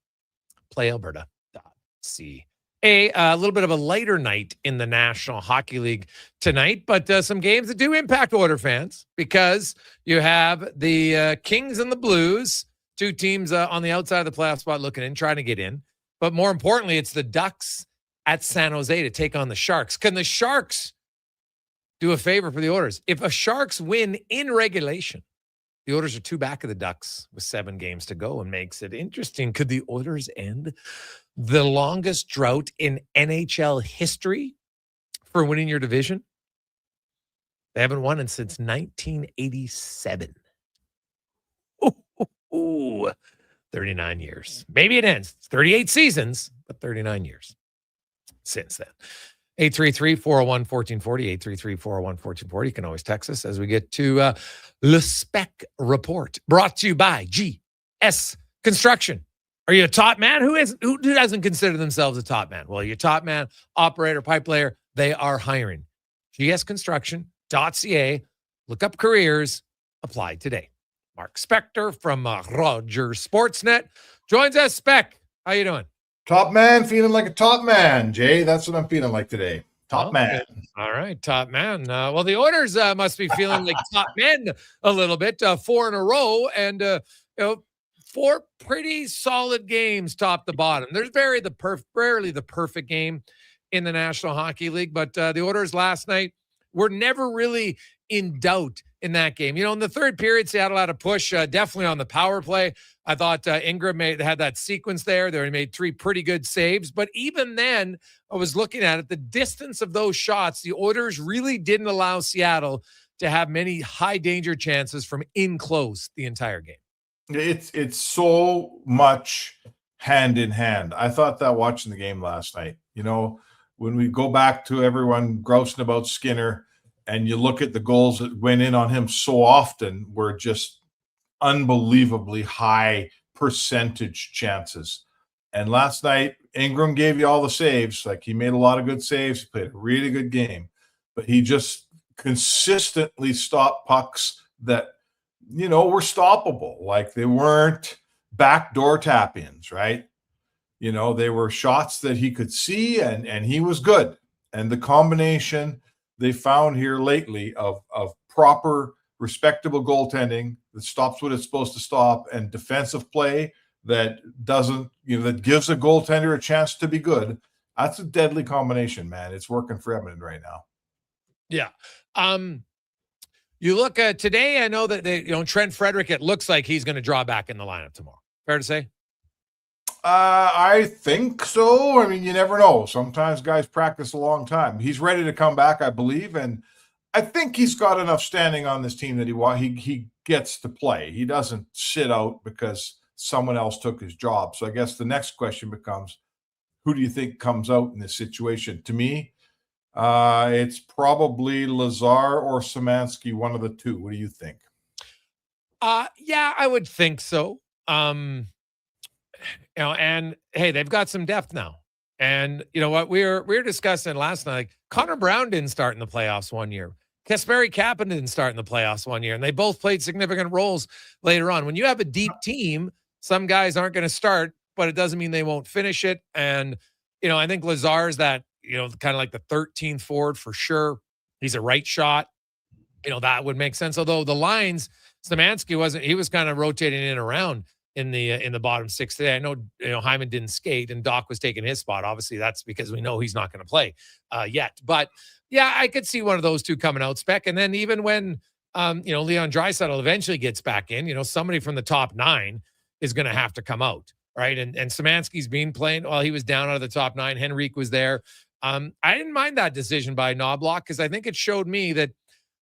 Playalberta.ca. A little bit of a lighter night in the National Hockey League tonight, but some games that do impact Oiler fans because you have the Kings and the Blues. 2 teams on the outside of the playoff spot looking in, trying to get in. But more importantly, it's the Ducks at San Jose to take on the Sharks. Can the Sharks do a favor for the Oilers? If a Sharks win in regulation, the Oilers are 2 back of the Ducks with 7 games to go and makes it interesting. Could the Oilers end the longest drought in NHL history for winning your division? They haven't won it since 1987. Ooh, 39 years. Maybe it ends. It's 38 seasons, but 39 years since then. 833-401-1440, 833-401-1440. You can always text us as we get to Le Spec Report, brought to you by GS Construction. Are you a top man? Who doesn't consider themselves a top man? Well, you're a top man, operator, pipe layer. They are hiring. gsconstruction.ca. Look up careers. Apply today. Mark Spector from Rogers Sportsnet joins us. Spec, how you doing? Top man, feeling like a top man, Jay. That's what I'm feeling like today. Top man. All right, top man. Well, the Oilers must be feeling like top men a little bit. 4 in a row and 4 pretty solid games top to bottom. There's rarely the perfect game in the National Hockey League, but the Oilers last night were never really in doubt in that game. In the third period, Seattle had a push, definitely on the power play. I thought Ingram had that sequence there. They made 3 pretty good saves. But even then, I was looking at it, the distance of those shots, the Oilers really didn't allow Seattle to have many high danger chances from in close the entire game. It's so much hand in hand. I thought that watching the game last night, when we go back to everyone grousing about Skinner and you look at the goals that went in on him so often were just unbelievably high percentage chances. And last night, Ingram gave you all the saves. Like, he made a lot of good saves. He played a really good game, but he just consistently stopped pucks that, were stoppable. Like, they weren't backdoor tap-ins, right? They were shots that he could see, and he was good. And the combination they found here lately of proper, respectable goaltending that stops what it's supposed to stop, and defensive play that doesn't, that gives a goaltender a chance to be good. That's a deadly combination, man. It's working for Edmonton right now. Yeah. You look at today, I know that Trent Frederick, it looks like he's going to draw back in the lineup tomorrow. Fair to say? I think so. I mean, you never know. Sometimes guys practice a long time. He's ready to come back, I believe, and I think he's got enough standing on this team that he gets to play. He doesn't sit out because someone else took his job. So I guess the next question becomes, who do you think comes out in this situation? To me, it's probably Lazar or Szymanski, one of the two. What do you think? Yeah, I would think so. And hey, they've got some depth now. And you know what? We were discussing last night. Connor Brown didn't start in the playoffs one year. Kasperi Kapanen didn't start in the playoffs one year, and they both played significant roles later on. When you have a deep team, some guys aren't going to start, but it doesn't mean they won't finish it. And I think Lazar's that kind of like the 13th forward for sure. He's a right shot. That would make sense. Although the lines, Szymanski wasn't. He was kind of rotating in and around in the bottom six today. I know Hyman didn't skate and Doc was taking his spot. Obviously, that's because we know he's not going to play yet. But yeah, I could see one of those two coming out, Spec. And then even when Leon Draisaitl eventually gets back in, somebody from the top 9 is going to have to come out, right? And Szymanski's been playing while he was down out of the top 9. Henrique was there. I didn't mind that decision by Knobloch because I think it showed me that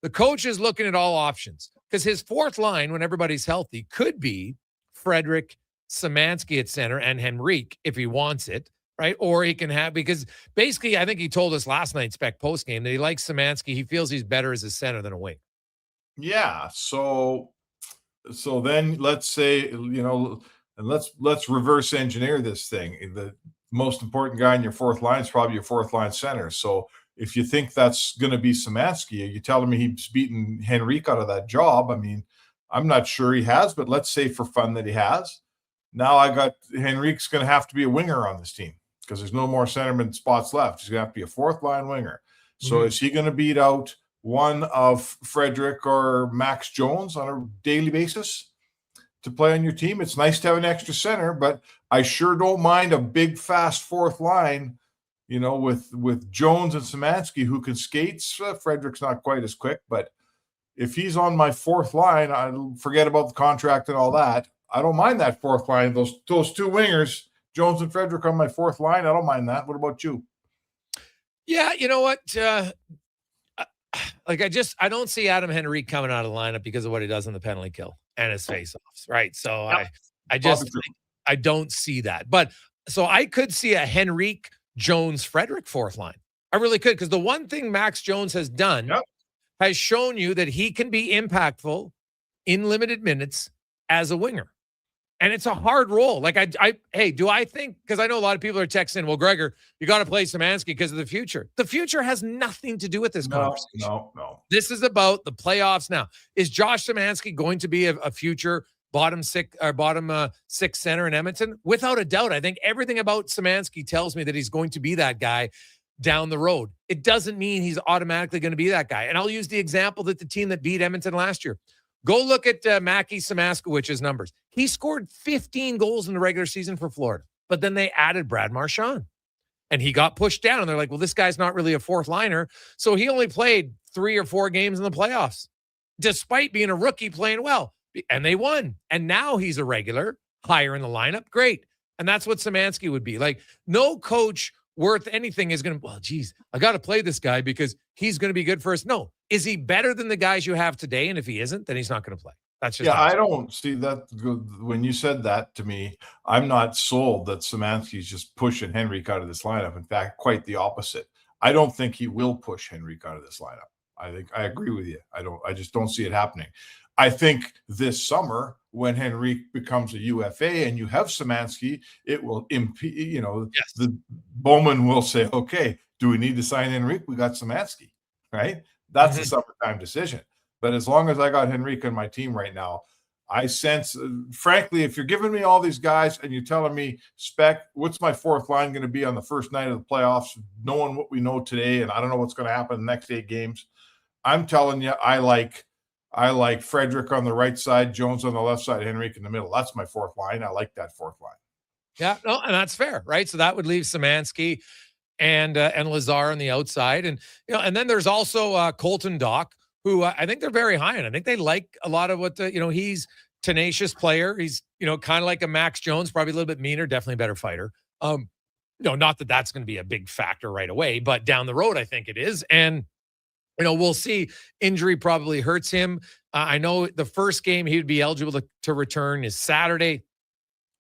the coach is looking at all options, because his fourth line, when everybody's healthy, could be Frederick, Szymanski at center, and Henrique if he wants it, right? Or he can have, because basically I think he told us last night, Spec, post-game, that he likes Szymanski. He feels he's better as a center than a wing. Yeah. So then let's say, and let's reverse engineer this thing. The most important guy in your fourth line is probably your fourth line center. So if you think that's going to be Szymanski, are you telling me he's beaten Henrique out of that job? I mean, I'm not sure he has, but let's say for fun that he has. Now I got Henrique's going to have to be a winger on this team because there's no more centerman spots left. He's going to have to be a fourth line winger. So is he going to beat out one of Frederick or Max Jones on a daily basis to play on your team? It's nice to have an extra center, but I sure don't mind a big, fast fourth line, with Jones and Szymanski who can skate. Frederick's not quite as quick, but if he's on my fourth line, I forget about the contract and all that. I don't mind that fourth line. Those two wingers, Jones and Frederick on my fourth line, I don't mind that. What about you? Yeah, you know what? I don't see Adam Henrique coming out of the lineup because of what he does in the penalty kill and his faceoffs, right? So I don't see that. But so I could see a Henrique, Jones, Frederick fourth line. I really could, because the one thing Max Jones has done has shown you that he can be impactful in limited minutes as a winger. And it's a hard role. Like, do I think, because I know a lot of people are texting, well, Gregor, you got to play Szymanski because of the future. The future has nothing to do with this conversation. No. This is about the playoffs now. Is Josh Szymanski going to be a future bottom six center in Edmonton? Without a doubt. I think everything about Szymanski tells me that he's going to be that guy down the road. It doesn't mean he's automatically going to be that guy. And I'll use the example that the team that beat Edmonton last year. Go look at Mackie Szymaskiewicz numbers. He scored 15 goals in the regular season for Florida, but then they added Brad Marchand, and he got pushed down. And they're like, well, this guy's not really a fourth liner. So he only played 3 or 4 games in the playoffs, despite being a rookie playing well. And they won. And now he's a regular, higher in the lineup. Great. And that's what Szymanski would be. Like, no coach worth anything is going to, well, geez, I got to play this guy because he's going to be good for us. No. Is he better than the guys you have today? And if he isn't, then he's not going to play. That's just I don't see that. When you said that to me, I'm not sold that Szymanski's just pushing Henrique out of this lineup. In fact, quite the opposite. I don't think he will push Henrique out of this lineup. I agree with you. I just don't see it happening. I think this summer, when Henrique becomes a UFA and you have Szymanski, it will impede, the Bowman will say, okay, do we need to sign Henrique? We got Szymanski, right? That's a summertime decision. But as long as I got Henrique on my team right now, I sense, frankly, if you're giving me all these guys and you're telling me, Spec, what's my fourth line going to be on the first night of the playoffs, knowing what we know today, and I don't know what's going to happen in the next 8 games, I'm telling you, I like Frederick on the right side, Jones on the left side, Henrique in the middle. That's my fourth line. I like that fourth line. Yeah, no, and that's fair, right? So that would leave Szymanski and Lazar on the outside, and and then there's also Colton Dock, who I think they're very high on. I think they like a lot of what he's tenacious player. He's kind of like a Max Jones, probably a little bit meaner, definitely a better fighter. Not that that's going to be a big factor right away, but down the road, I think it is, and. We'll see. Injury probably hurts him. I know the first game he would be eligible to return is Saturday.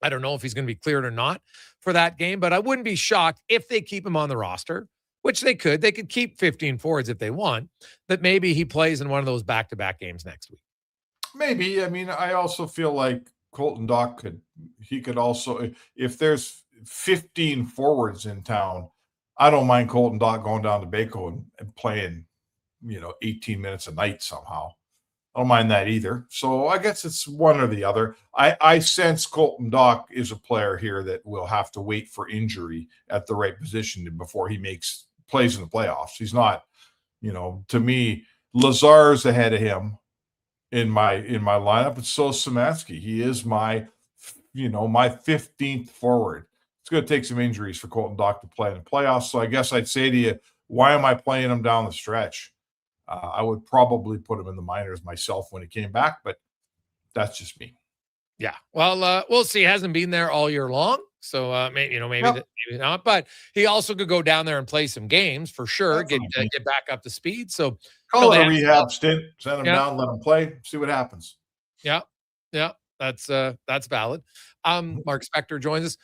I don't know if he's going to be cleared or not for that game, but I wouldn't be shocked if they keep him on the roster, which they could. They could keep 15 forwards if they want, that maybe he plays in one of those back-to-back games next week. Maybe. I mean, I also feel like Colton Dock could also, if there's 15 forwards in town, I don't mind Colton Dock going down to Baco and playing 18 minutes a night somehow. I don't mind that either. So I guess it's one or the other. I sense Colton Dock is a player here that will have to wait for injury at the right position before he plays in the playoffs. He's not, to me, Lazar's ahead of him in my lineup. But so is Szymanski. He is my 15th forward. It's going to take some injuries for Colton Dock to play in the playoffs. So I guess I'd say to you, why am I playing him down the stretch? I would probably put him in the minors myself when he came back, but that's just me. Yeah. Well, we'll see. He hasn't been there all year long. So maybe not, but he also could go down there and play some games for sure. Get back up to speed. So call it a rehab stint, send him down, let him play, see what happens. Yeah. Yeah. That's valid. Mark Spector joins us.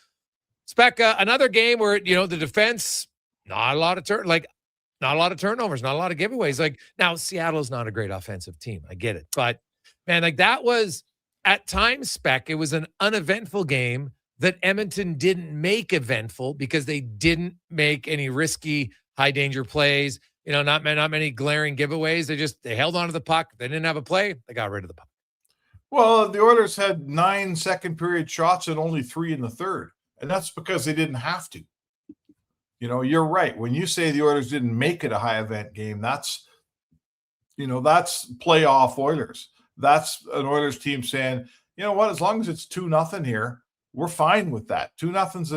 Spec, another game where, the defense, not a lot of turnovers, not a lot of giveaways. Like, now Seattle's not a great offensive team. I get it. But man, that was at times, Spec, it was an uneventful game that Edmonton didn't make eventful because they didn't make any risky high danger plays. Not many glaring giveaways. They held on to the puck. They didn't have a play. They got rid of the puck. Well, the Oilers had 9 second period shots and only 3 in the third. And that's because they didn't have to. You're right. When you say the Oilers didn't make it a high event game, that's playoff Oilers. That's an Oilers team saying, as long as it's 2-0 here, we're fine with that. 2-0's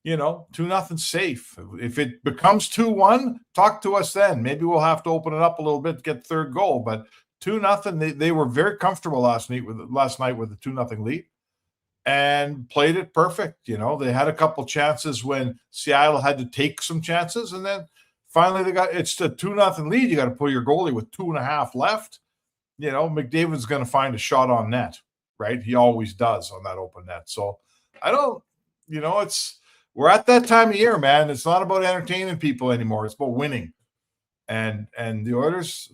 2-0's safe. If it becomes 2-1, talk to us then. Maybe we'll have to open it up a little bit to get third goal. But 2-0, they were very comfortable last night with the 2-0 lead. And played it perfect. They had a couple chances when Seattle had to take some chances. And then finally it's a 2-0 lead. You got to pull your goalie with 2.5 left. McDavid's going to find a shot on net, right? He always does on that open net. So we're at that time of year, man. It's not about entertaining people anymore. It's about winning. And the Oilers,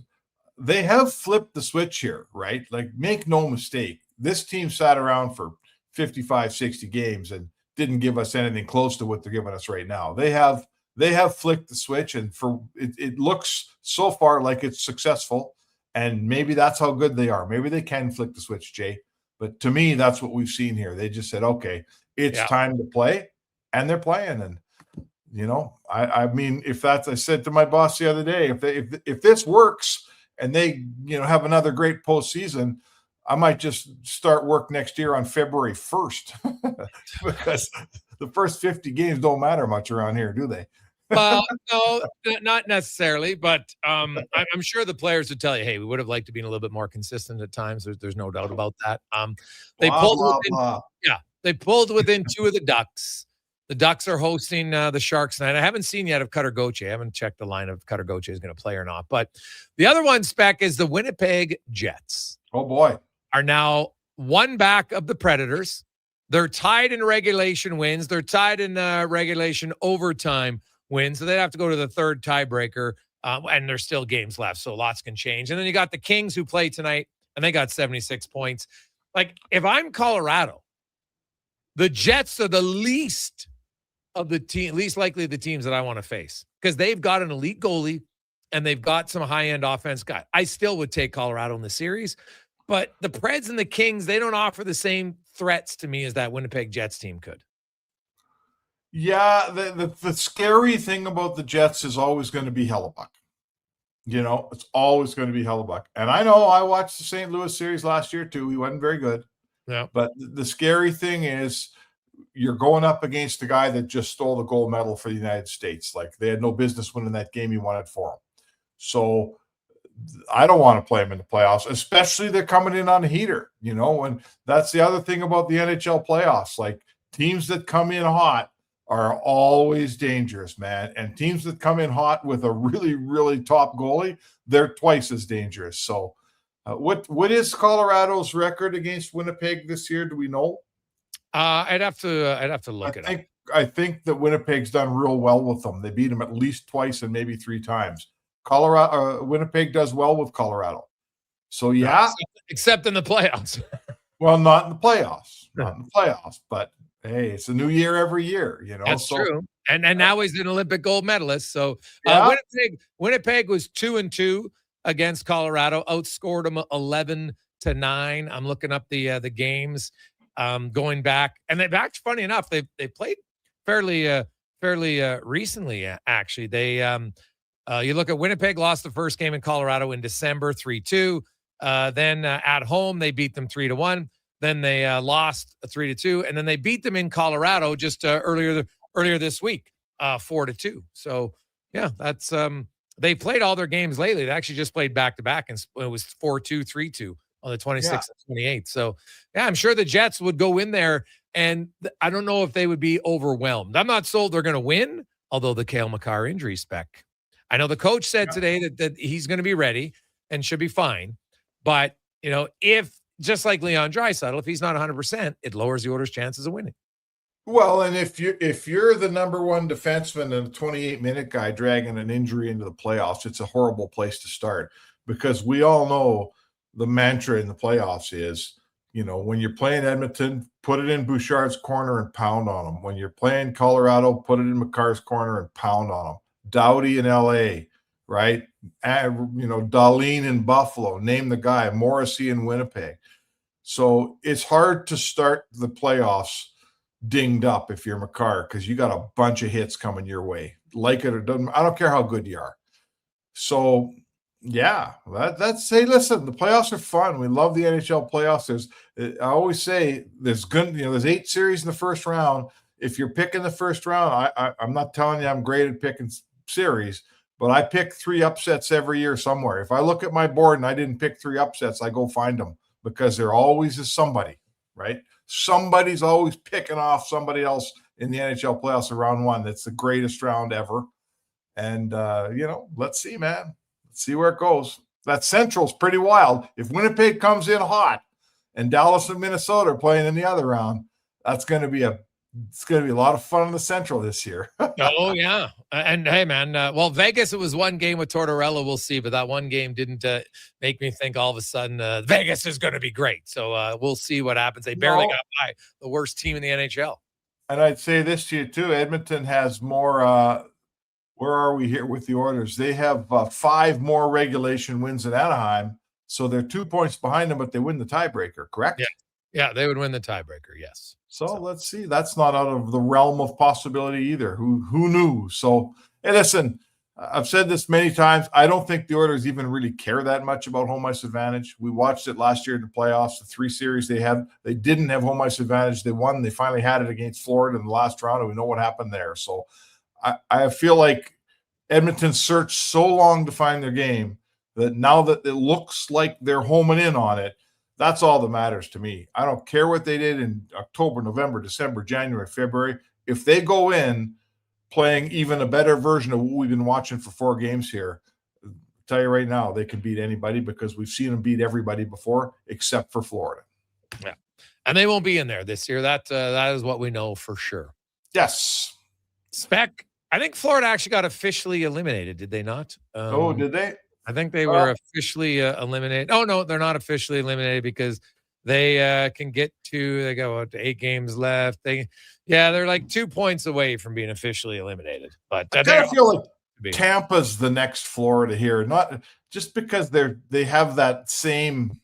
they have flipped the switch here, right? Like, make no mistake. This team sat around for 55, 60 games and didn't give us anything close to what they're giving us right now. They have flicked the switch, and it looks so far like it's successful, and maybe that's how good they are. Maybe they can flick the switch, Jay. But to me, that's what we've seen here. They just said, okay, it's time to play, and they're playing. And I mean, I said to my boss the other day, if this works and they have another great postseason, I might just start work next year on February 1st because the first 50 games don't matter much around here, do they? Well, no, not necessarily, but I'm sure the players would tell you, hey, we would have liked to be a little bit more consistent at times. There's no doubt about that. They Blah, pulled blah, within, blah. yeah, they pulled within 2 of the Ducks. The Ducks are hosting the Sharks tonight. I haven't seen yet of Cutter Gauthier. I haven't checked the line if Cutter Gauthier is going to play or not. But the other one, Spec, is the Winnipeg Jets. Oh, boy. Are now one back of the Predators. They're tied in regulation wins. They're tied in regulation overtime wins. So they'd have to go to the third tiebreaker. And there's still games left, so lots can change. And then you got the Kings who play tonight, and they got 76 points. Like, if I'm Colorado, the Jets are the least likely the teams that I want to face because they've got an elite goalie and they've got some high-end offense guy. I still would take Colorado in the series, but the Preds and the Kings, they don't offer the same threats to me as that Winnipeg Jets team could. Yeah, the scary thing about the Jets is always going to be Hellebuck. It's always going to be Hellebuck. And I know I watched the St. Louis series last year too. He wasn't very good. Yeah. But the scary thing is you're going up against a guy that just stole the gold medal for the United States. Like, they had no business winning that game. He won it for him. So I don't want to play him in the playoffs, especially they're coming in on a heater, and that's the other thing about the NHL playoffs. Like, teams that come in hot are always dangerous, man. And teams that come in hot with a really, really top goalie, they're twice as dangerous. So what is Colorado's record against Winnipeg this year? Do we know? I'd have to look it up. I think that Winnipeg's done real well with them. They beat them at least twice and maybe 3 times. Winnipeg does well with Colorado. So, yeah. Except in the playoffs. Well, not in the playoffs. Not in the playoffs. But, hey, it's a new year every year, That's true. And now he's an Olympic gold medalist. So, Yeah. Winnipeg was 2-2 against Colorado, outscored them 11-9. I'm looking up the games going back. And they've actually, funny enough, they played fairly recently, actually. They you look at Winnipeg lost the first game in Colorado in December 3-2. Then at home, they beat them 3-1. Then they lost 3-2. And then they beat them in Colorado just earlier this week, 4-2. So, yeah, that's they played all their games lately. They actually just played back-to-back, and it was 4-2, 3-2 on the 26th and 28th. So, yeah, I'm sure the Jets would go in there, and I don't know if they would be overwhelmed. I'm not sold they're going to win, although the Cale Makar injury spec. I know the coach said today that he's going to be ready and should be fine. But, if, just like Leon Draisaitl, if he's not 100%, it lowers the Oilers' chances of winning. Well, and if you're the number one defenseman and a 28-minute guy dragging an injury into the playoffs, it's a horrible place to start, because we all know the mantra in the playoffs is, when you're playing Edmonton, put it in Bouchard's corner and pound on them. When you're playing Colorado, put it in Makar's corner and pound on them. Doughty in LA, right? Dahlin in Buffalo, name the guy, Morrissey in Winnipeg. So it's hard to start the playoffs dinged up if you're Makar, because you got a bunch of hits coming your way. Like it or doesn't, I don't care how good you are. So yeah, that's hey, listen, the playoffs are fun. We love the NHL playoffs. I always say there's 8 series in the first round. If you're picking the first round, I'm not telling you I'm great at picking series, but I pick 3 upsets every year somewhere. If I look at my board and I didn't pick 3 upsets, I go find them, because there always is somebody, right? Somebody's always picking off somebody else in the NHL playoffs in round 1. That's the greatest round ever. And, let's see, man. Let's see where it goes. That Central's pretty wild. If Winnipeg comes in hot and Dallas and Minnesota are playing in the other round, it's going to be a lot of fun in the Central this year. Oh, yeah. And hey, man, Vegas, it was one game with Tortorella. We'll see. But that one game didn't make me think all of a sudden Vegas is going to be great. So we'll see what happens. They barely got by the worst team in the NHL. And I'd say this to you, too. Edmonton has more where are we here with the Oilers? They have 5 more regulation wins than Anaheim. So they're 2 points behind them, but they win the tiebreaker, correct? Yeah, they would win the tiebreaker, yes. So let's see. That's not out of the realm of possibility either. Who knew? So, hey, listen, I've said this many times. I don't think the Oilers even really care that much about home ice advantage. We watched it last year in the playoffs, the 3 series they had. They didn't have home ice advantage. They won. They finally had it against Florida in the last round, and we know what happened there. So I feel like Edmonton searched so long to find their game that now that it looks like they're homing in on it, that's all that matters to me. I don't care what they did in October, November, December, January, February. If they go in playing even a better version of what we've been watching for 4 games here, I'll tell you right now, they can beat anybody because we've seen them beat everybody before except for Florida. Yeah. And they won't be in there this year. That is what we know for sure. Yes. Spec, I think Florida actually got officially eliminated, did they not? Did they? I think they were officially eliminated. Oh, no, they're not officially eliminated because they can get they got 8 games left. They're like 2 points away from being officially eliminated. But I kind of feel like Tampa's the next Florida here, not just because they have that same,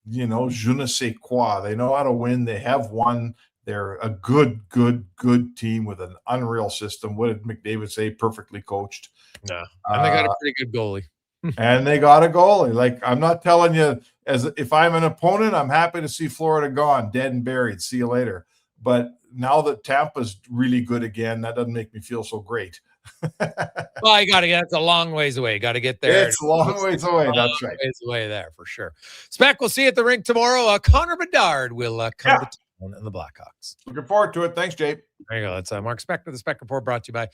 je ne sais quoi. They know how to win. They have won. They're a good team with an unreal system. What did McDavid say? Perfectly coached. No, and they got a pretty good goalie. And they got a goalie. Like, I'm not telling you, as if I'm an opponent, I'm happy to see Florida gone, dead and buried. See you later. But now that Tampa's really good again, that doesn't make me feel so great. Well, you got to get. It's a long ways away. Got to get there. It's a long ways away. That's right. Ways away there for sure. Spec, we'll see you at the rink tomorrow. Connor Bedard will come to town in the Blackhawks. Looking forward to it. Thanks, Jay. There you go. That's Mark Spec with the Spec Report, brought to you by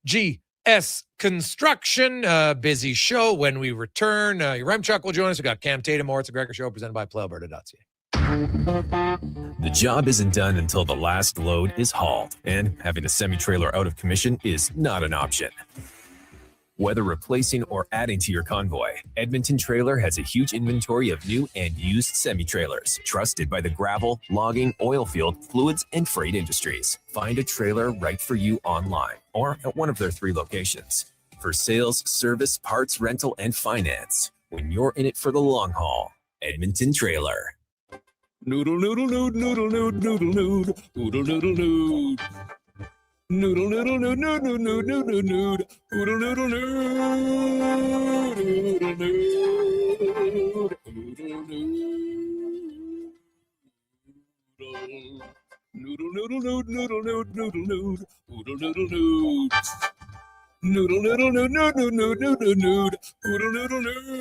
GS Construction. Busy show. When we return, Remchuk will join us. We got Cam Tatum more. It's a Gregor show presented by PlayAlberta.ca. The job isn't done until the last load is hauled, and having a semi-trailer out of commission is not an option. Whether replacing or adding to your convoy, Edmonton Trailer has a huge inventory of new and used semi-trailers, trusted by the gravel, logging, oil field, fluids, and freight industries. Find a trailer right for you online or at one of their 3 locations. For sales, service, parts, rental, and finance, when you're in it for the long haul, Edmonton Trailer. Noodle, noodle, noodle, noodle, noodle, noodle, noodle, noodle, noodle, noodle. Noodle, noodle, noodle, noodle, noodle, noodle, noodle, noodle, noodle,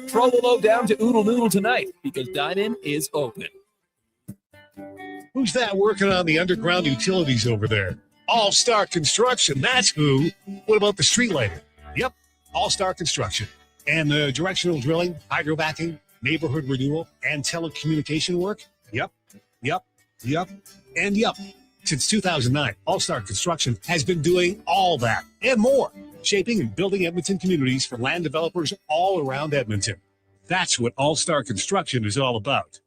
Throw the load down to Oodle Noodle tonight because dine-in is open. Who's that working on the underground utilities over there? All-Star Construction, that's who. What about the street lighting? Yep, All-Star Construction. And the directional drilling, hydrovacking, neighborhood renewal, and telecommunication work? Yep. Since 2009, All-Star Construction has been doing all that and more, shaping and building Edmonton communities for land developers all around Edmonton. That's what All-Star Construction is all about.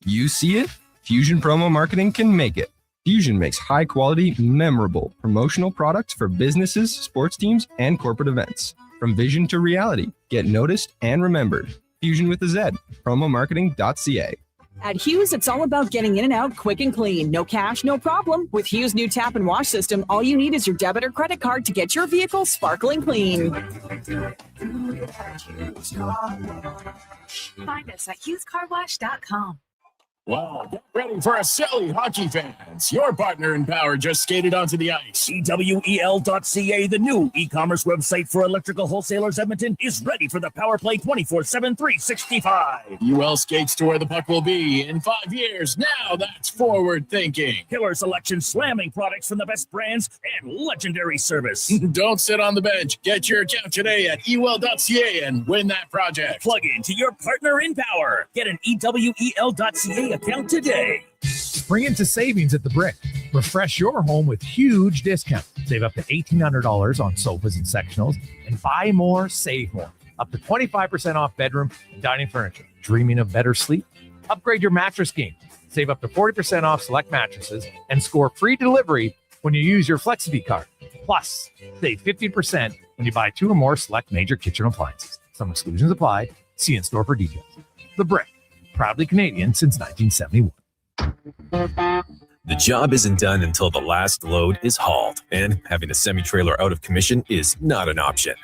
You see it? Fusion Promo Marketing can make it. Fusion makes high-quality, memorable promotional products for businesses, sports teams, and corporate events. From vision to reality, get noticed and remembered. Fusion with a Z. Promomarketing.ca. At Hughes, it's all about getting in and out quick and clean. No cash, no problem. With Hughes' new tap and wash system, all you need is your debit or credit card to get your vehicle sparkling clean. Find us at HughesCarWash.com. Wow, get ready for a silly hockey fans. Your partner in power just skated onto the ice. EWEL.ca, the new e-commerce website for electrical wholesalers Edmonton, is ready for the power play 24/7, 365. UL skates to where the puck will be in 5 years. Now that's forward thinking. Killer selection, slamming products from the best brands, and legendary service. Don't sit on the bench. Get your account today at EWEL.ca and win that project. Plug into your partner in power. Get an EWEL.ca account today. Spring into savings at the Brick. Refresh your home with huge discounts. Save up to $1,800 on sofas and sectionals, and buy more, save more. Up to 25% off bedroom and dining furniture. Dreaming of better sleep? Upgrade your mattress game. Save up to 40% off select mattresses and score free delivery when you use your FlexiBee card. Plus, save 50% when you buy 2 or more select major kitchen appliances. Some exclusions apply. See in store for details. The Brick. Proudly Canadian since 1971. The job isn't done until the last load is hauled, and having a semi-trailer out of commission is not an option.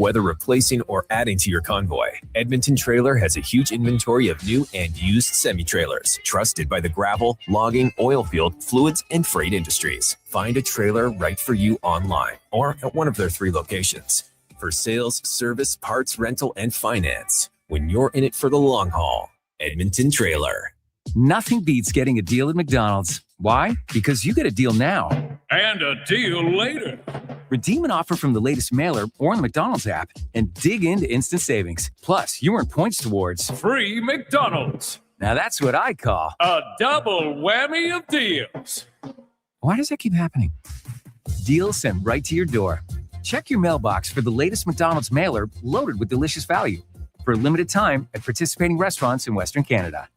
Whether replacing or adding to your convoy, Edmonton Trailer has a huge inventory of new and used semi-trailers, trusted by the gravel, logging, oil field, fluids, and freight industries. Find a trailer right for you online or at one of their 3 locations. For sales, service, parts, rental, and finance, when you're in it for the long haul, Edmonton Trailer. Nothing beats getting a deal at McDonald's. Why? Because you get a deal now. And a deal later. Redeem an offer from the latest mailer or on the McDonald's app and dig into instant savings. Plus, you earn points towards Free McDonald's. Now that's what I call a double whammy of deals. Why does that keep happening? Deals sent right to your door. Check your mailbox for the latest McDonald's mailer loaded with delicious value. For a limited time at participating restaurants in Western Canada.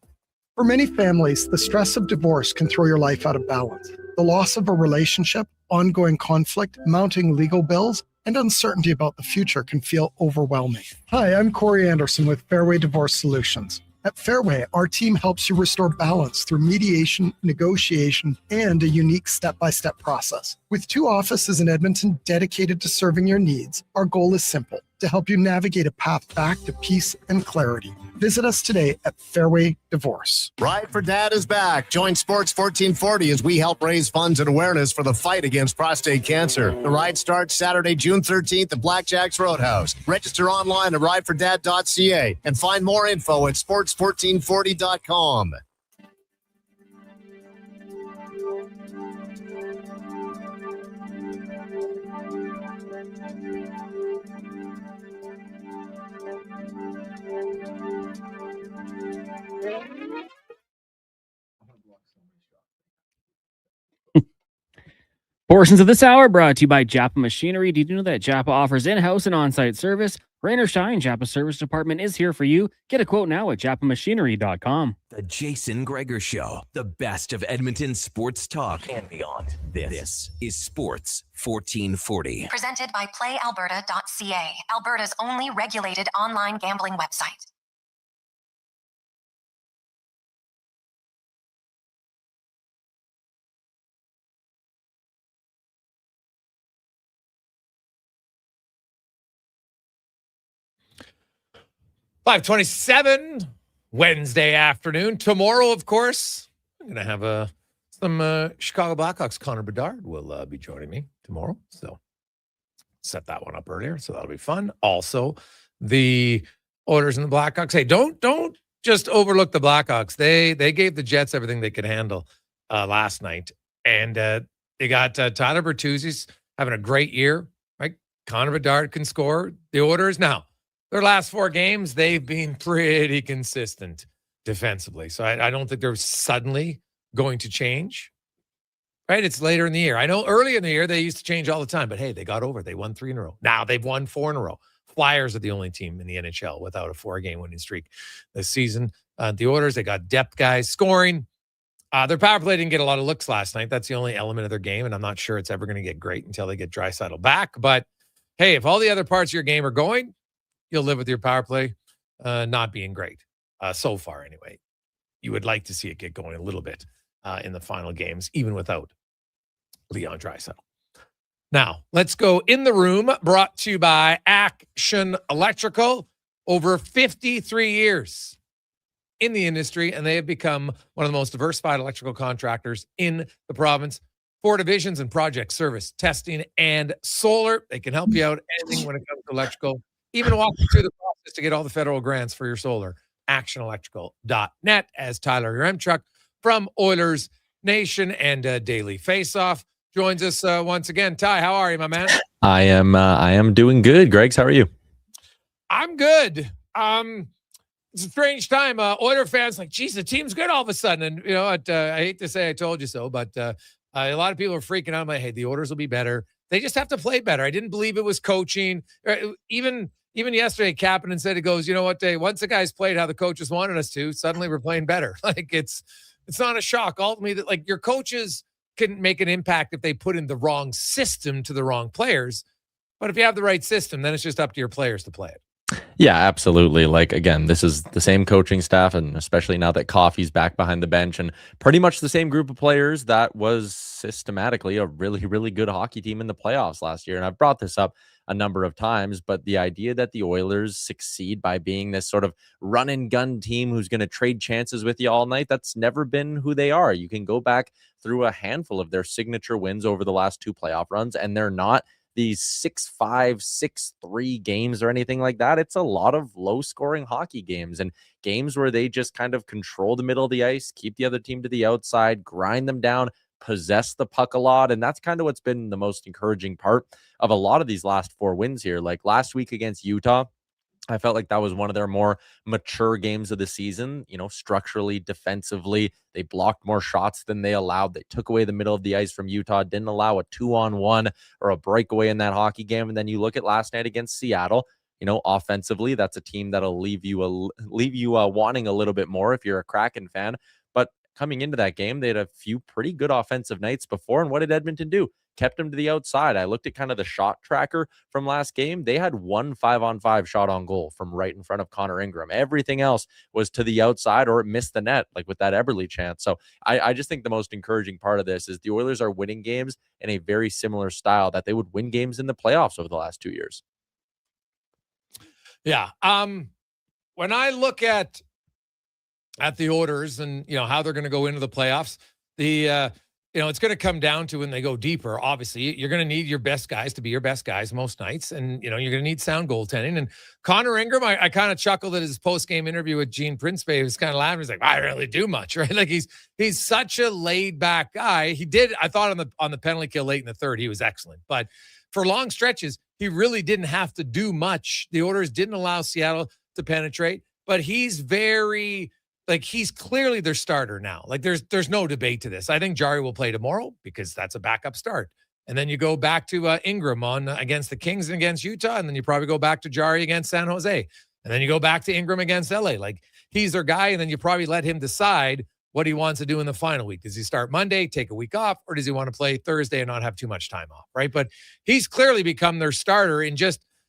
For many families, the stress of divorce can throw your life out of balance. The loss of a relationship, ongoing conflict, mounting legal bills, and uncertainty about the future can feel overwhelming. Hi, I'm Corey Anderson with Fairway Divorce Solutions. At Fairway, our team helps you restore balance through mediation, negotiation, and a unique step-by-step process. With 2 offices in Edmonton dedicated to serving your needs, our goal is simple: to help you navigate a path back to peace and clarity. Visit us today at Fairway Divorce. Ride for Dad is back. Join Sports 1440 as we help raise funds and awareness for the fight against prostate cancer. The ride starts Saturday, June 13th at Blackjack's Roadhouse. Register online at ridefordad.ca and find more info at sports1440.com. Portions of this hour brought to you by Japa Machinery. Did you know that Japa offers in-house and on-site service? Rain or shine, Japa Service Department is here for you. Get a quote now at japamachinery.com. The Jason Gregor Show, the best of Edmonton sports talk and beyond. This is Sports 1440. Presented by PlayAlberta.ca, Alberta's only regulated online gambling website. $5:27 Wednesday afternoon. Tomorrow, of course, I'm going to have some Chicago Blackhawks. Connor Bedard will be joining me tomorrow. So set that one up earlier. So that'll be fun. Also, the Oilers and the Blackhawks. Hey, don't just overlook the Blackhawks. They gave the Jets everything they could handle last night. And they got Tyler Bertuzzi's having a great year, right? Connor Bedard can score. The Oilers now. Their last 4 games, they've been pretty consistent defensively. So I don't think they're suddenly going to change, right? It's later in the year. I know early in the year, they used to change all the time, but hey, they got over. They won 3 in a row. Now they've won 4 in a row. Flyers are the only team in the NHL without a 4-game winning streak this season. The Oilers, they got depth guys scoring. Their power play didn't get a lot of looks last night. That's the only element of their game, and I'm not sure it's ever going to get great until they get Draisaitl back. But hey, if all the other parts of your game are going, you'll live with your power play not being great so far anyway. You would like to see it get going a little bit in the final games, even without Leon Draisaitl. Now, let's go in the room, brought to you by Action Electrical. Over 53 years in the industry, and they have become one of the most diversified electrical contractors in the province. 4 divisions in project, service, testing, and solar. They can help you out anything when it comes to electrical. Even walk you through the process to get all the federal grants for your solar. ActionElectrical.net, as Tyler Yaremchuk from Oilers Nation and Daily Faceoff joins us once again. Ty, how are you, my man? I am doing good. Greggs, how are you? I'm good. It's a strange time. Oiler fans like, geez, the team's good all of a sudden. And, you know, I hate to say I told you so, but a lot of people are freaking out. I'm like, hey, the Oilers will be better. They just have to play better. I didn't believe it was coaching. Even yesterday, Kapanen said, it goes, you know what, once the guys played how the coaches wanted us to, suddenly we're playing better. Like, it's not a shock. Ultimately, that like your coaches can make an impact if they put in the wrong system to the wrong players. But if you have the right system, then it's just up to your players to play it. Yeah, absolutely. Like, again, this is the same coaching staff, and especially now that Coffey's back behind the bench, and pretty much the same group of players that was systematically a really, really good hockey team in the playoffs last year. And I've brought this up a number of times. But the idea that the Oilers succeed by being this sort of run and gun team who's going to trade chances with you all night, that's never been who they are. You can go back through a handful of their signature wins over the last 2 playoff runs, and they're not these 6-5, 6-3 games or anything like that. It's a lot of low-scoring hockey games and games where they just kind of control the middle of the ice, keep the other team to the outside, grind them down, possess the puck a lot. And that's kind of what's been the most encouraging part of a lot of these last 4 wins here. Like last week against Utah, I felt like that was one of their more mature games of the season. Structurally, defensively, they blocked more shots than they allowed. They took away the middle of the ice from Utah, didn't allow a 2-on-1 or a breakaway in that hockey game. And then you look at last night against Seattle. Offensively, that's a team that'll leave you wanting a little bit more if you're a Kraken fan. But coming into that game, they had a few pretty good offensive nights before. And what did Edmonton do? Kept them to the outside. I looked at kind of the shot tracker from last game. They had 1 5-on-5 shot on goal from right in front of Connor Ingram. Everything else was to the outside or it missed the net, like with that Eberle chance. So I just think the most encouraging part of this is the Oilers are winning games in a very similar style that they would win games in the playoffs over the last 2 years. Yeah. When I look at the Oilers and, how they're going to go into the playoffs, it's going to come down to when they go deeper. Obviously, you're going to need your best guys to be your best guys most nights. And, you're going to need sound goaltending. And Connor Ingram, I kind of chuckled at his post-game interview with Gene Principe. He was kind of laughing. He's like, I don't really do much, right? Like he's such a laid-back guy. I thought on the penalty kill late in the third, he was excellent. But for long stretches, he really didn't have to do much. The Oilers didn't allow Seattle to penetrate. But he's he's clearly their starter now. Like there's no debate to this. I think Jari will play tomorrow because that's a backup start. And then you go back to Ingram against the Kings and against Utah. And then you probably go back to Jari against San Jose. And then you go back to Ingram against LA. Like he's their guy. And then you probably let him decide what he wants to do in the final week. Does he start Monday, take a week off, or does he want to play Thursday and not have too much time off? Right. But he's clearly become their starter and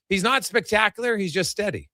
he's not spectacular. He's just steady.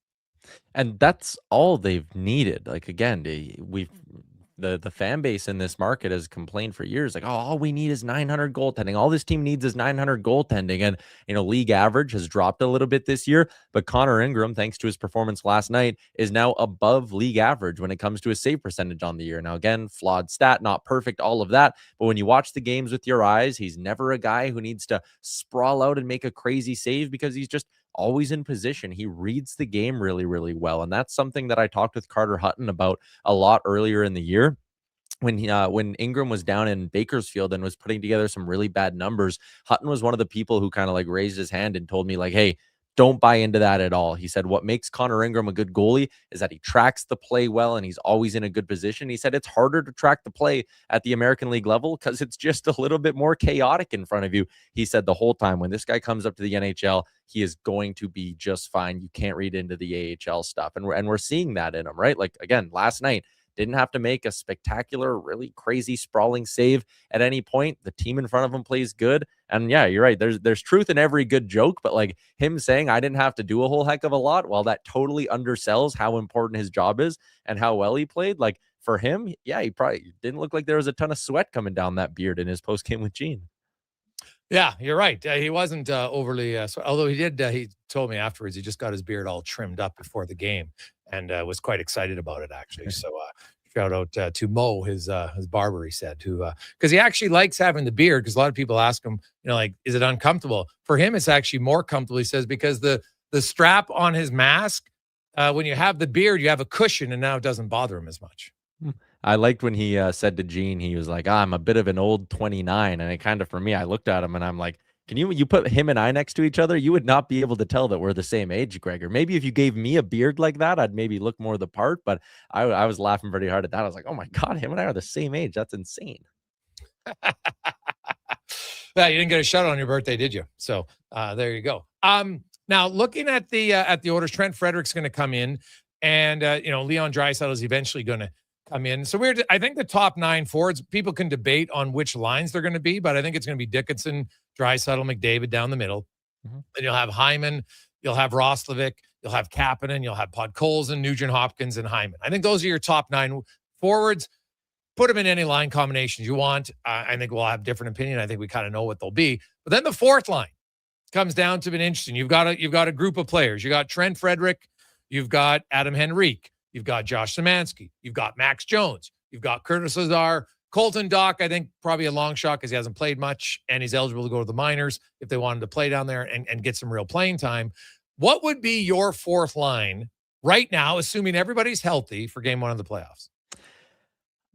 And that's all they've needed. Like, again, the fan base in this market has complained for years, like, oh, all we need is 900 goaltending. All this team needs is 900 goaltending. And, league average has dropped a little bit this year. But Connor Ingram, thanks to his performance last night, is now above league average when it comes to his save percentage on the year. Now, again, flawed stat, not perfect, all of that. But when you watch the games with your eyes, he's never a guy who needs to sprawl out and make a crazy save because he's just always in position. He reads the game really, really well. And that's something that I talked with Carter Hutton about a lot earlier in the year. When Ingram was down in Bakersfield and was putting together some really bad numbers, Hutton was one of the people who kind of like raised his hand and told me like, hey, don't buy into that at all. He said, what makes Connor Ingram a good goalie is that he tracks the play well and he's always in a good position. He said it's harder to track the play at the American League level because it's just a little bit more chaotic in front of you. He said the whole time when this guy comes up to the NHL, he is going to be just fine. You can't read into the AHL stuff. And we're seeing that in him, right? Like, again, last night, didn't have to make a spectacular, really crazy, sprawling save at any point. The team in front of him plays good. And yeah, you're right. There's truth in every good joke, but like him saying I didn't have to do a whole heck of a lot, well, that totally undersells how important his job is and how well he played. Like for him, yeah, he probably didn't look like there was a ton of sweat coming down that beard in his post game with Gene. Yeah, you're right. He wasn't overly, although he did. He told me afterwards he just got his beard all trimmed up before the game and was quite excited about it actually. So shout out to Mo, his barber. He said because he actually likes having the beard because a lot of people ask him, like, is it uncomfortable? For him, it's actually more comfortable. He says because the strap on his mask, when you have the beard, you have a cushion, and now it doesn't bother him as much. I liked when he said to Gene, he was like, I'm a bit of an old 29. And it kind of, for me, I looked at him and I'm like, can you put him and I next to each other? You would not be able to tell that we're the same age, Gregor. Maybe if you gave me a beard like that, I'd maybe look more the part. But I was laughing pretty hard at that. I was like, oh my God, him and I are the same age. That's insane. Yeah, you didn't get a shout out on your birthday, did you? So there you go. Now looking at the orders, Trent Frederick's going to come in, and Leon Draisaitl is eventually going to come in. So I think the top 9 forwards, people can debate on which lines they're going to be, but I think it's going to be Dickinson, Draisaitl, McDavid down the middle. Mm-hmm. Then you'll have Hyman, you'll have Roslovic, you'll have Kapanen, you'll have Podkolzin, Nugent Hopkins, and Hyman. I think those are your top 9 forwards. Put them in any line combinations you want. I think we'll have different opinion. I think we kind of know what they'll be. But then the fourth line, comes down to being interesting. You've got a group of players. You got Trent Frederick, you've got Adam Henrique, you've got Josh Szymanski, you've got Max Jones, you've got Curtis Lazar, Colton Dock. I think probably a long shot because he hasn't played much and he's eligible to go to the minors if they wanted to play down there and get some real playing time. What would be your fourth line right now, assuming everybody's healthy for game one of the playoffs?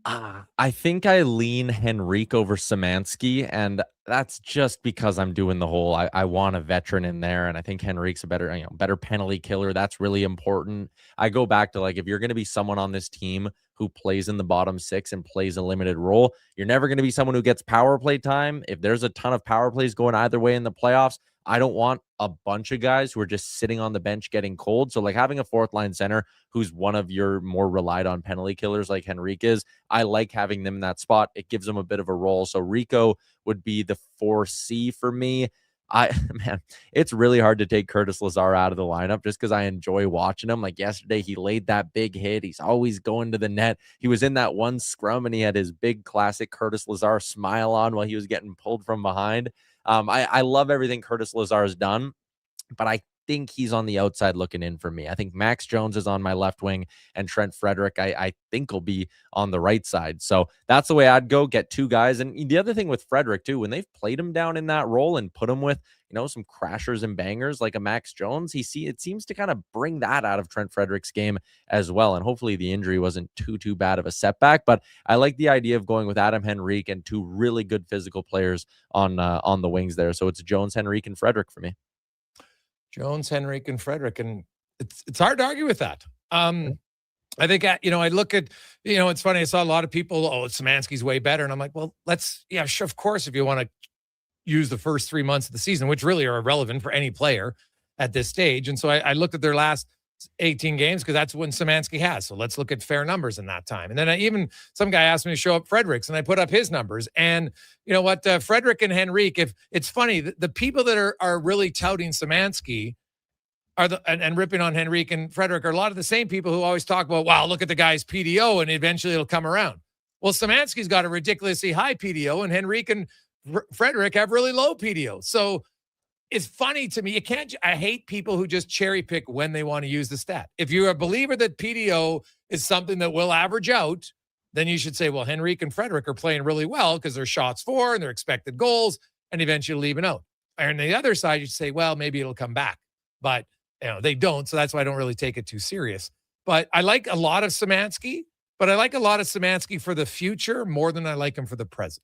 I think I lean Henrique over Szymanski, and that's just because I'm doing the whole I want a veteran in there, and I think Henrique's a better penalty killer. That's really important. I go back to, like, if you're going to be someone on this team who plays in the bottom six and plays a limited role, you're never going to be someone who gets power play time. If there's a ton of power plays going either way in the playoffs, I don't want a bunch of guys who are just sitting on the bench getting cold. So, like, having a fourth line center who's one of your more relied on penalty killers like Henrique is, I like having them in that spot. It gives them a bit of a role. So Rico would be the 4C for me. Man, it's really hard to take Curtis Lazar out of the lineup just because I enjoy watching him. Like yesterday, he laid that big hit. He's always going to the net. He was in that one scrum and he had his big classic Curtis Lazar smile on while he was getting pulled from behind. I love everything Curtis Lazar has done, but I think he's on the outside looking in for me. I think Max Jones is on my left wing and Trent Frederick, I think, will be on the right side. So that's the way I'd go, get two guys. And the other thing with Frederick too, when they've played him down in that role and put him with, some crashers and bangers like a Max Jones, it seems to kind of bring that out of Trent Frederick's game as well. And hopefully the injury wasn't too bad of a setback, but I like the idea of going with Adam Henrique and two really good physical players on the wings there. So it's Jones, Henrique, and Frederick for me. Jones, Henrique, and Frederick, and it's hard to argue with that. I think I look at it's funny. I saw a lot of people. Oh, Szymanski's way better, and I'm like, well, sure, of course, if you want to use the first 3 months of the season, which really are irrelevant for any player at this stage, and so I looked at their last 18 games because that's when Szymanski has. So let's look at fair numbers in that time. And then some guy asked me to show up Frederick's, and I put up his numbers. And you know what, Frederick and Henrique, if it's funny, the people that are really touting Szymanski and ripping on Henrique and Frederick are a lot of the same people who always talk about, wow, look at the guy's PDO and eventually it'll come around. Well, Szymanski's got a ridiculously high PDO and Henrique and Frederick have really low PDO. So it's funny to me. I hate people who just cherry pick when they want to use the stat. If you're a believer that PDO is something that will average out, then you should say, well, Henrique and Frederick are playing really well because they're shots for and they're expected goals and eventually leaving out. And on the other side, you say, well, maybe it'll come back, but they don't. So that's why I don't really take it too serious. But I like a lot of Szymanski, but I like a lot of Szymanski for the future more than I like him for the present.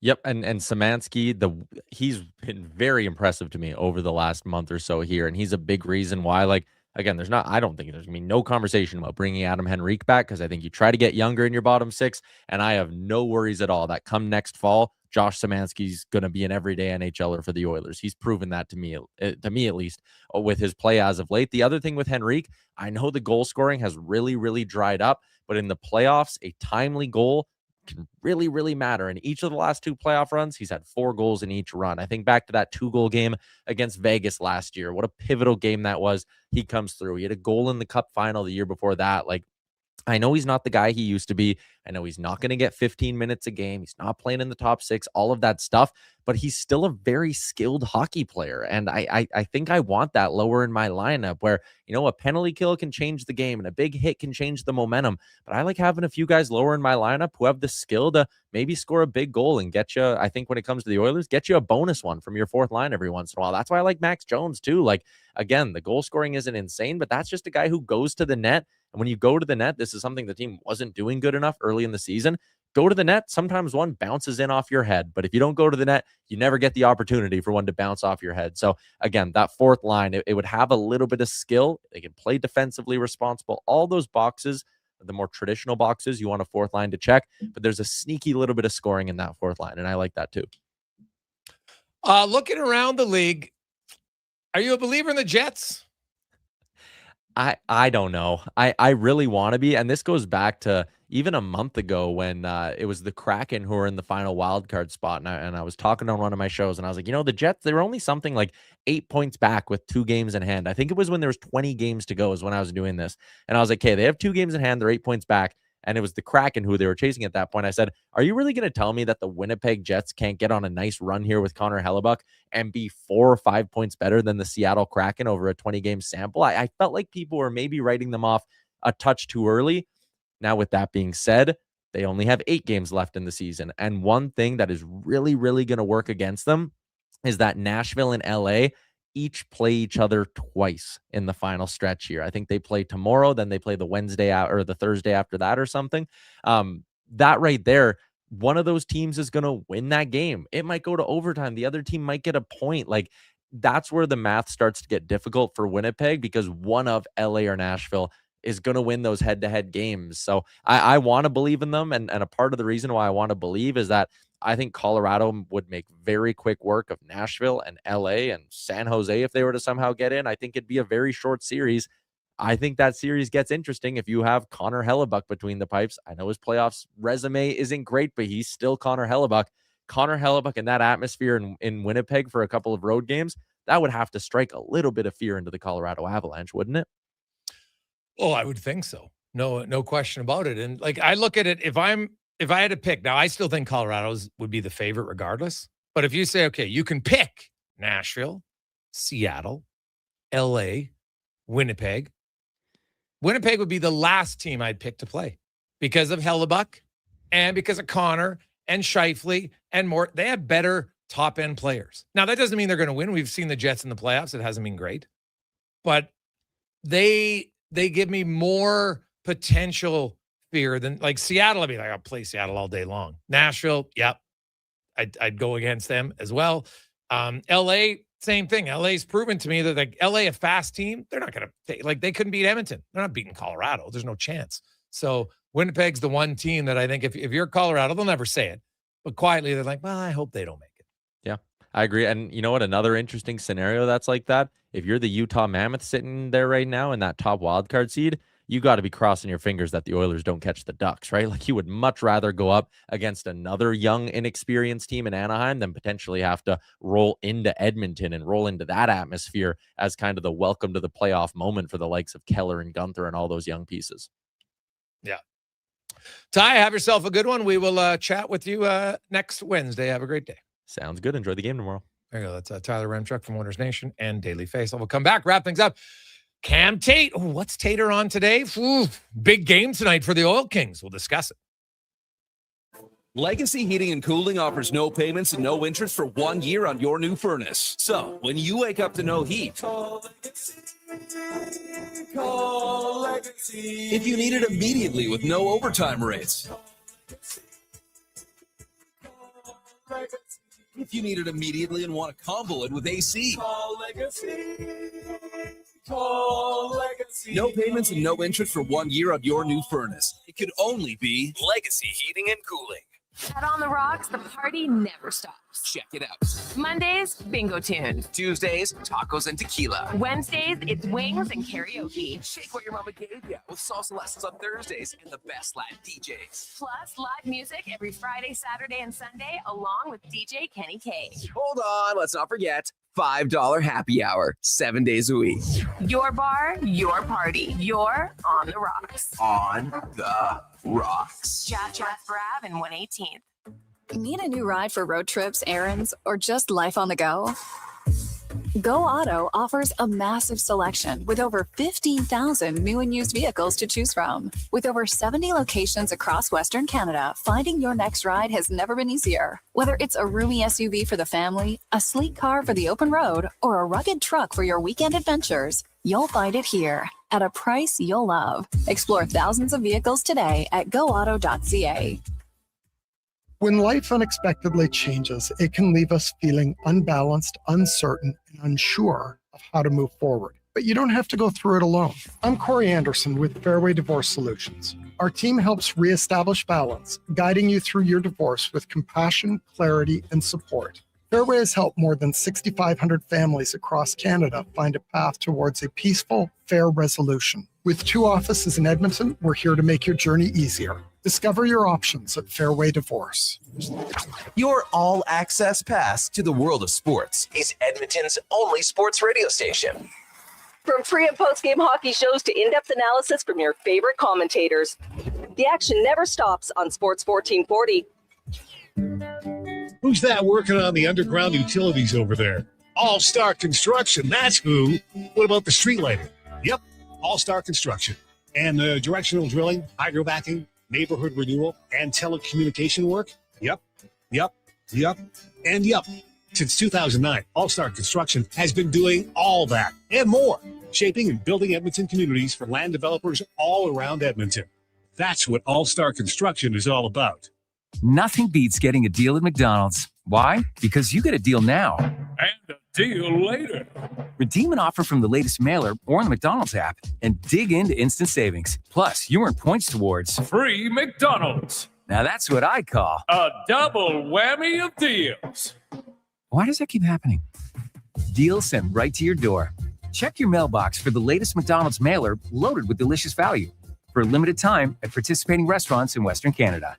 Yep, and Szymanski, he's been very impressive to me over the last month or so here, and he's a big reason why. Like, again, I don't think there's gonna be no conversation about bringing Adam Henrique back because I think you try to get younger in your bottom six, and I have no worries at all that come next fall, Josh Szymanski's gonna be an everyday NHLer for the Oilers. He's proven that to me at least, with his play as of late. The other thing with Henrique, I know the goal scoring has really, really dried up, but in the playoffs, a timely goal can really, really matter. In each of the last two playoff runs, he's had 4 goals in each run. I think back to that 2-goal game against Vegas last year. What a pivotal game that was. He comes through. He had a goal in the Cup final the year before that. Like, I know he's not the guy he used to be. I know he's not going to get 15 minutes a game. He's not playing in the top 6, all of that stuff, but he's still a very skilled hockey player. And I think I want that lower in my lineup where, a penalty kill can change the game and a big hit can change the momentum. But I like having a few guys lower in my lineup who have the skill to maybe score a big goal and get you, I think when it comes to the Oilers, get you a bonus one from your fourth line every once in a while. That's why I like Max Jones too. Like, again, the goal scoring isn't insane, but that's just a guy who goes to the net. And when you go to the net, this is something the team wasn't doing good enough early in the season. Go to the net. Sometimes one bounces in off your head, but if you don't go to the net, you never get the opportunity for one to bounce off your head. So again, that fourth line, it would have a little bit of skill. They can play defensively responsible. All those boxes, the more traditional boxes, you want a fourth line to check, but there's a sneaky little bit of scoring in that fourth line, and I like that too. Looking around the league, are you a believer in the Jets? I don't know. I really want to be. And this goes back to even a month ago when it was the Kraken who were in the final wild card spot. And I was talking on one of my shows and I was like, the Jets, they were only something like 8 points back with 2 games in hand. I think it was when there was 20 games to go is when I was doing this. And I was like, okay, they have 2 games in hand. They're 8 points back. and it was the Kraken who they were chasing at that point. I said, are you really going to tell me that the Winnipeg Jets can't get on a nice run here with Connor Hellebuck and be 4 or 5 points better than the Seattle Kraken over a 20-game sample? I felt like people were maybe writing them off a touch too early. Now, with that being said, they only have 8 games left in the season. And one thing that is really, really going to work against them is that Nashville and LA each play each other twice in the final stretch here. I think they play tomorrow, then they play the Wednesday out or the Thursday after that or something. That right there, one of those teams is going to win that game. It might go to overtime. The other team might get a point. Like, that's where the math starts to get difficult for Winnipeg, because one of LA or Nashville is going to win those head-to-head games. So I want to believe in them. And a part of the reason why I want to believe is that I think Colorado would make very quick work of Nashville and LA and San Jose if they were to somehow get in. I think it'd be a very short series. I think that series gets interesting if you have Connor Hellebuck between the pipes. I know his playoffs resume isn't great, but he's still Connor Hellebuck. Connor Hellebuck in that atmosphere in Winnipeg for a couple of road games, that would have to strike a little bit of fear into the Colorado Avalanche, wouldn't it? Oh, I would think so. No question about it. And like, I look at it, if I had to pick, now I still think Colorado's would be the favorite regardless. But if you say, okay, you can pick Nashville, Seattle, LA, Winnipeg would be the last team I'd pick to play because of Hellebuck and because of Connor and Scheifele and more. They have better top-end players. Now, that doesn't mean they're going to win. We've seen the Jets in the playoffs. It hasn't been great. But they give me more potential fear than, like, Seattle. I'd be like, I'll play Seattle all day long. Nashville, yep, I'd go against them as well. LA, same thing. LA's proven to me that, like, LA, a fast team, they're not going to take, like, they couldn't beat Edmonton. They're not beating Colorado. There's no chance. So Winnipeg's the one team that I think if you're Colorado, they'll never say it, but quietly they're like, well, I hope they don't make it. Yeah, I agree. And you know what? Another interesting scenario that's like that, if you're the Utah Mammoth sitting there right now in that top wildcard seed, you got to be crossing your fingers that the Oilers don't catch the Ducks, right? Like, you would much rather go up against another young, inexperienced team in Anaheim than potentially have to roll into Edmonton and roll into that atmosphere as kind of the welcome to the playoff moment for the likes of Keller and Gunther and all those young pieces. Yeah. Ty, have yourself a good one. We will chat with you next Wednesday. Have a great day. Sounds good. Enjoy the game tomorrow. There you go. That's Tyler Remchuk from Winners Nation and Daily Face. We'll come back, wrap things up. Cam Tate. Oh, what's Tater on today? Ooh, big game tonight for the Oil Kings. We'll discuss it. Legacy Heating and Cooling offers no payments and no interest for 1 year on your new furnace. So when you wake up to no heat, call Legacy. If you need it immediately with no overtime rates. If you need it immediately and want to combo it with AC. Call Legacy. Call Legacy. No payments and no interest for 1 year on your new furnace. It could only be Legacy Heating and Cooling. At On the Rocks, the party never stops. Check it out. Mondays, bingo tunes. Tuesdays, tacos and tequila. Wednesdays, it's wings and karaoke. Shake what your mama gave you with salsa lessons on Thursdays and the best Latin DJs. Plus, live music every Friday, Saturday, and Sunday, along with DJ Kenny K. Hold on, let's not forget $5 happy hour, 7 days a week. Your bar, your party. You're On the Rocks. On the Rocks. Jeff Brav and 118th. Need a new ride for road trips, errands, or just life on the go? Go Auto offers a massive selection with over 15,000 new and used vehicles to choose from. With over 70 locations across Western Canada, finding your next ride has never been easier. Whether it's a roomy SUV for the family, a sleek car for the open road, or a rugged truck for your weekend adventures, you'll find it here at a price you'll love. Explore thousands of vehicles today at goauto.ca. When life unexpectedly changes, it can leave us feeling unbalanced, uncertain, and unsure of how to move forward. But you don't have to go through it alone. I'm Corey Anderson with Fairway Divorce Solutions. Our team helps reestablish balance, guiding you through your divorce with compassion, clarity, and support. Fairway has helped more than 6,500 families across Canada find a path towards a peaceful, fair resolution. With 2 offices in Edmonton, we're here to make your journey easier. Discover your options at Fairway Divorce. Your all-access pass to the world of sports is Edmonton's only sports radio station. From pre- and post-game hockey shows to in-depth analysis from your favorite commentators, The action never stops on Sports 1440. Who's that working on the underground utilities over there? All-Star Construction, that's who. What about the street lighting? Yep, All-Star Construction. And directional drilling, hydrovacing, neighborhood renewal, and telecommunication work? Yep. And yep. Since 2009, All-Star Construction has been doing all that and more, shaping and building Edmonton communities for land developers all around Edmonton. That's what All-Star Construction is all about. Nothing beats getting a deal at McDonald's. Why? Because you get a deal now. And a deal later. Redeem an offer from the latest mailer or in the McDonald's app and dig into instant savings. Plus, you earn points towards Free McDonald's. Now that's what I call a double whammy of deals. Why does that keep happening? Deals sent right to your door. Check your mailbox for the latest McDonald's mailer loaded with delicious value. For a limited time at participating restaurants in Western Canada.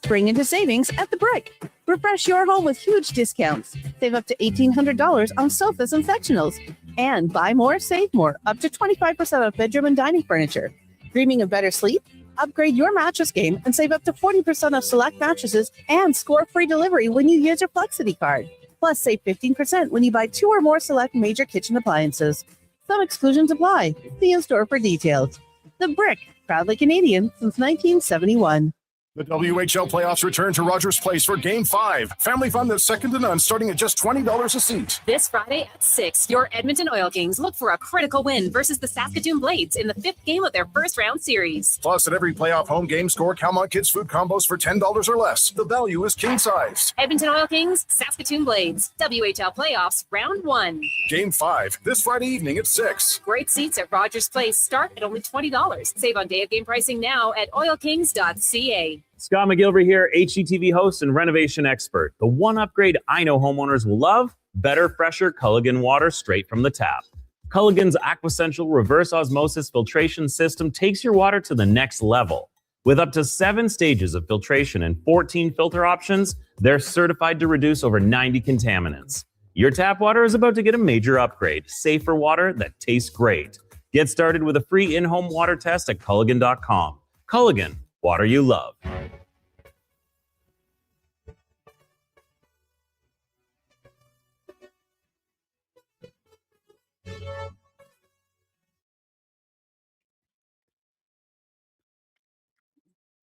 Spring into savings at the Brick. Refresh your home with huge discounts. Save up to $1,800 on sofas and sectionals. And buy more, save more, up to 25% off bedroom and dining furniture. Dreaming of better sleep? Upgrade your mattress game and save up to 40% off select mattresses and score free delivery when you use your Flexity card. Plus, save 15% when you buy 2 or more select major kitchen appliances. Some exclusions apply. See in store for details. The Brick, proudly Canadian since 1971. The WHL playoffs return to Rogers Place for Game 5. Family fun that's second to none, starting at just $20 a seat. This Friday at 6, your Edmonton Oil Kings look for a critical win versus the Saskatoon Blades in the 5th game of their first-round series. Plus, at every playoff home game, score Calmont Kids food combos for $10 or less. The value is king-sized. Edmonton Oil Kings, Saskatoon Blades, WHL playoffs, round 1. Game 5, this Friday evening at 6. Great seats at Rogers Place start at only $20. Save on day-of-game pricing now at oilkings.ca. Scott McGilvery here, HGTV host and renovation expert. The one upgrade I know homeowners will love, better, fresher Culligan water straight from the tap. Culligan's Aquasential reverse osmosis filtration system takes your water to the next level. With up to 7 stages of filtration and 14 filter options, they're certified to reduce over 90 contaminants. Your tap water is about to get a major upgrade, safer water that tastes great. Get started with a free in-home water test at Culligan.com. Culligan, water you love.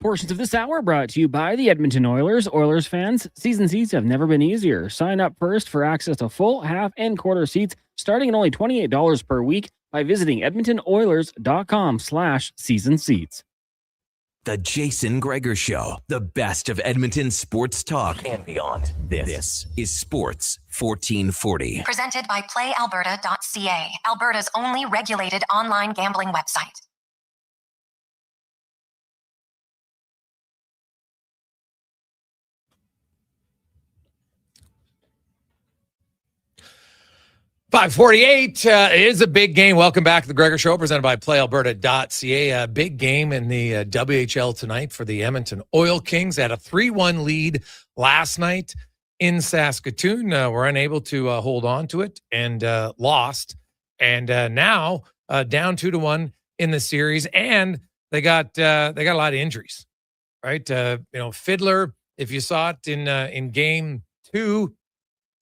Portions of this hour brought to you by the Edmonton Oilers. Oilers fans, season seats have never been easier. Sign up first for access to full, half, and quarter seats starting at only $28 per week by visiting edmontonoilers.com/season seats. The Jason Gregor Show, the best of Edmonton sports talk and beyond. This is Sports 1440. Presented by PlayAlberta.ca, Alberta's only regulated online gambling website. $5:48 is a big game. Welcome back to the Gregor Show, presented by PlayAlberta.ca. A big game in the WHL tonight for the Edmonton Oil Kings. Had a 3-1 lead last night in Saskatoon. Were unable to hold on to it and lost. And now down 2-1 in the series. And they got a lot of injuries, right? Fiddler, if you saw it in game 2,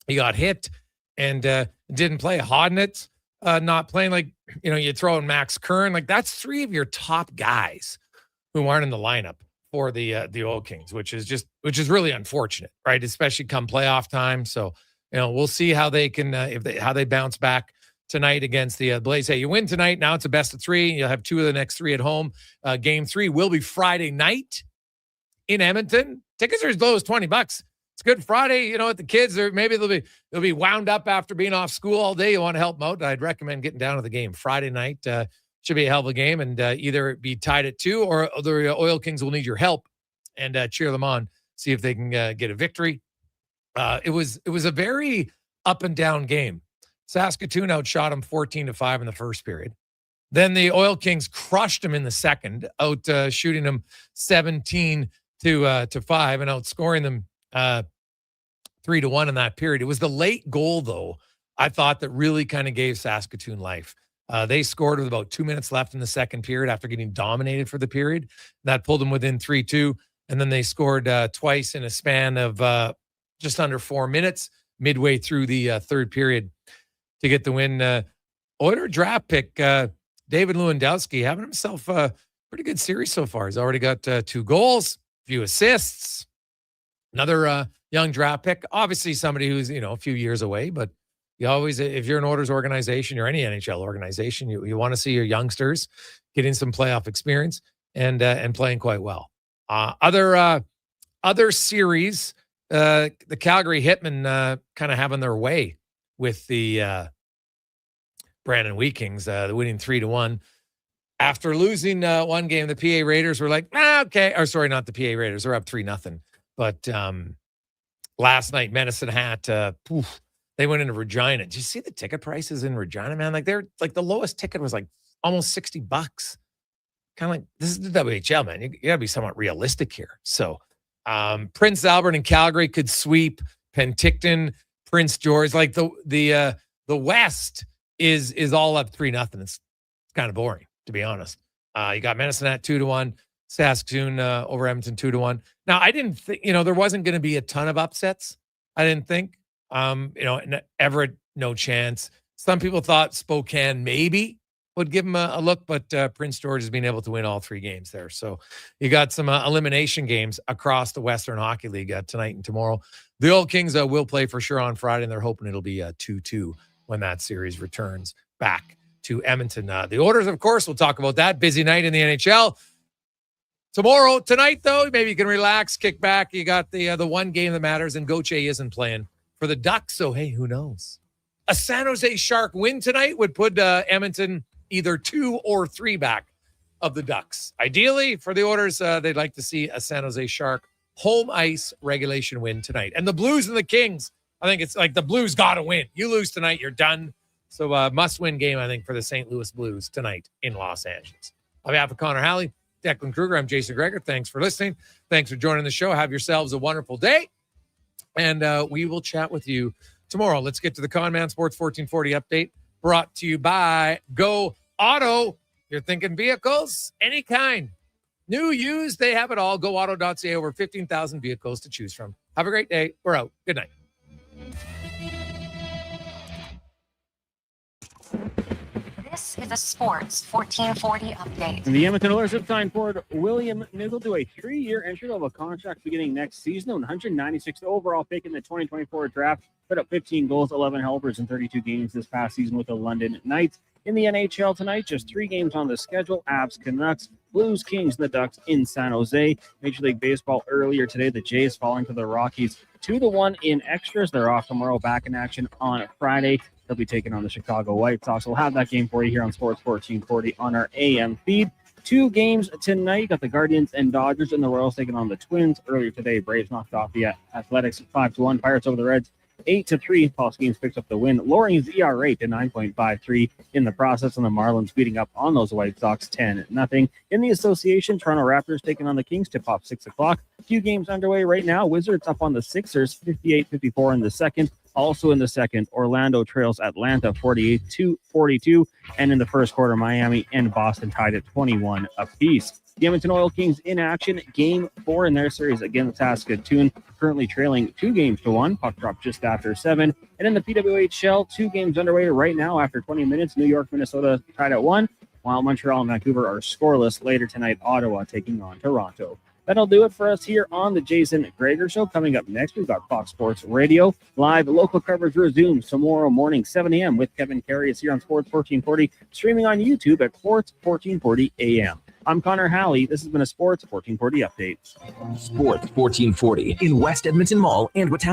he got hit and didn't play. Hodnett not playing. Like, you throw in Max Kern. Like, that's 3 of your top guys who aren't in the lineup for the Oil Kings, which is really unfortunate, right? Especially come playoff time. So, we'll see how they can how they bounce back tonight against the Blaze. Hey, you win tonight. Now it's a best of 3. You'll have 2 of the next 3 at home. Game 3 will be Friday night in Edmonton. Tickets are as low as $20. It's Good Friday. The kids are maybe they'll be wound up after being off school all day. You want to help them out? I'd recommend getting down to the game Friday night. Should be a hell of a game, and either be tied at 2 or the Oil Kings will need your help and cheer them on. See if they can get a victory. It was a very up and down game. Saskatoon outshot them 14-5 in the first period. Then the Oil Kings crushed them in the second, shooting them 17-5 and outscoring them 3-1 in that period. It was the late goal, though, I thought, that really kind of gave Saskatoon life. They scored with about 2 minutes left in the second period after getting dominated for the period. That pulled them within 3-2. And then they scored twice in a span of just under 4 minutes midway through the third period to get the win. Oiler draft pick, David Lewandowski, having himself a pretty good series so far. He's already got 2 goals, a few assists. Another young draft pick. Obviously somebody who's, a few years away, but you always, if you're an Oilers organization or any NHL organization, you want to see your youngsters getting some playoff experience and playing quite well. Other series, the Calgary Hitmen kind of having their way with the Brandon Wheat Kings, the winning 3-1. After losing one game, the PA Raiders were like, okay. Or sorry, not the PA Raiders. They're up 3-0. But last night, Medicine Hat, they went into Regina. Did you see the ticket prices in Regina, man? Like they're like the lowest ticket was like almost $60. Kind of like, this is the WHL, man. You got to be somewhat realistic here. So Prince Albert and Calgary could sweep Penticton, Prince George. Like the West is all up 3-0. It's kind of boring, to be honest. You got Medicine Hat 2-1, Saskatoon over Edmonton 2-1. Now, I didn't think, there wasn't going to be a ton of upsets. I didn't think. Everett, no chance. Some people thought Spokane maybe would give him a look, but Prince George has been able to win all 3 games there. So you got some elimination games across the Western Hockey League tonight and tomorrow. The Old Kings will play for sure on Friday, and they're hoping it'll be 2-2 when that series returns back to Edmonton. The Oilers, of course, we'll talk about that. Busy night in the NHL. Tonight, though, maybe you can relax, kick back. You got the one game that matters, and Gauthier isn't playing for the Ducks, so hey, who knows? A San Jose Shark win tonight would put Edmonton either 2 or 3 back of the Ducks. Ideally, for the Oilers, they'd like to see a San Jose Shark home ice regulation win tonight. And the Blues and the Kings, I think it's like the Blues got to win. You lose tonight, you're done. So must-win game, I think, for the St. Louis Blues tonight in Los Angeles. On behalf of Connor Halley, Declan Kruger, I'm Jason Gregor. Thanks for listening. Thanks for joining the show. Have yourselves a wonderful day. And we will chat with you tomorrow. Let's get to the Conman Sports 1440 update brought to you by Go Auto. You're thinking vehicles, any kind. New, used, they have it all. GoAuto.ca, over 15,000 vehicles to choose from. Have a great day. We're out. Good night. This is a Sports 1440 update. And the Edmonton Oilers have signed forward William Nigel to a 3-year entry-level contract beginning next season. 196th overall pick in the 2024 draft. Put up 15 goals, 11 helpers in 32 games this past season with the London Knights. In the NHL tonight, just 3 games on the schedule. Avs, Canucks, Blues, Kings, and the Ducks in San Jose. Major League Baseball earlier today, the Jays falling to the Rockies 2-1 in extras. They're off tomorrow, back in action on Friday. They'll be taking on the Chicago White Sox. We'll have that game for you here on Sports 1440 on our AM feed. 2 games tonight. Got the Guardians and Dodgers, and the Royals taking on the Twins. Earlier today, Braves knocked off the Athletics 5-1. Pirates over the Reds 8-3. Paul Skeens picks up the win, lowering his ERA to 9.53 in the process, and the Marlins beating up on those White Sox 10-0. In the association, Toronto Raptors taking on the Kings, tip-off 6 o'clock. A few games underway right now. Wizards up on the Sixers, 58-54 in the second. Also in the second, Orlando trails Atlanta 48-42. And in the first quarter, Miami and Boston tied at 21 apiece. The Edmonton Oil Kings in action, game 4 in their series against Saskatoon, currently trailing 2-1. Puck drop just after 7. And in the PWHL, 2 games underway right now after 20 minutes. New York, Minnesota tied at 1, while Montreal and Vancouver are scoreless. Later tonight, Ottawa taking on Toronto. That'll do it for us here on the Jason Gregor Show. Coming up next, we've got Fox Sports Radio. Live local coverage resumes tomorrow morning, 7 a.m. with Kevin Carey. It's here on Sports 1440, streaming on YouTube at Sports 1440 AM. I'm Connor Halley. This has been a Sports 1440 update. Sports 1440 in West Edmonton Mall and Watawa.